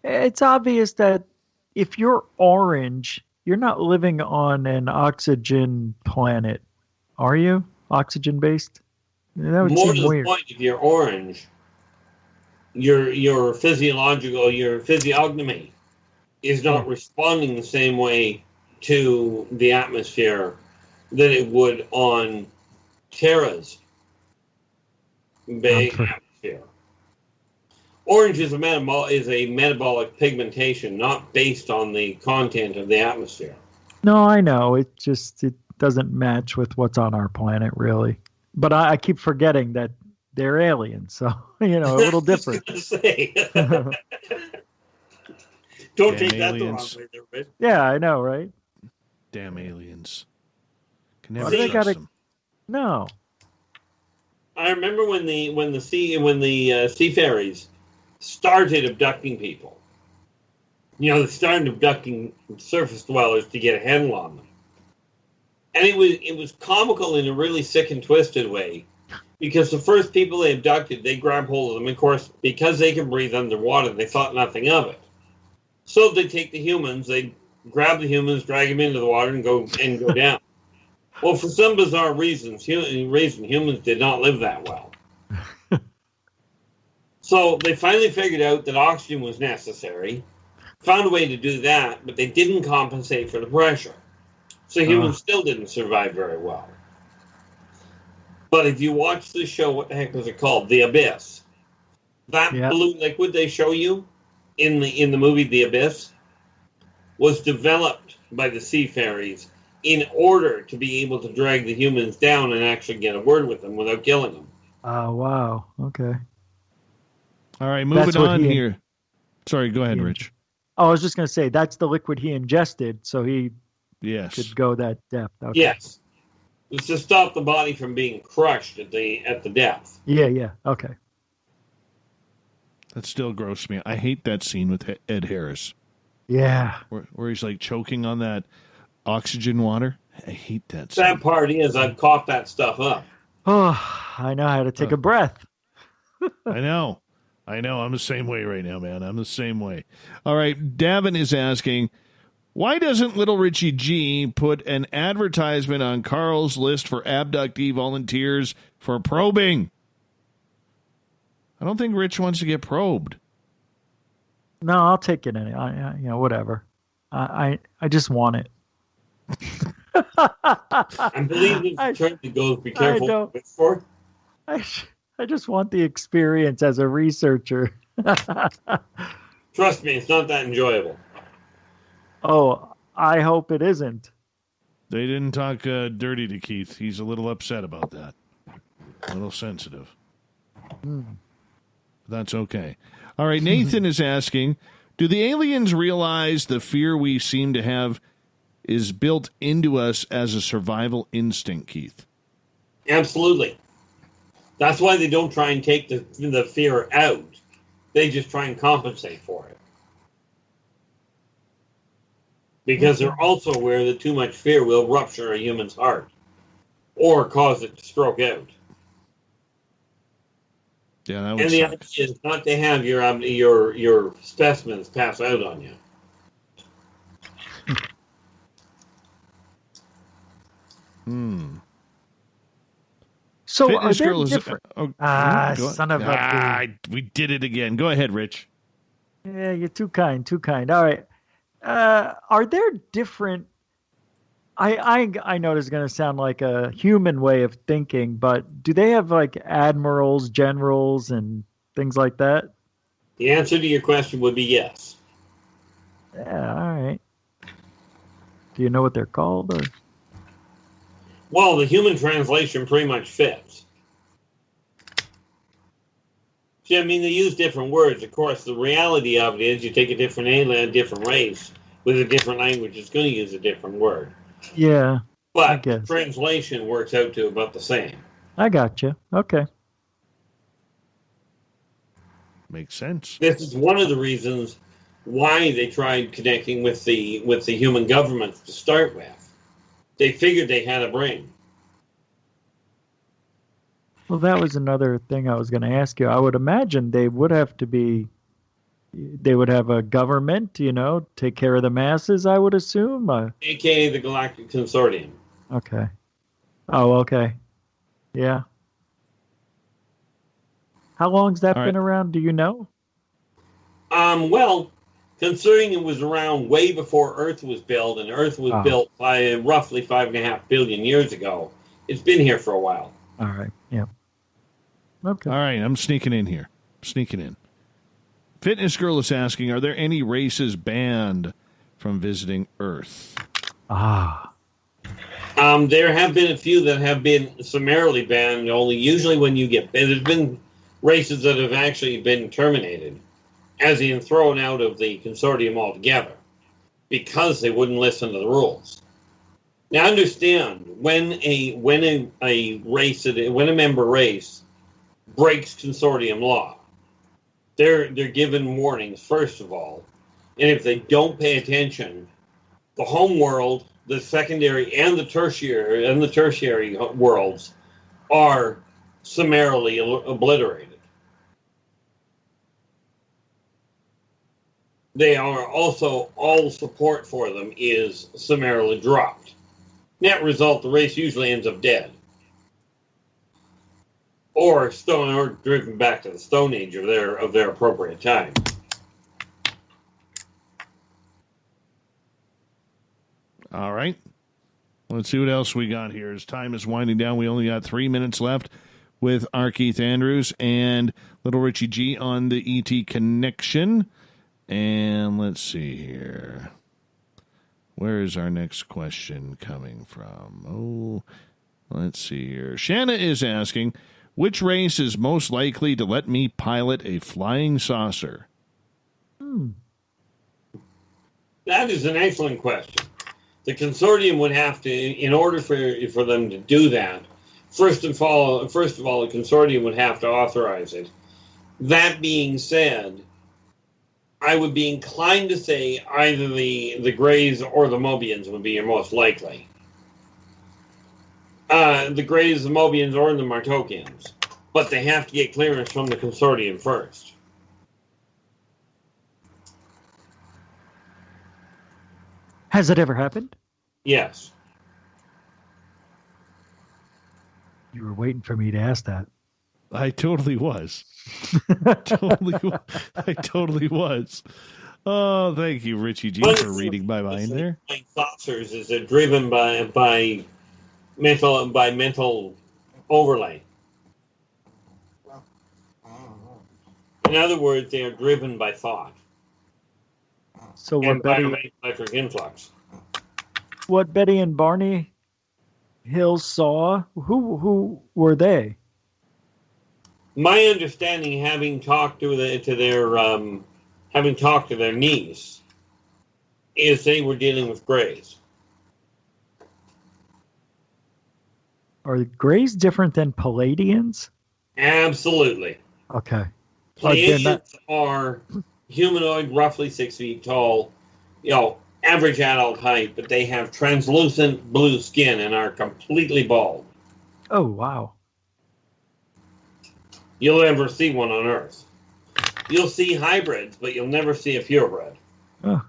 It's obvious that if you're orange, you're not living on an oxygen planet, are you? Oxygen-based? That would More seem to weird. the point, if you're orange, your physiognomy is not responding the same way to the atmosphere that it would on Terra's atmosphere. Orange is a metabolic pigmentation, not based on the content of the atmosphere. No, I know. It doesn't match with what's on our planet, really. But I keep forgetting that they're aliens, so, a little different. Don't take that the wrong way there, Rich. Yeah, I know, right? Damn aliens. Can never They trust them. No. I remember when the seafarers started abducting people. You know, they started abducting surface dwellers to get a handle on them, and it was comical in a really sick and twisted way, because the first people they abducted, they grabbed hold of them. Of course, because they can breathe underwater, they thought nothing of it. So they take the humans, they grab the humans, drag them into the water, and go down. Well, for some bizarre reason, humans did not live that well. So they finally figured out that oxygen was necessary, found a way to do that, but they didn't compensate for the pressure. So humans still didn't survive very well. But if you watch the show, what the heck was it called? The Abyss. That blue liquid they show you in the movie The Abyss was developed by the seafarers in order to be able to drag the humans down and actually get a word with them without killing them. Oh, wow. Okay. All right, moving on here. Sorry, go ahead, Rich. Oh, I was just going to say, that's the liquid he ingested, so he could go that depth. Okay. Yes. It's to stop the body from being crushed at the depth. Yeah. Okay. That still grosses me. I hate that scene with Ed Harris. Yeah. Where he's like choking on that oxygen water. I hate that scene. Sad part is I've coughed that stuff up. Oh, I know how to take a breath. I know. I'm the same way right now, man. I'm the same way. All right. Davin is asking, why doesn't Little Richie G put an advertisement on Carl's list for abductee volunteers for probing? I don't think Rich wants to get probed. No, I'll take it whatever. I just want it. I believe the term that goes, be careful what it's for. I just want the experience as a researcher. Trust me, it's not that enjoyable. Oh, I hope it isn't. They didn't talk dirty to Keith. He's a little upset about that. A little sensitive. That's okay. All right, Nathan is asking, do the aliens realize the fear we seem to have is built into us as a survival instinct, Keith? Absolutely. That's why they don't try and take the fear out. They just try and compensate for it. Because they're also aware that too much fear will rupture a human's heart or cause it to stroke out. Yeah, that would and the idea is not to have your specimens pass out on you. So Fitness are there Girl different? Son of a... we did it again. Go ahead, Rich. Yeah, you're too kind. All right. Are there different... I know this is going to sound like a human way of thinking, but do they have like admirals, generals, and things like that? The answer to your question would be yes. Yeah, all right. Do you know what they're called? Or? Well, the human translation pretty much fits. See, I mean, they use different words. Of course, the reality of it is you take a different alien, a different race, with a different language, it's going to use a different word. Yeah. But the translation works out to about the same. I got you. Okay. Makes sense. This is one of the reasons why they tried connecting with the human governments to start with. They figured they had a brain. Well, that was another thing I was going to ask you. I would imagine they would have a government, take care of the masses, I would assume. AKA the Galactic Consortium. Okay. Oh, okay. Yeah. How long's that been around? Do you know? Well, considering it was around way before Earth was built, and Earth was built by roughly 5.5 billion years ago, it's been here for a while. All right. Yeah. Okay. All right. I'm sneaking in here. Fitness Girl is asking, are there any races banned from visiting Earth? There have been a few that have been summarily banned. Only usually when you get... There's been races that have actually been terminated, as in thrown out of the consortium altogether, because they wouldn't listen to the rules. Now understand, when a member race breaks consortium law. They're given warnings, first of all, and if they don't pay attention, the home world, the secondary and the tertiary worlds are summarily obliterated. They are also, all support for them is summarily dropped. Net result, the race usually ends up dead. Or driven back to the Stone Age of their appropriate time. All right. Let's see what else we got here. As time is winding down, we only got 3 minutes left with R. Keith Andrews and Little Richie G on the ET Connection. And let's see here. Where is our next question coming from? Oh, let's see here. Shanna is asking, which race is most likely to let me pilot a flying saucer? That is an excellent question. The consortium would have to, in order for them to do that, first of all, the consortium would have to authorize it. That being said, I would be inclined to say either the Greys or the Mobians would be your most likely. The Greys, the Mobians, or the Martokians. But they have to get clearance from the consortium first. Has it ever happened? Yes. You were waiting for me to ask that. I totally was. I totally was. Oh, thank you, Richie G, for reading my mind there. Saucers is driven by mental overlay. In other words, they are driven by thought. So and by electric influx. What Betty and Barney Hill saw, who were they? My understanding, having talked to their niece, is they were dealing with Greys. Are Greys different than Palladians? Absolutely. Okay. Palladians are humanoid, roughly 6 feet tall, average adult height, but they have translucent blue skin and are completely bald. Oh, wow. You'll never see one on Earth. You'll see hybrids, but you'll never see a purebred. Oh.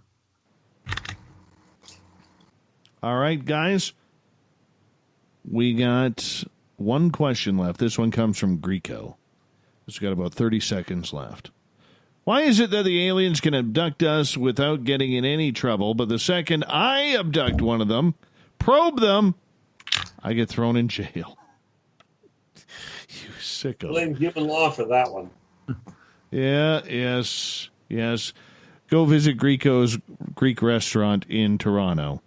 All right, guys. We got one question left. This one comes from Greco. It's got about 30 seconds left. Why is it that the aliens can abduct us without getting in any trouble, but the second I abduct one of them, probe them, I get thrown in jail? You sicko. Blame human law for that one. Yeah, yes. Go visit Greco's Greek restaurant in Toronto,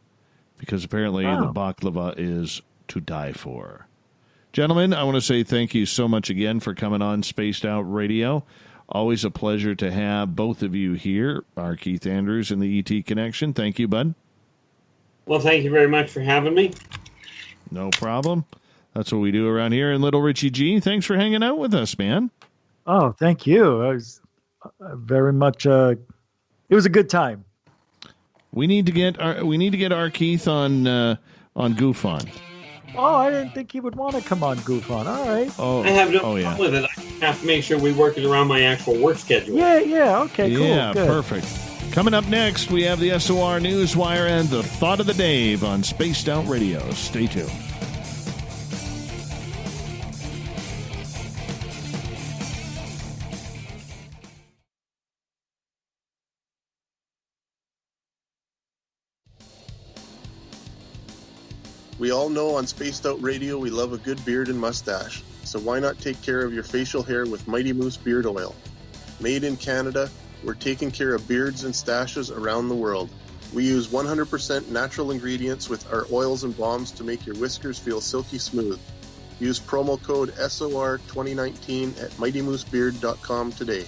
because apparently the baklava is to die for. Gentlemen, I want to say thank you so much again for coming on Spaced Out Radio. Always a pleasure to have both of you here, our Keith Andrews and the ET Connection. Thank you, bud. Well, thank you very much for having me. No problem. That's what we do around here. And Little Richie G, thanks for hanging out with us, man. Oh, thank you. I was very much. It was a good time. We need to get our Keith on Goof On. Oh, I didn't think he would want to come on Goof On. All right. Oh, I have no problem with it. I have to make sure we work it around my actual work schedule. Yeah. Okay, cool. Yeah, good. Perfect. Coming up next, we have the SOR Newswire and the Thought of the Dave on Spaced Out Radio. Stay tuned. We all know on Spaced Out Radio we love a good beard and mustache, so why not take care of your facial hair with Mighty Moose Beard Oil? Made in Canada, we're taking care of beards and stashes around the world. We use 100% natural ingredients with our oils and balms to make your whiskers feel silky smooth. Use promo code SOR2019 at MightyMooseBeard.com today.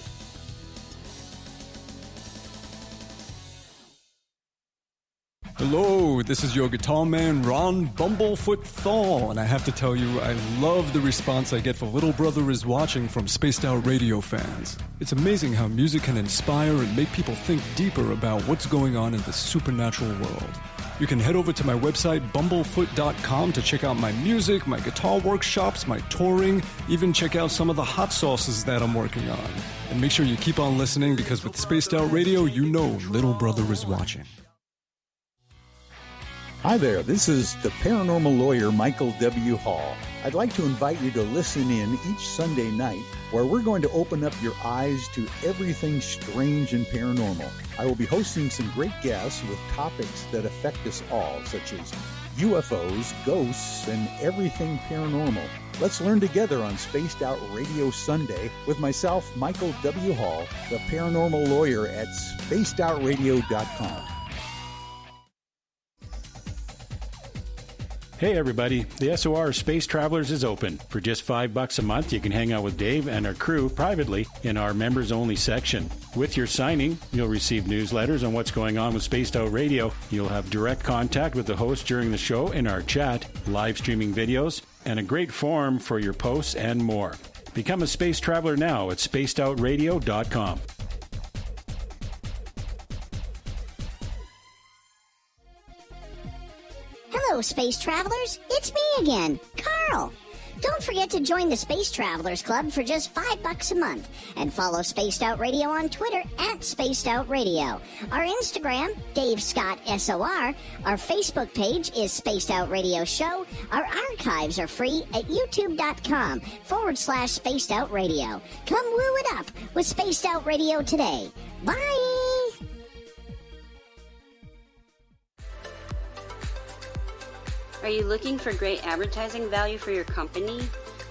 Hello, this is your guitar man, Ron Bumblefoot Thal, and I have to tell you, I love the response I get for Little Brother is Watching from Spaced Out Radio fans. It's amazing how music can inspire and make people think deeper about what's going on in the supernatural world. You can head over to my website, bumblefoot.com, to check out my music, my guitar workshops, my touring, even check out some of the hot sauces that I'm working on. And make sure you keep on listening, because with Spaced Out Radio, you know Little Brother is watching. Hi there, this is the paranormal lawyer Michael W. Hall. I'd like to invite you to listen in each Sunday night, where we're going to open up your eyes to everything strange and paranormal. I will be hosting some great guests with topics that affect us all, such as UFOs, ghosts, and everything paranormal. Let's learn together on Spaced Out Radio Sunday with myself, Michael W. Hall, the paranormal lawyer at spacedoutradio.com. Hey everybody, the SOR Space Travelers is open. For just $5 a month, you can hang out with Dave and our crew privately in our members-only section. With your signing, you'll receive newsletters on what's going on with Spaced Out Radio. You'll have direct contact with the host during the show in our chat, live streaming videos, and a great forum for your posts and more. Become a space traveler now at spacedoutradio.com. Hello, space travelers. It's me again, Carl. Don't forget to join the Space Travelers Club for just $5 a month, and follow Spaced Out Radio on Twitter at Spaced Out Radio. Our Instagram, Dave Scott SOR. Our Facebook page is Spaced Out Radio Show. Our archives are free at youtube.com/Spaced Out Radio. Come woo it up with Spaced Out Radio today. Bye! Are you looking for great advertising value for your company?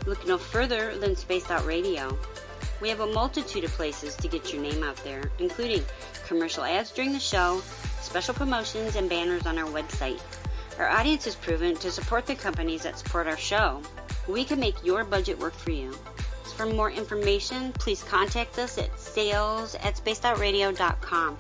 Look no further than Spaced Out Radio. We have a multitude of places to get your name out there, including commercial ads during the show, special promotions, and banners on our website. Our audience is proven to support the companies that support our show. We can make your budget work for you. So for more information, please contact us at sales@spacedoutradio.com.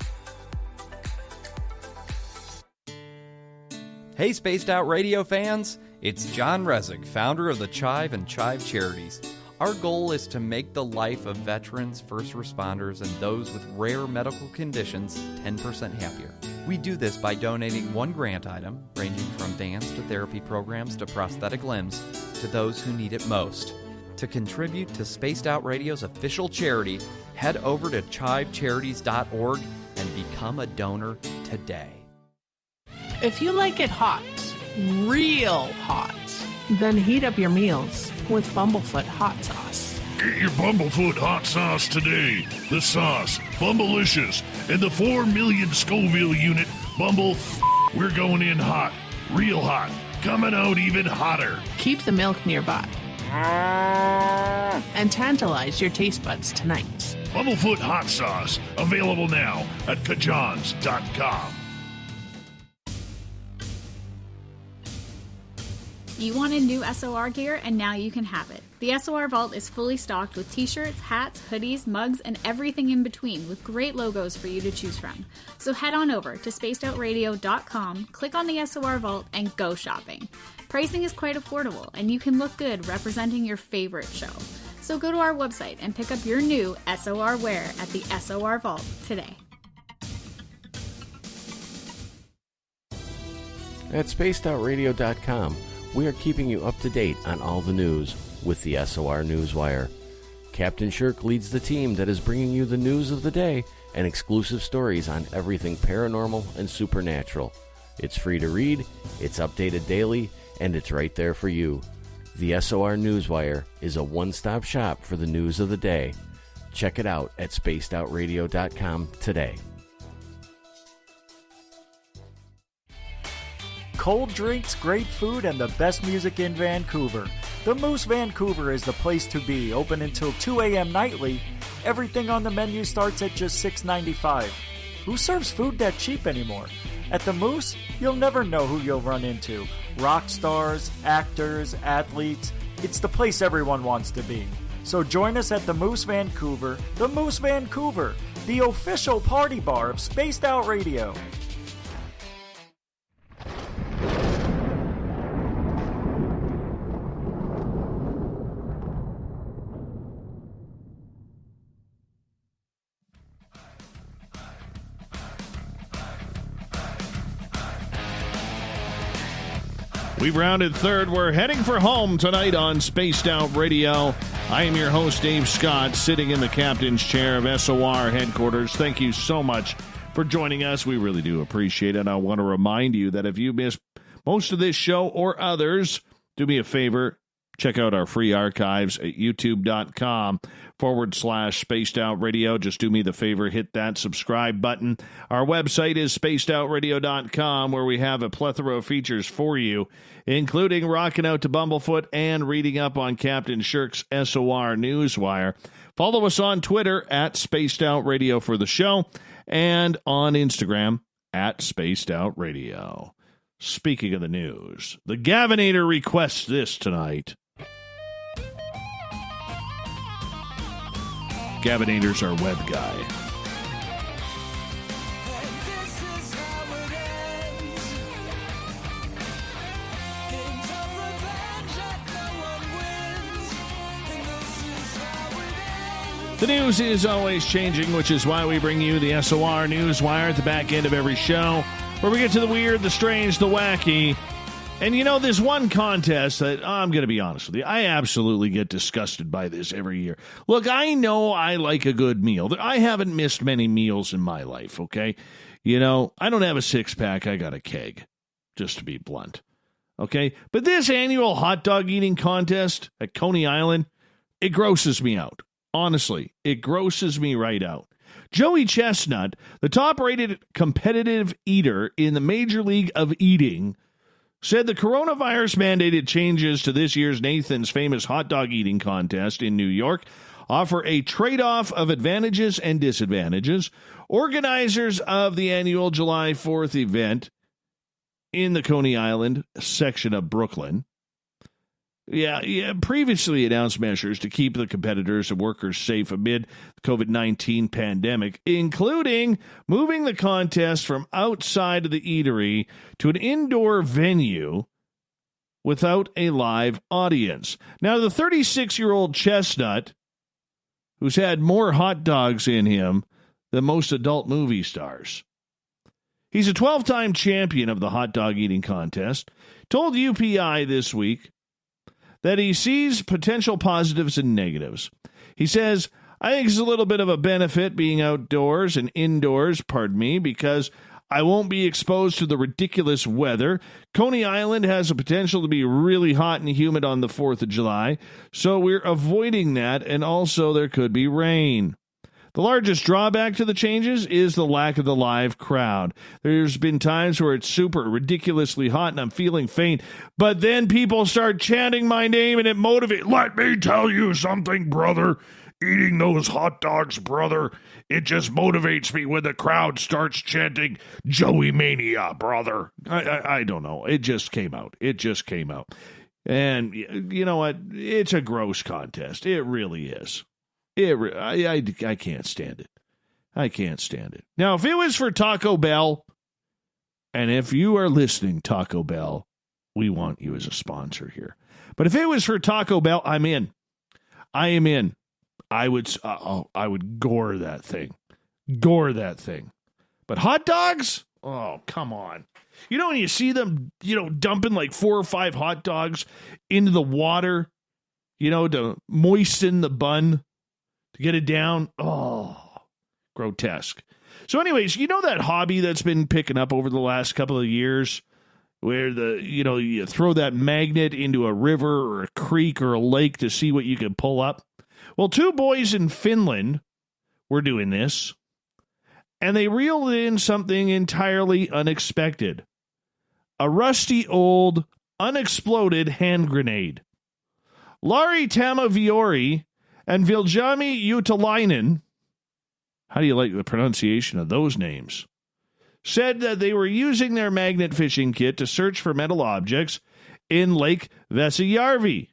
Hey, Spaced Out Radio fans! It's John Resig, founder of the Chive and Chive Charities. Our goal is to make the life of veterans, first responders, and those with rare medical conditions 10% happier. We do this by donating one grant item, ranging from dance to therapy programs to prosthetic limbs, to those who need it most. To contribute to Spaced Out Radio's official charity, head over to chivecharities.org and become a donor today. If you like it hot, real hot, then heat up your meals with Bumblefoot hot sauce. Get your Bumblefoot hot sauce today. The sauce, Bumblicious, and the 4 million Scoville unit Bumble. We're going in hot, real hot, coming out even hotter. Keep the milk nearby and tantalize your taste buds tonight. Bumblefoot hot sauce, available now at kajans.com. You wanted new SOR gear, and now you can have it. The SOR Vault is fully stocked with t-shirts, hats, hoodies, mugs, and everything in between, with great logos for you to choose from. So head on over to spacedoutradio.com, click on the SOR Vault, and go shopping. Pricing is quite affordable, and you can look good representing your favorite show. So go to our website and pick up your new SOR wear at the SOR Vault today. At spacedoutradio.com, we are keeping you up to date on all the news with the SOR Newswire. Captain Shirk leads the team that is bringing you the news of the day and exclusive stories on everything paranormal and supernatural. It's free to read, it's updated daily, and it's right there for you. The SOR Newswire is a one-stop shop for the news of the day. Check it out at spacedoutradio.com today. Cold drinks, great food, and the best music in Vancouver. The Moose Vancouver is the place to be, open until 2 a.m. nightly. Everything on the menu starts at just $6.95. Who serves food that cheap anymore? At the Moose, you'll never know who you'll run into. Rock stars, actors, athletes. It's the place everyone wants to be. So join us at the Moose Vancouver, the official party bar of Spaced Out Radio. We've rounded third. We're heading for home tonight on Spaced Out Radio. I am your host, Dave Scott, sitting in the captain's chair of SOR headquarters. Thank you so much for joining us. We really do appreciate it. I want to remind you that if you missed most of this show or others, do me a favor. Check out our free archives at youtube.com/Spaced Out Radio. Just do me the favor, hit that subscribe button. Our website is spacedoutradio.com, where we have a plethora of features for you, including rocking out to Bumblefoot and reading up on Captain Shirk's SOR Newswire. Follow us on Twitter at Spaced Out Radio for the show, and on Instagram at Spaced Out Radio. Speaking of the news, the Gavinator requests this tonight. Gavinator's our web guy. The news is always changing, which is why we bring you the SOR Newswire at the back end of every show, where we get to the weird, the strange, the wacky. And you know, there's one contest that, I'm going to be honest with you, I absolutely get disgusted by this every year. Look, I know I like a good meal. I haven't missed many meals in my life, okay? You know, I don't have a six-pack, I got a keg, just to be blunt, okay? But this annual hot dog eating contest at Coney Island, it grosses me out. Honestly, it grosses me right out. Joey Chestnut, the top-rated competitive eater in the Major League of Eating, said the coronavirus-mandated changes to this year's Nathan's famous hot dog eating contest in New York offer a trade-off of advantages and disadvantages. Organizers of the annual July 4th event in the Coney Island section of Brooklyn previously announced measures to keep the competitors and workers safe amid the COVID-19 pandemic, including moving the contest from outside of the eatery to an indoor venue without a live audience. Now, the 36-year-old Chestnut, who's had more hot dogs in him than most adult movie stars, he's a 12-time champion of the hot dog eating contest, told UPI this week that he sees potential positives and negatives. He says, I think it's a little bit of a benefit being outdoors and indoors, because I won't be exposed to the ridiculous weather. Coney Island has the potential to be really hot and humid on the 4th of July, so we're avoiding that, and also there could be rain. The largest drawback to the changes is the lack of the live crowd. There's been times where it's super ridiculously hot and I'm feeling faint, but then people start chanting my name and it motivates. Let me tell you something, brother. Eating those hot dogs, brother, it just motivates me when the crowd starts chanting Joey Mania, brother. I don't know. It just came out. And you know what? It's a gross contest. It really is. I can't stand it. I can't stand it. Now, if it was for Taco Bell, and if you are listening, Taco Bell, we want you as a sponsor here. But if it was for Taco Bell, I'm in. I am in. I would gore that thing. But hot dogs? Oh, come on. You know, when you see them, dumping like 4 or 5 hot dogs into the water, to moisten the bun, to get it down. Oh, grotesque. So anyways, that hobby that's been picking up over the last couple of years where you throw that magnet into a river or a creek or a lake to see what you can pull up. Well, 2 boys in Finland were doing this, and they reeled in something entirely unexpected. A rusty old unexploded hand grenade. Lari Tamaviori and Viljami Utalainen, how do you like the pronunciation of those names, said that they were using their magnet fishing kit to search for metal objects in Lake Vesijärvi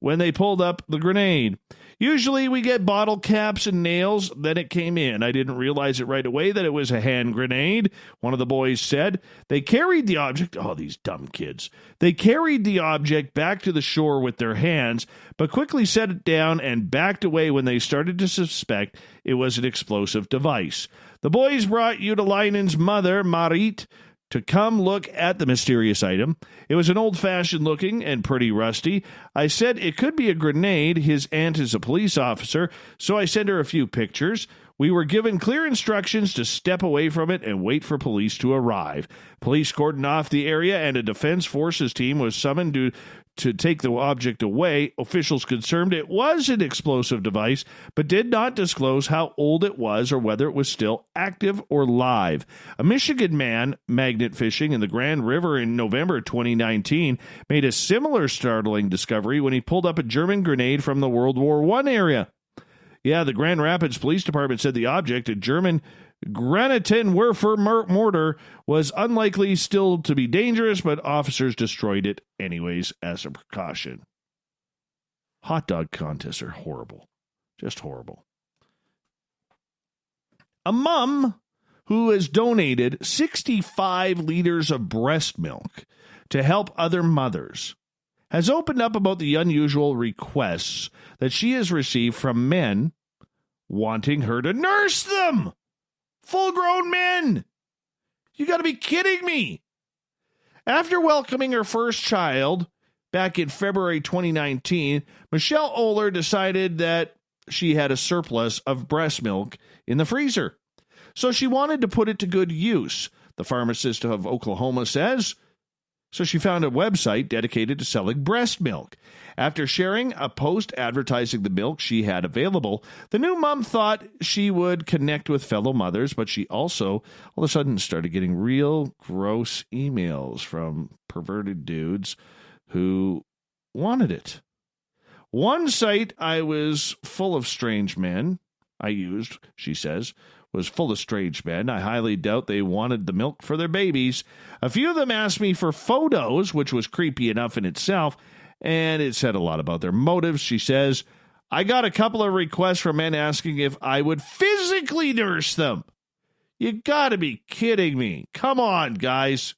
when they pulled up the grenade. Usually we get bottle caps and nails, then it came in. I didn't realize it right away that it was a hand grenade, one of the boys said. They carried the object, these dumb kids. They carried the object back to the shore with their hands, but quickly set it down and backed away when they started to suspect it was an explosive device. The boys brought Utalainen's mother, Marit, to come look at the mysterious item. It was an old-fashioned looking and pretty rusty. I said it could be a grenade. His aunt is a police officer, so I sent her a few pictures. We were given clear instructions to step away from it and wait for police to arrive. Police cordoned off the area, and a defense forces team was summoned to take the object away. Officials confirmed it was an explosive device, but did not disclose how old it was or whether it was still active or live. A Michigan man, magnet fishing in the Grand River in November 2019, made a similar startling discovery when he pulled up a German grenade from the World War I area. Yeah, the Grand Rapids Police Department said the object, a German Granatenwerfer mortar, was unlikely still to be dangerous, but officers destroyed it anyways as a precaution. Hot dog contests are horrible. Just horrible. A mom who has donated 65 liters of breast milk to help other mothers has opened up about the unusual requests that she has received from men wanting her to nurse them. Full-grown men. You got to be kidding me. After welcoming her first child back in February 2019, Michelle Oler decided that she had a surplus of breast milk in the freezer. So she wanted to put it to good use, the pharmacist of Oklahoma says. So she found a website dedicated to selling breast milk. After sharing a post advertising the milk she had available, the new mom thought she would connect with fellow mothers, but she also all of a sudden started getting real gross emails from perverted dudes who wanted it. One site I was full of strange men I used, she says, was full of strange men. I highly doubt they wanted the milk for their babies. A few of them asked me for photos, which was creepy enough in itself, and it said a lot about their motives. She says, I got a couple of requests from men asking if I would physically nurse them. You gotta be kidding me. Come on, guys.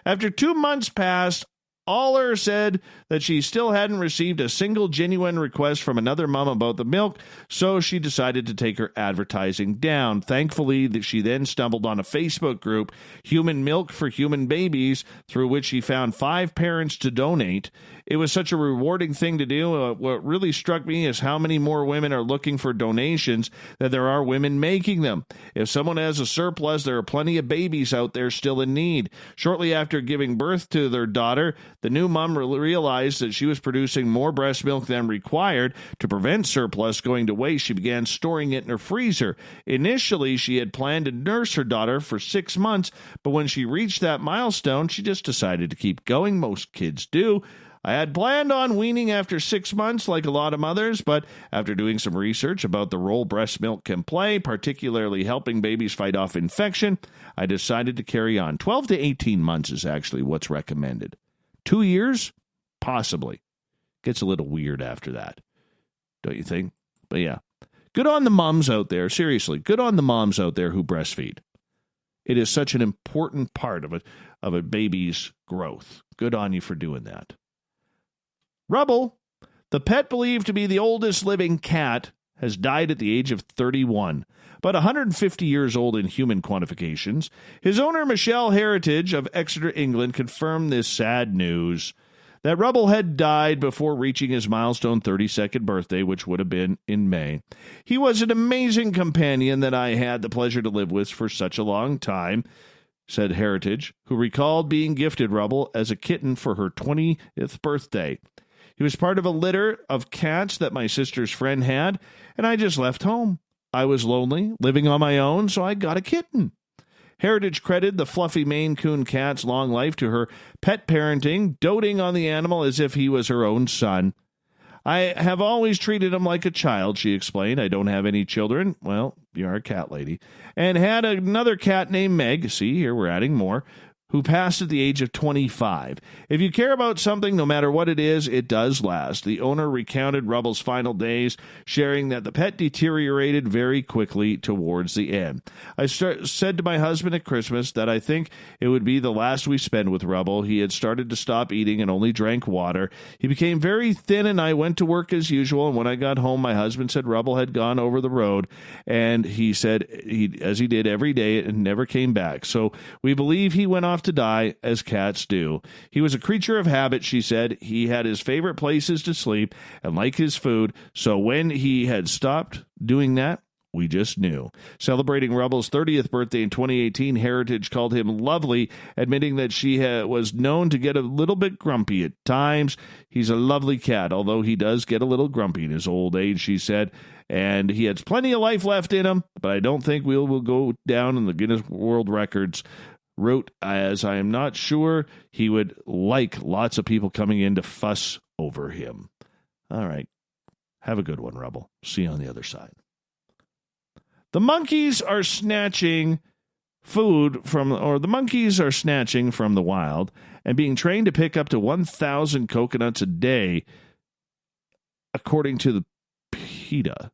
After 2 months passed, Aller said that she still hadn't received a single genuine request from another mom about the milk, so she decided to take her advertising down. Thankfully, she then stumbled on a Facebook group, Human Milk for Human Babies, through which she found 5 parents to donate. It was such a rewarding thing to do. What really struck me is how many more women are looking for donations than there are women making them. If someone has a surplus, there are plenty of babies out there still in need. Shortly after giving birth to their daughter, the new mom realized that she was producing more breast milk than required. To prevent surplus going to waste, she began storing it in her freezer. Initially, she had planned to nurse her daughter for 6 months, but when she reached that milestone, she just decided to keep going. Most kids do. I had planned on weaning after 6 months like a lot of mothers, but after doing some research about the role breast milk can play, particularly helping babies fight off infection, I decided to carry on. 12 to 18 months is actually what's recommended. 2 years? Possibly. Gets a little weird after that, don't you think? But yeah, good on the moms out there. Seriously, good on the moms out there who breastfeed. It is such an important part of a baby's growth. Good on you for doing that. Rubble, the pet believed to be the oldest living cat, has died at the age of 31, but 150 years old in human quantifications. His owner, Michelle Heritage of Exeter, England, confirmed this sad news, that Rubble had died before reaching his milestone 32nd birthday, which would have been in May. He was an amazing companion that I had the pleasure to live with for such a long time, said Heritage, who recalled being gifted Rubble as a kitten for her 20th birthday. He was part of a litter of cats that my sister's friend had, and I just left home. I was lonely, living on my own, so I got a kitten. Heritage credited the fluffy Maine Coon cat's long life to her pet parenting, doting on the animal as if he was her own son. I have always treated him like a child, she explained. I don't have any children. Well, you are a cat lady. And had another cat named Meg, see, here we're adding more, who passed at the age of 25. If you care about something, no matter what it is, it does last. The owner recounted Rubble's final days, sharing that the pet deteriorated very quickly towards the end. I said to my husband at Christmas that I think it would be the last we spend with Rubble. He had started to stop eating and only drank water. He became very thin, and I went to work as usual, and when I got home, my husband said Rubble had gone over the road, and he said as he did every day, and never came back. So we believe he went off to die, as cats do. He was a creature of habit, she said. He had his favorite places to sleep and like his food, so when he had stopped doing that, we just knew. Celebrating Rubble's 30th birthday in 2018, Heritage called him lovely, admitting that she was known to get a little bit grumpy at times. He's a lovely cat, although he does get a little grumpy in his old age, she said, and he has plenty of life left in him, but I don't think we will go down in the Guinness World Records route, as I am not sure he would like lots of people coming in to fuss over him. All right. Have a good one, Rubble. See you on the other side. The monkeys are snatching from the wild and being trained to pick up to 1,000 coconuts a day, according to the PETA.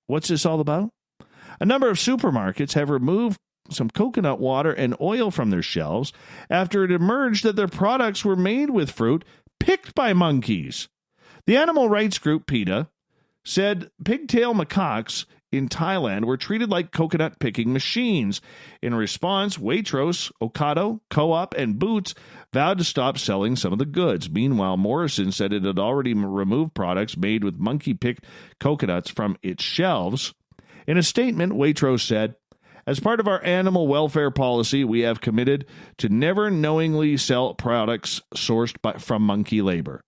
What's this all about? A number of supermarkets have removed some coconut water and oil from their shelves after it emerged that their products were made with fruit picked by monkeys. The animal rights group PETA said pigtail macaques in Thailand were treated like coconut picking machines. In response, Waitrose, Ocado, Co-op, and Boots vowed to stop selling some of the goods. Meanwhile, Morrison said it had already removed products made with monkey-picked coconuts from its shelves. In a statement, Waitrose said, "As part of our animal welfare policy, we have committed to never knowingly sell products sourced from monkey labor."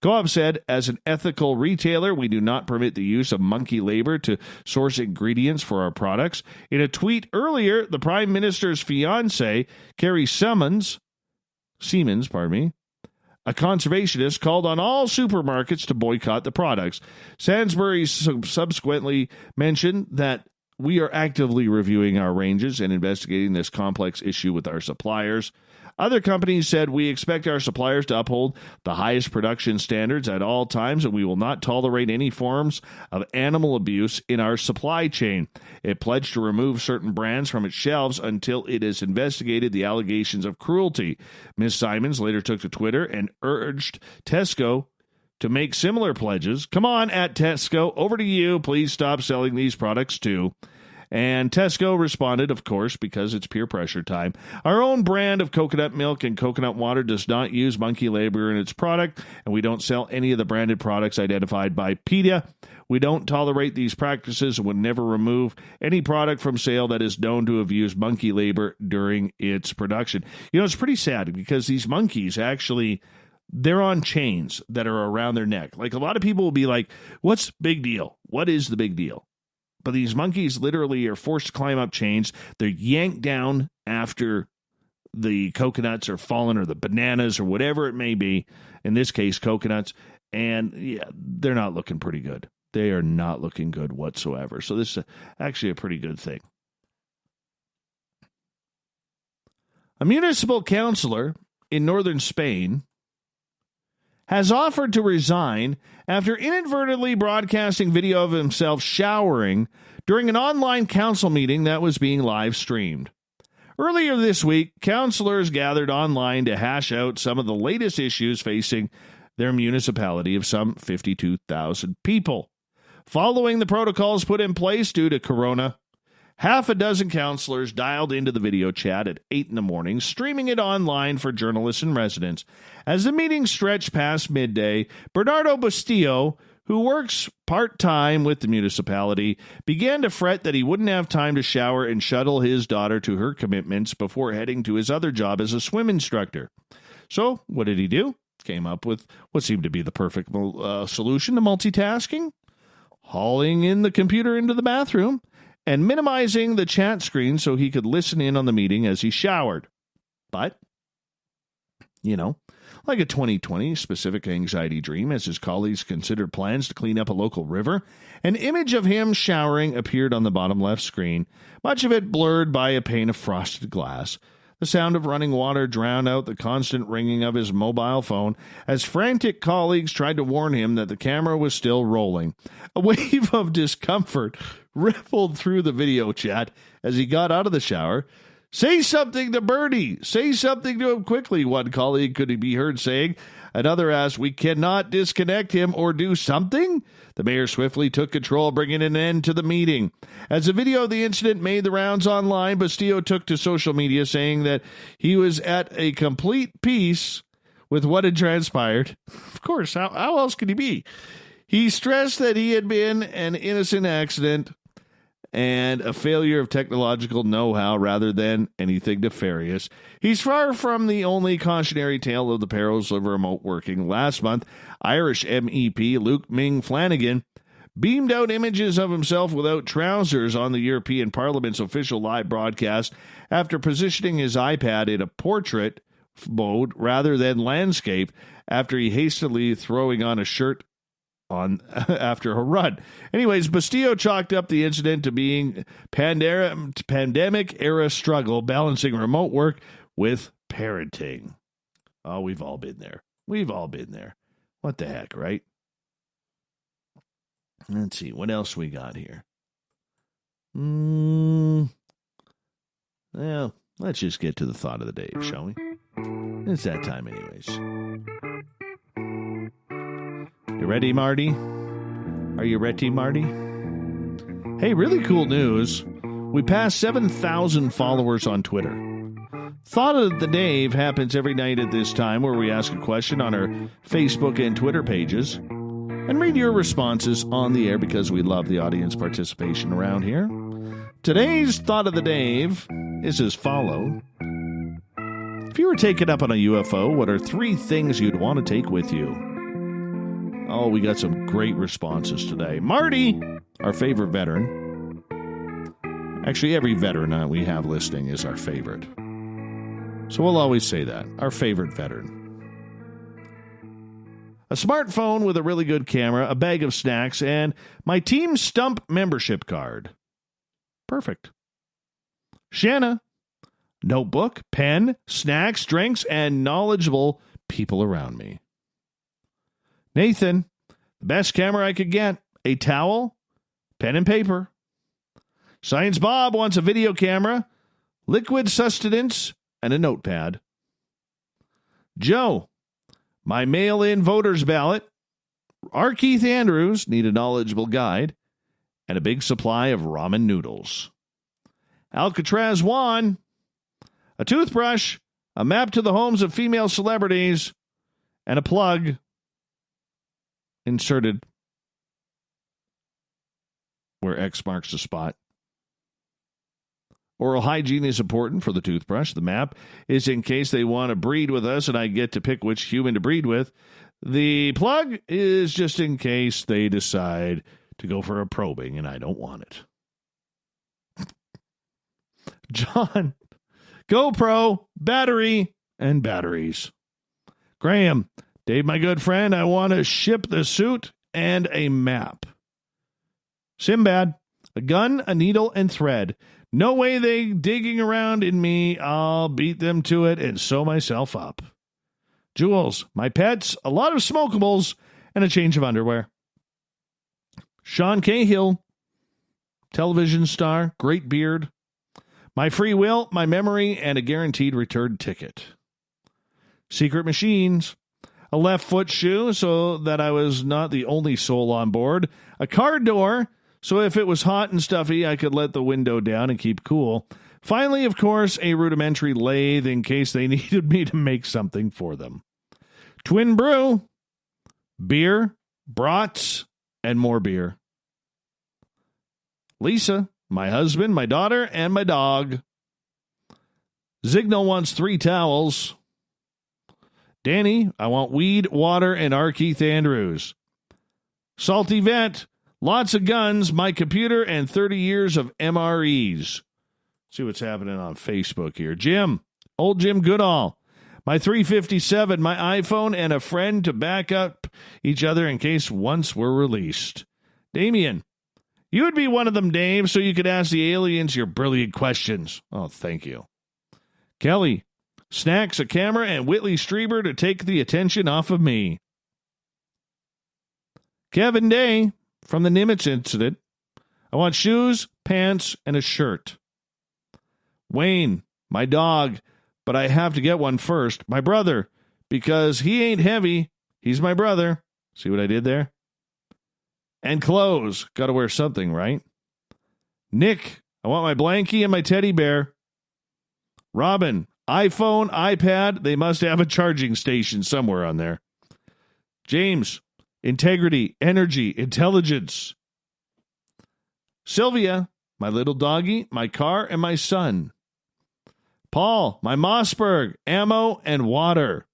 Co-op said, "As an ethical retailer, we do not permit the use of monkey labor to source ingredients for our products." In a tweet earlier, the Prime Minister's fiancée, Carrie Siemens, a conservationist, called on all supermarkets to boycott the products. Sainsbury's subsequently mentioned that we are actively reviewing our ranges and investigating this complex issue with our suppliers. Other companies said, "We expect our suppliers to uphold the highest production standards at all times, and we will not tolerate any forms of animal abuse in our supply chain." It pledged to remove certain brands from its shelves until it has investigated the allegations of cruelty. Ms. Simons later took to Twitter and urged Tesco to make similar pledges. Come on, at Tesco, over to you. Please stop selling these products too. And Tesco responded, of course, because it's peer pressure time. "Our own brand of coconut milk and coconut water does not use monkey labor in its product, and we don't sell any of the branded products identified by PETA. We don't tolerate these practices and would never remove any product from sale that is known to have used monkey labor during its production." You know, it's pretty sad because these monkeys actually, they're on chains that are around their neck. Like, a lot of people will be like, what's the big deal? What is the big deal? But these monkeys literally are forced to climb up chains. They're yanked down after the coconuts are fallen, or the bananas, or whatever it may be. In this case, coconuts. And yeah, they're not looking pretty good. They are not looking good whatsoever. So this is actually a pretty good thing. A municipal councillor in northern Spain has offered to resign after inadvertently broadcasting video of himself showering during an online council meeting that was being live streamed. Earlier this week, councillors gathered online to hash out some of the latest issues facing their municipality of some 52,000 people. Following the protocols put in place due to Corona, half a dozen councillors dialed into the video chat at 8 a.m, streaming it online for journalists and residents. As the meeting stretched past midday, Bernardo Bustillo, who works part-time with the municipality, began to fret that he wouldn't have time to shower and shuttle his daughter to her commitments before heading to his other job as a swim instructor. So, what did he do? Came up with what seemed to be the perfect solution to multitasking: hauling in the computer into the bathroom and minimizing the chat screen so he could listen in on the meeting as he showered. But, you know, like a 2020 specific anxiety dream, as his colleagues considered plans to clean up a local river, an image of him showering appeared on the bottom left screen, much of it blurred by a pane of frosted glass. The sound of running water drowned out the constant ringing of his mobile phone as frantic colleagues tried to warn him that the camera was still rolling. A wave of discomfort rippled through the video chat as he got out of the shower. "Say something to Bernie! Say something to him quickly," one colleague could be heard saying. Another asked, "We cannot disconnect him or do something?" The mayor swiftly took control, bringing an end to the meeting. As the video of the incident made the rounds online, Bastillo took to social media saying that he was at a complete peace with what had transpired. Of course, how else could he be? He stressed that he had been an innocent accident and a failure of technological know-how rather than anything nefarious. He's far from the only cautionary tale of the perils of remote working. Last month, Irish MEP Luke Ming Flanagan beamed out images of himself without trousers on the European Parliament's official live broadcast after positioning his iPad in a portrait mode rather than landscape after he hastily throwing on a shirt on after a run. Anyways, Bastillo chalked up the incident to being pandemic-era struggle, balancing remote work with parenting. Oh, we've all been there. We've all been there. What the heck, right? Let's see. What else we got here? Well, let's just get to the thought of the day, shall we? It's that time anyways. You ready, Marty? Are you ready, Marty? Hey, really cool news. We passed 7,000 followers on Twitter. Thought of the Dave happens every night at this time where we ask a question on our Facebook and Twitter pages and read your responses on the air because we love the audience participation around here. Today's Thought of the Dave is as follows. If you were taken up on a UFO, what are 3 things you'd want to take with you? Oh, we got some great responses today. Marty, our favorite veteran. Actually, every veteran we have listening is our favorite. So we'll always say that. Our favorite veteran. A smartphone with a really good camera, a bag of snacks, and my Team Stump membership card. Perfect. Shanna, notebook, pen, snacks, drinks, and knowledgeable people around me. Nathan, the best camera I could get, a towel, pen and paper. Science Bob wants a video camera, liquid sustenance, and a notepad. Joe, my mail-in voter's ballot. R. Keith Andrews, need a knowledgeable guide, and a big supply of ramen noodles. Alcatraz Juan, a toothbrush, a map to the homes of female celebrities, and a plug inserted where X marks the spot. Oral hygiene is important for the toothbrush. The map is in case they want to breed with us and I get to pick which human to breed with. The plug is just in case they decide to go for a probing and I don't want it. John, GoPro, battery, and batteries. Graham, Dave, my good friend, I want to ship the suit and a map. Simbad, a gun, a needle, and thread. No way they digging around in me. I'll beat them to it and sew myself up. Jules, my pets, a lot of smokables, and a change of underwear. Sean Cahill, television star, great beard. My free will, my memory, and a guaranteed return ticket. Secret Machines, a left foot shoe so that I was not the only soul on board. A car door, so if it was hot and stuffy, I could let the window down and keep cool. Finally, of course, a rudimentary lathe in case they needed me to make something for them. Twin brew, beer, brats, and more beer. Lisa, my husband, my daughter, and my dog. Zignal wants 3 towels. Danny, I want weed, water, and R. Keith Andrews. Salty Vet, lots of guns, my computer, and 30 years of MREs. See what's happening on Facebook here. Jim, old Jim Goodall. My 357, my iPhone, and a friend to back up each other in case once we're released. Damien, you would be one of them, Dave, so you could ask the aliens your brilliant questions. Oh, thank you. Kelly, snacks, a camera, and Whitley Strieber to take the attention off of me. Kevin Day, from the Nimitz incident, I want shoes, pants, and a shirt. Wayne, my dog, but I have to get one first. My brother, because he ain't heavy. He's my brother. See what I did there? And clothes. Got to wear something, right? Nick, I want my blankie and my teddy bear. Robin, iPhone, iPad. They must have a charging station somewhere on there. James, integrity, energy, intelligence. Sylvia, my little doggy, my car, and my son. Paul, my Mossberg, ammo, and water.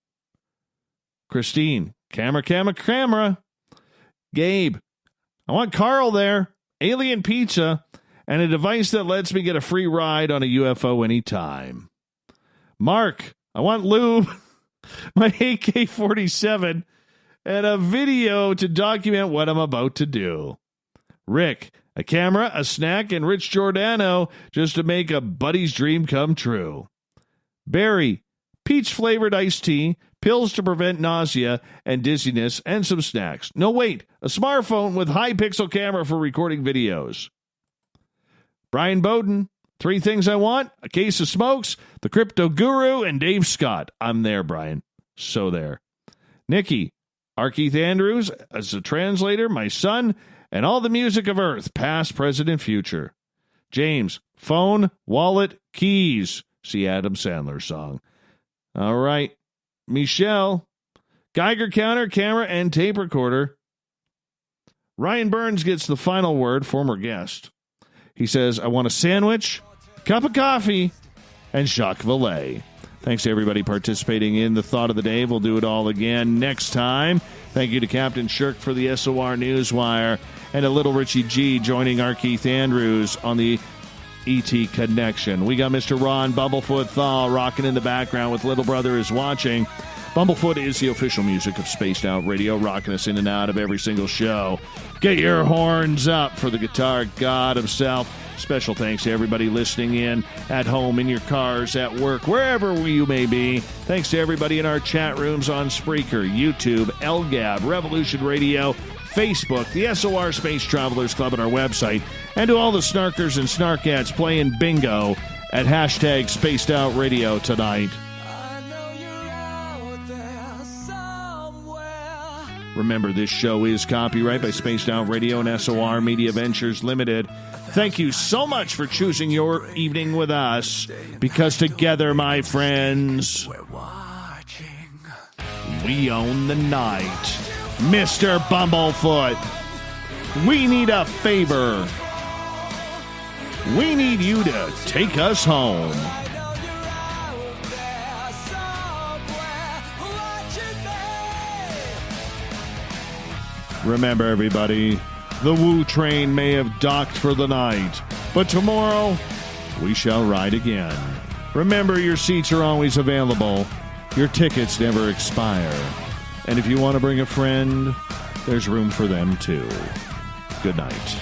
Christine, camera. Gabe, I want Carl there, alien pizza, and a device that lets me get a free ride on a UFO anytime. Mark, I want lube, my AK-47, and a video to document what I'm about to do. Rick, a camera, a snack, and Rich Giordano just to make a buddy's dream come true. Barry, peach-flavored iced tea, pills to prevent nausea and dizziness, and some snacks. No, wait, a smartphone with high-pixel camera for recording videos. Brian Bowden, 3 things I want, a case of smokes, the crypto guru, and Dave Scott. I'm there, Brian. So there. Nikki, R. Keith Andrews as a translator, my son, and all the music of Earth, past, present, and future. James, phone, wallet, keys. See Adam Sandler's song. All right. Michelle, Geiger counter, camera, and tape recorder. Ryan Burns gets the final word, former guest. He says, I want a sandwich, cup of coffee, and Jacques Vallée. Thanks to everybody participating in the Thought of the Day. We'll do it all again next time. Thank you to Captain Shirk for the SOR Newswire, and to Little Richie G joining our Keith Andrews on the ET Connection. We got Mr. Ron Bumblefoot Thaw rocking in the background with Little Brother Is Watching. Bumblefoot is the official music of Spaced Out Radio, rocking us in and out of every single show. Get your horns up for the guitar god himself. Special thanks to everybody listening in at home, in your cars, at work, wherever you may be. Thanks to everybody in our chat rooms on Spreaker, YouTube, LGAB, Revolution Radio, Facebook, the SOR Space Travelers Club, and our website. And to all the snarkers and snarkettes playing bingo at hashtag Spaced Out Radio tonight. Remember, this show is copyright by Spaced Out Radio and SOR Media Ventures Limited. Thank you so much for choosing your evening with us, because together, my friends, we own the night. Mr. Bumblefoot, we need a favor. We need you to take us home. Remember, everybody, the Woo train may have docked for the night, but tomorrow we shall ride again. Remember, your seats are always available. Your tickets never expire. And if you want to bring a friend, there's room for them too. Good night.